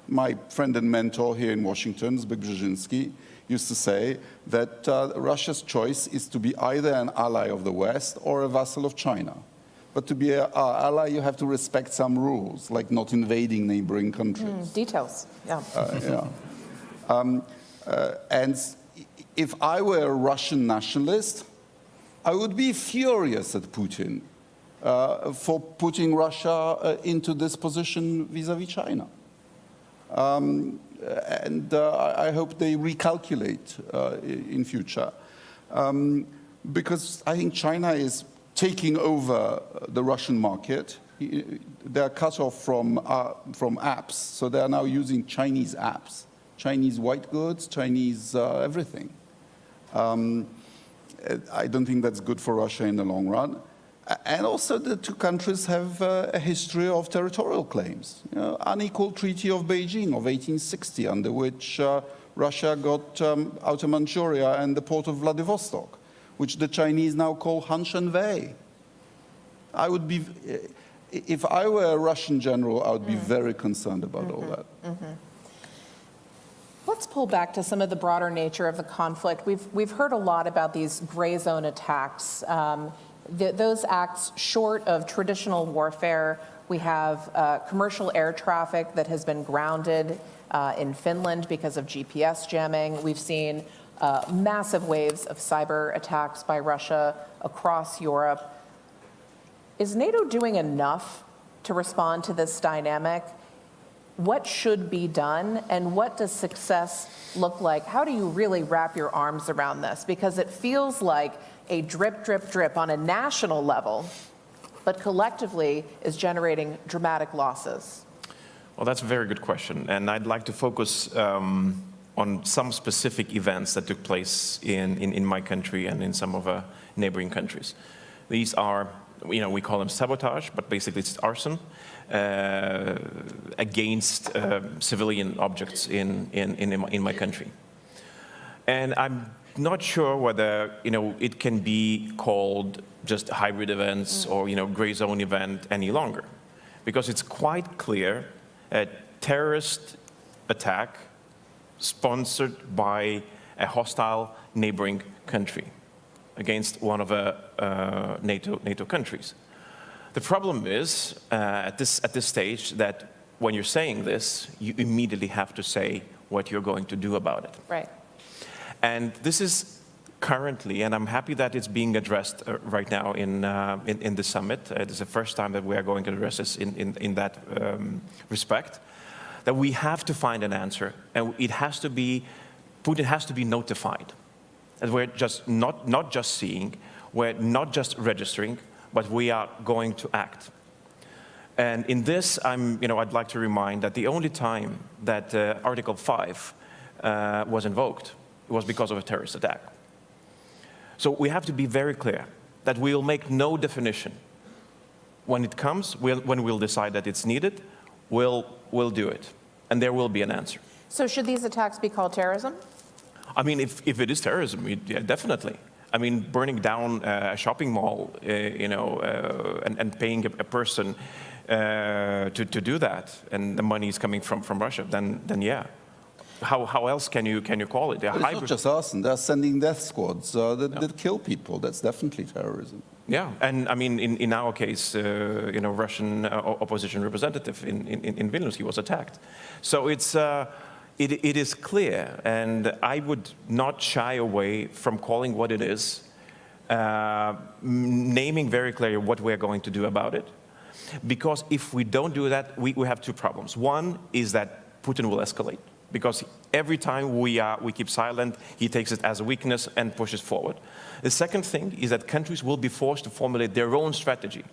S18: My friend and mentor here in Washington, Zbigniew Brzezinski, used to say that Russia's choice is to be either an ally of the West or a vassal of China. But to be an ally, you have to respect some rules, like not invading neighboring countries.
S17: Details, yeah.
S18: And if I were a Russian nationalist, I would be furious at Putin for putting Russia into this position vis-à-vis China. And I hope they recalculate in future. Because I think China is taking over the Russian market They're cut off from apps, so they are now using Chinese apps, Chinese white goods, Chinese everything. I don't think that's good for Russia in the long run. And also the two countries have a history of territorial claims. Unequal Treaty of Beijing of 1860, under which Russia got Outer Manchuria and the port of Vladivostok, which the Chinese now call Hanshan-Wei. I would be, if I were a Russian general, I would be very concerned about all that.
S17: Let's pull back to some of the broader nature of the conflict. We've heard a lot about these gray zone attacks. Those acts short of traditional warfare. We have commercial air traffic that has been grounded in Finland because of GPS jamming. We've seen massive waves of cyber attacks by Russia across Europe. Is NATO doing enough to respond to this dynamic? What should be done, and what does success look like? How do you really wrap your arms around this? Because it feels like a drip, drip, drip on a national level, but collectively is generating dramatic losses.
S4: Well, that's a very good question, and I'd like to focus on some specific events that took place in my country and in some of the neighboring countries. These are, we call them sabotage, but basically it's arson against civilian objects in my country. And I'm not sure whether it can be called just hybrid events or gray zone event any longer, because it's quite clear a terrorist attack sponsored by a hostile neighboring country against one of the NATO countries. The problem is at this stage that when you're saying this, you immediately have to say what you're going to do about it.
S17: Right.
S4: And this is currently, and I'm happy that it's being addressed right now in the summit. It is the first time that we are going to address this in that respect, that we have to find an answer, and it has to be, Putin has to be notified. And we're just not just seeing, we're not just registering, but we are going to act. And in this, I'd like to remind that the only time that Article 5 was invoked was because of a terrorist attack. So we have to be very clear that we will make no definition. When it comes, when we'll decide that it's needed, we'll do it. And there will be an answer.
S17: So should these attacks be called terrorism?
S4: I mean, if it is terrorism, yeah, definitely. I mean, burning down a shopping mall, and paying a person to do that, and the money is coming from Russia, then yeah. How else can you call it?
S18: It's not just arson. They're sending death squads that kill people. That's definitely terrorism.
S4: Yeah, and I mean, in our case, Russian opposition representative in Vilnius, he was attacked. So it is clear, and I would not shy away from calling what it is, naming very clearly what we're going to do about it. Because if we don't do that, we have two problems. One is that Putin will escalate, because every time we keep silent, he takes it as a weakness and pushes forward. The second thing is that countries will be forced to formulate their own strategy.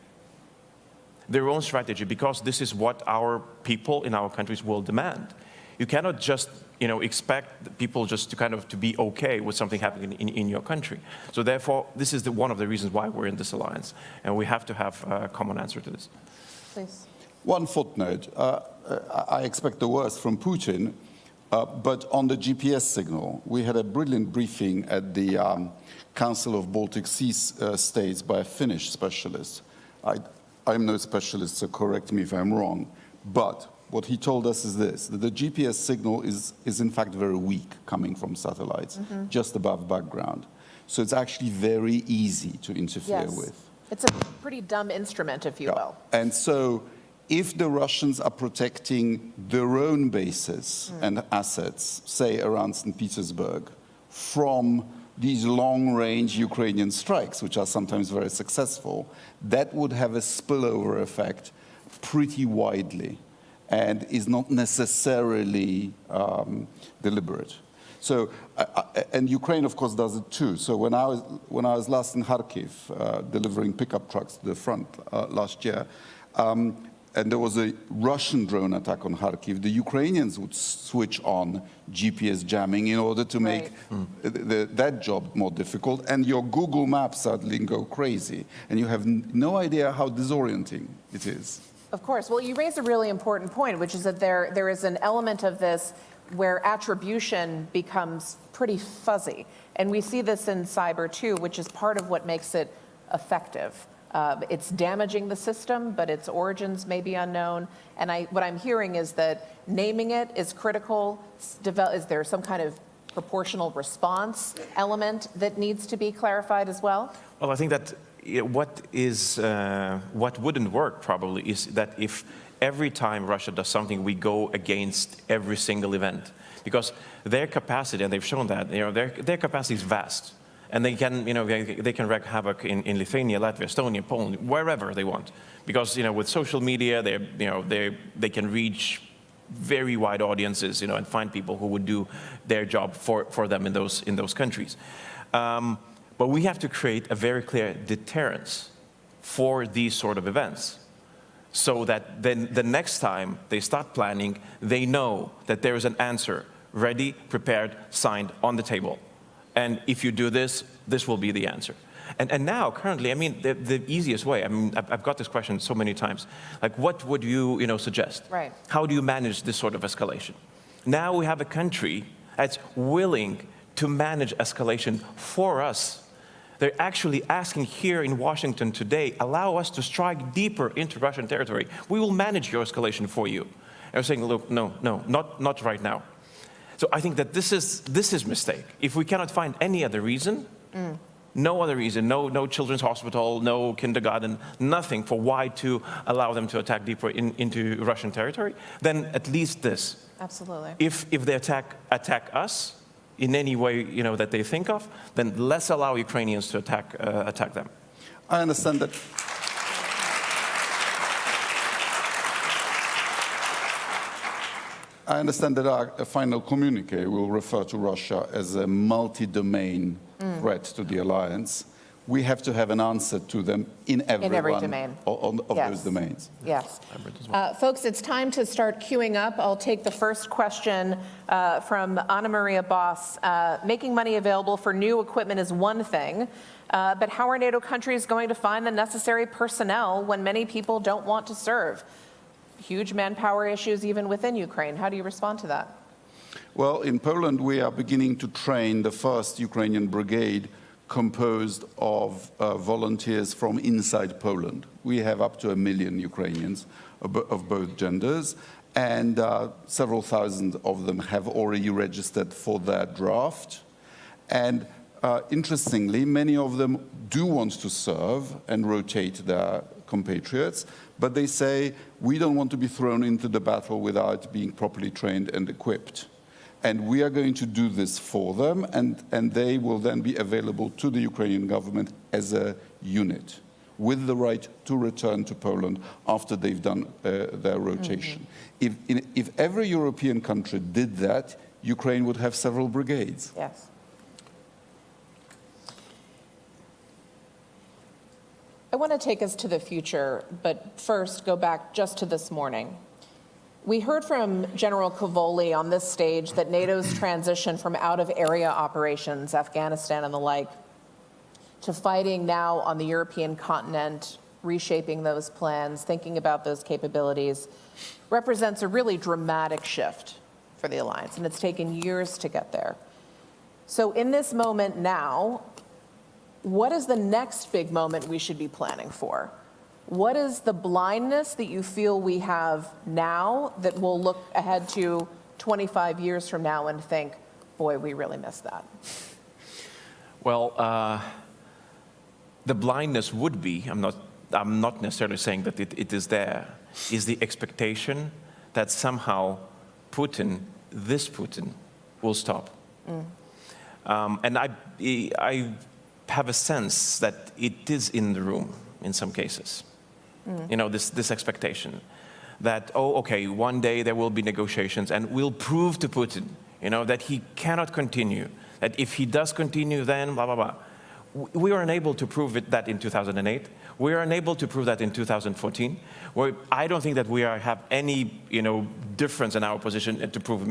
S4: Their own strategy, because this is what our people in our countries will demand. You cannot just expect people just to be okay with something happening in your country. So therefore, this is one of the reasons why we're in this alliance, and we have to have a common answer to this.
S17: Please.
S18: One footnote. I expect the worst from Putin, but on the GPS signal, we had a brilliant briefing at the Council of Baltic Sea States by a Finnish specialist. I'm no specialist, so correct me if I'm wrong, but what he told us is this, that the GPS signal is in fact very weak coming from satellites, just above background. So it's actually very easy to interfere with.
S17: It's a pretty dumb instrument, if you will.
S18: And so if the Russians are protecting their own bases and assets, say around St. Petersburg, from these long-range Ukrainian strikes, which are sometimes very successful, that would have a spillover effect pretty widely, and is not necessarily deliberate. So, and Ukraine, of course, does it too. So when I was last in Kharkiv delivering pickup trucks to the front last year, and there was a Russian drone attack on Kharkiv, the Ukrainians would switch on GPS jamming in order to make that job more difficult, and your Google Maps suddenly go crazy, and you have no idea how disorienting it is.
S17: Of course. Well, you raise a really important point, which is that there is an element of this where attribution becomes pretty fuzzy. And we see this in cyber too, which is part of what makes it effective. It's damaging the system, but its origins may be unknown. And what I'm hearing is that naming it is critical. Is there some kind of proportional response element that needs to be clarified as well?
S4: Well, I think that what wouldn't work probably is that if every time Russia does something, we go against every single event, because their capacity, and they've shown that, their capacity is vast. And they can, they can wreak havoc in Lithuania, Latvia, Estonia, Poland, wherever they want, because with social media, they can reach very wide audiences, and find people who would do their job for them in those countries. But we have to create a very clear deterrence for these sort of events, so that then the next time they start planning, they know that there is an answer ready, prepared, signed on the table. And if you do this, this will be the answer. And now, currently, the easiest way, I've got this question so many times, like, what would you, suggest?
S17: Right.
S4: How do you manage this sort of escalation? Now we have a country that's willing to manage escalation for us. They're actually asking here in Washington today, allow us to strike deeper into Russian territory. We will manage your escalation for you. And we're saying, look, no, not right now. So I think that this is mistake. If we cannot find any other reason, no other reason, no children's hospital, no kindergarten, nothing for why to allow them to attack deeper into Russian territory, then at least this.
S17: Absolutely.
S4: If they attack us in any way that they think of, then let's allow Ukrainians to attack them.
S18: I understand that. I understand that our final communique will refer to Russia as a multi-domain threat to the alliance. We have to have an answer to them in every
S17: domain
S18: of those domains.
S17: Yes. Folks, it's time to start queuing up. I'll take the first question from Anna Maria Boss. Making money available for new equipment is one thing, but how are NATO countries going to find the necessary personnel when many people don't want to serve? Huge manpower issues even within Ukraine. How do you respond to that?
S18: Well, in Poland, we are beginning to train the first Ukrainian brigade composed of volunteers from inside Poland. We have up to 1 million Ukrainians of both genders, and several thousand of them have already registered for their draft. And interestingly, many of them do want to serve and rotate their compatriots, but they say, we don't want to be thrown into the battle without being properly trained and equipped. And we are going to do this for them, and they will then be available to the Ukrainian government as a unit, with the right to return to Poland after they've done their rotation. If every European country did that, Ukraine would have several brigades.
S17: Yes. I want to take us to the future, but first go back just to this morning. We heard from General Cavoli on this stage that NATO's transition from out-of-area operations, Afghanistan and the like, to fighting now on the European continent, reshaping those plans, thinking about those capabilities, represents a really dramatic shift for the alliance, and it's taken years to get there. So in this moment now, what is the next big moment we should be planning for? What is the blindness that you feel we have now that we'll look ahead to 25 years from now and think, boy, we really missed that?
S4: Well, the blindness would be, I'm not necessarily saying that it is there, is the expectation that somehow Putin, this Putin, will stop. And I have a sense that it is in the room in some cases. This expectation that, oh, okay, one day there will be negotiations and we'll prove to Putin, that he cannot continue, that if he does continue, then blah, blah, blah. We were unable to prove that in 2008. We are unable to prove that in 2014. I don't think that we have any, difference in our position to prove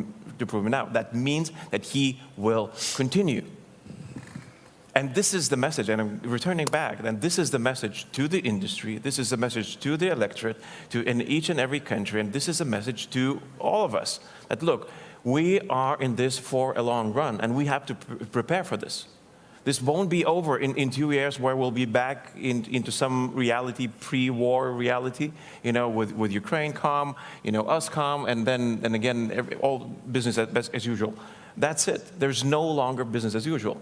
S4: him now. That means that he will continue. And this is the message, and I'm returning back, and this is the message to the industry, this is the message to the electorate, in each and every country, and this is a message to all of us, that look, we are in this for a long run, and we have to prepare for this. This won't be over in 2 years, where we'll be back into some reality, pre-war reality, with Ukraine calm, us calm, and then again, all business as usual. That's it. There's no longer business as usual.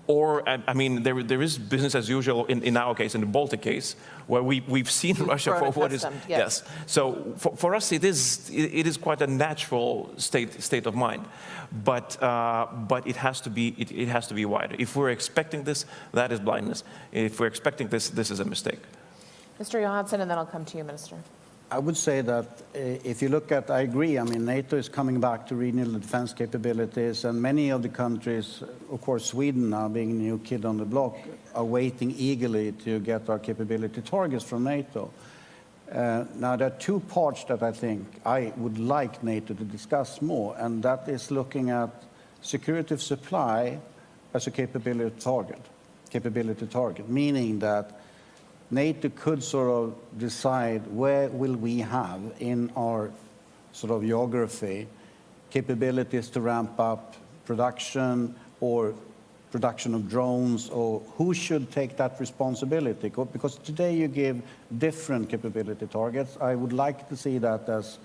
S4: Or, there is business as usual in our case, in the Baltic case, where we've seen Russia for what is. Yes. So for us, it is quite a natural state of mind, but it has to be wider. If we're expecting this, that is blindness. If we're expecting this, this is a mistake.
S17: Mr. Johansson, and then I'll come to you, Minister.
S19: I would say that if you look at, I agree, NATO is coming back to regional defense capabilities, and many of the countries, of course Sweden now being a new kid on the block, are waiting eagerly to get our capability targets from NATO. Now there are two parts that I think I would like NATO to discuss more, and that is looking at security of supply as a capability target, meaning that NATO could sort of decide where will we have in our sort of geography capabilities to ramp up production or production of drones, or who should take that responsibility? Because today you give different capability targets. I would like to see that as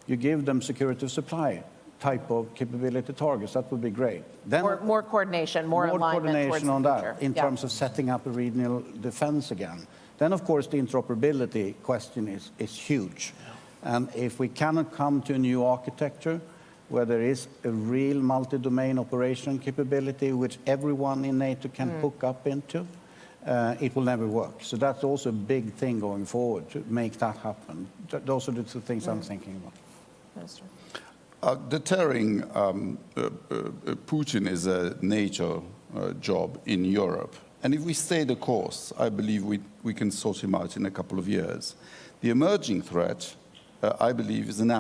S19: you give them security of supply type of capability targets. That would be great. Then
S17: more coordination, more alignment
S19: coordination on that in
S17: yeah.
S19: terms of setting up a regional defense again. Then, of course, the interoperability question is huge. Yeah. And if we cannot come to a new architecture where there is a real multi-domain operation capability which everyone in NATO can hook up into, it will never work. So that's also a big thing going forward to make that happen. Those are the two things I'm thinking about.
S17: Minister.
S18: Deterring Putin is a NATO job in Europe. And if we stay the course, I believe we can sort him out in a couple of years. The emerging threat, I believe, is an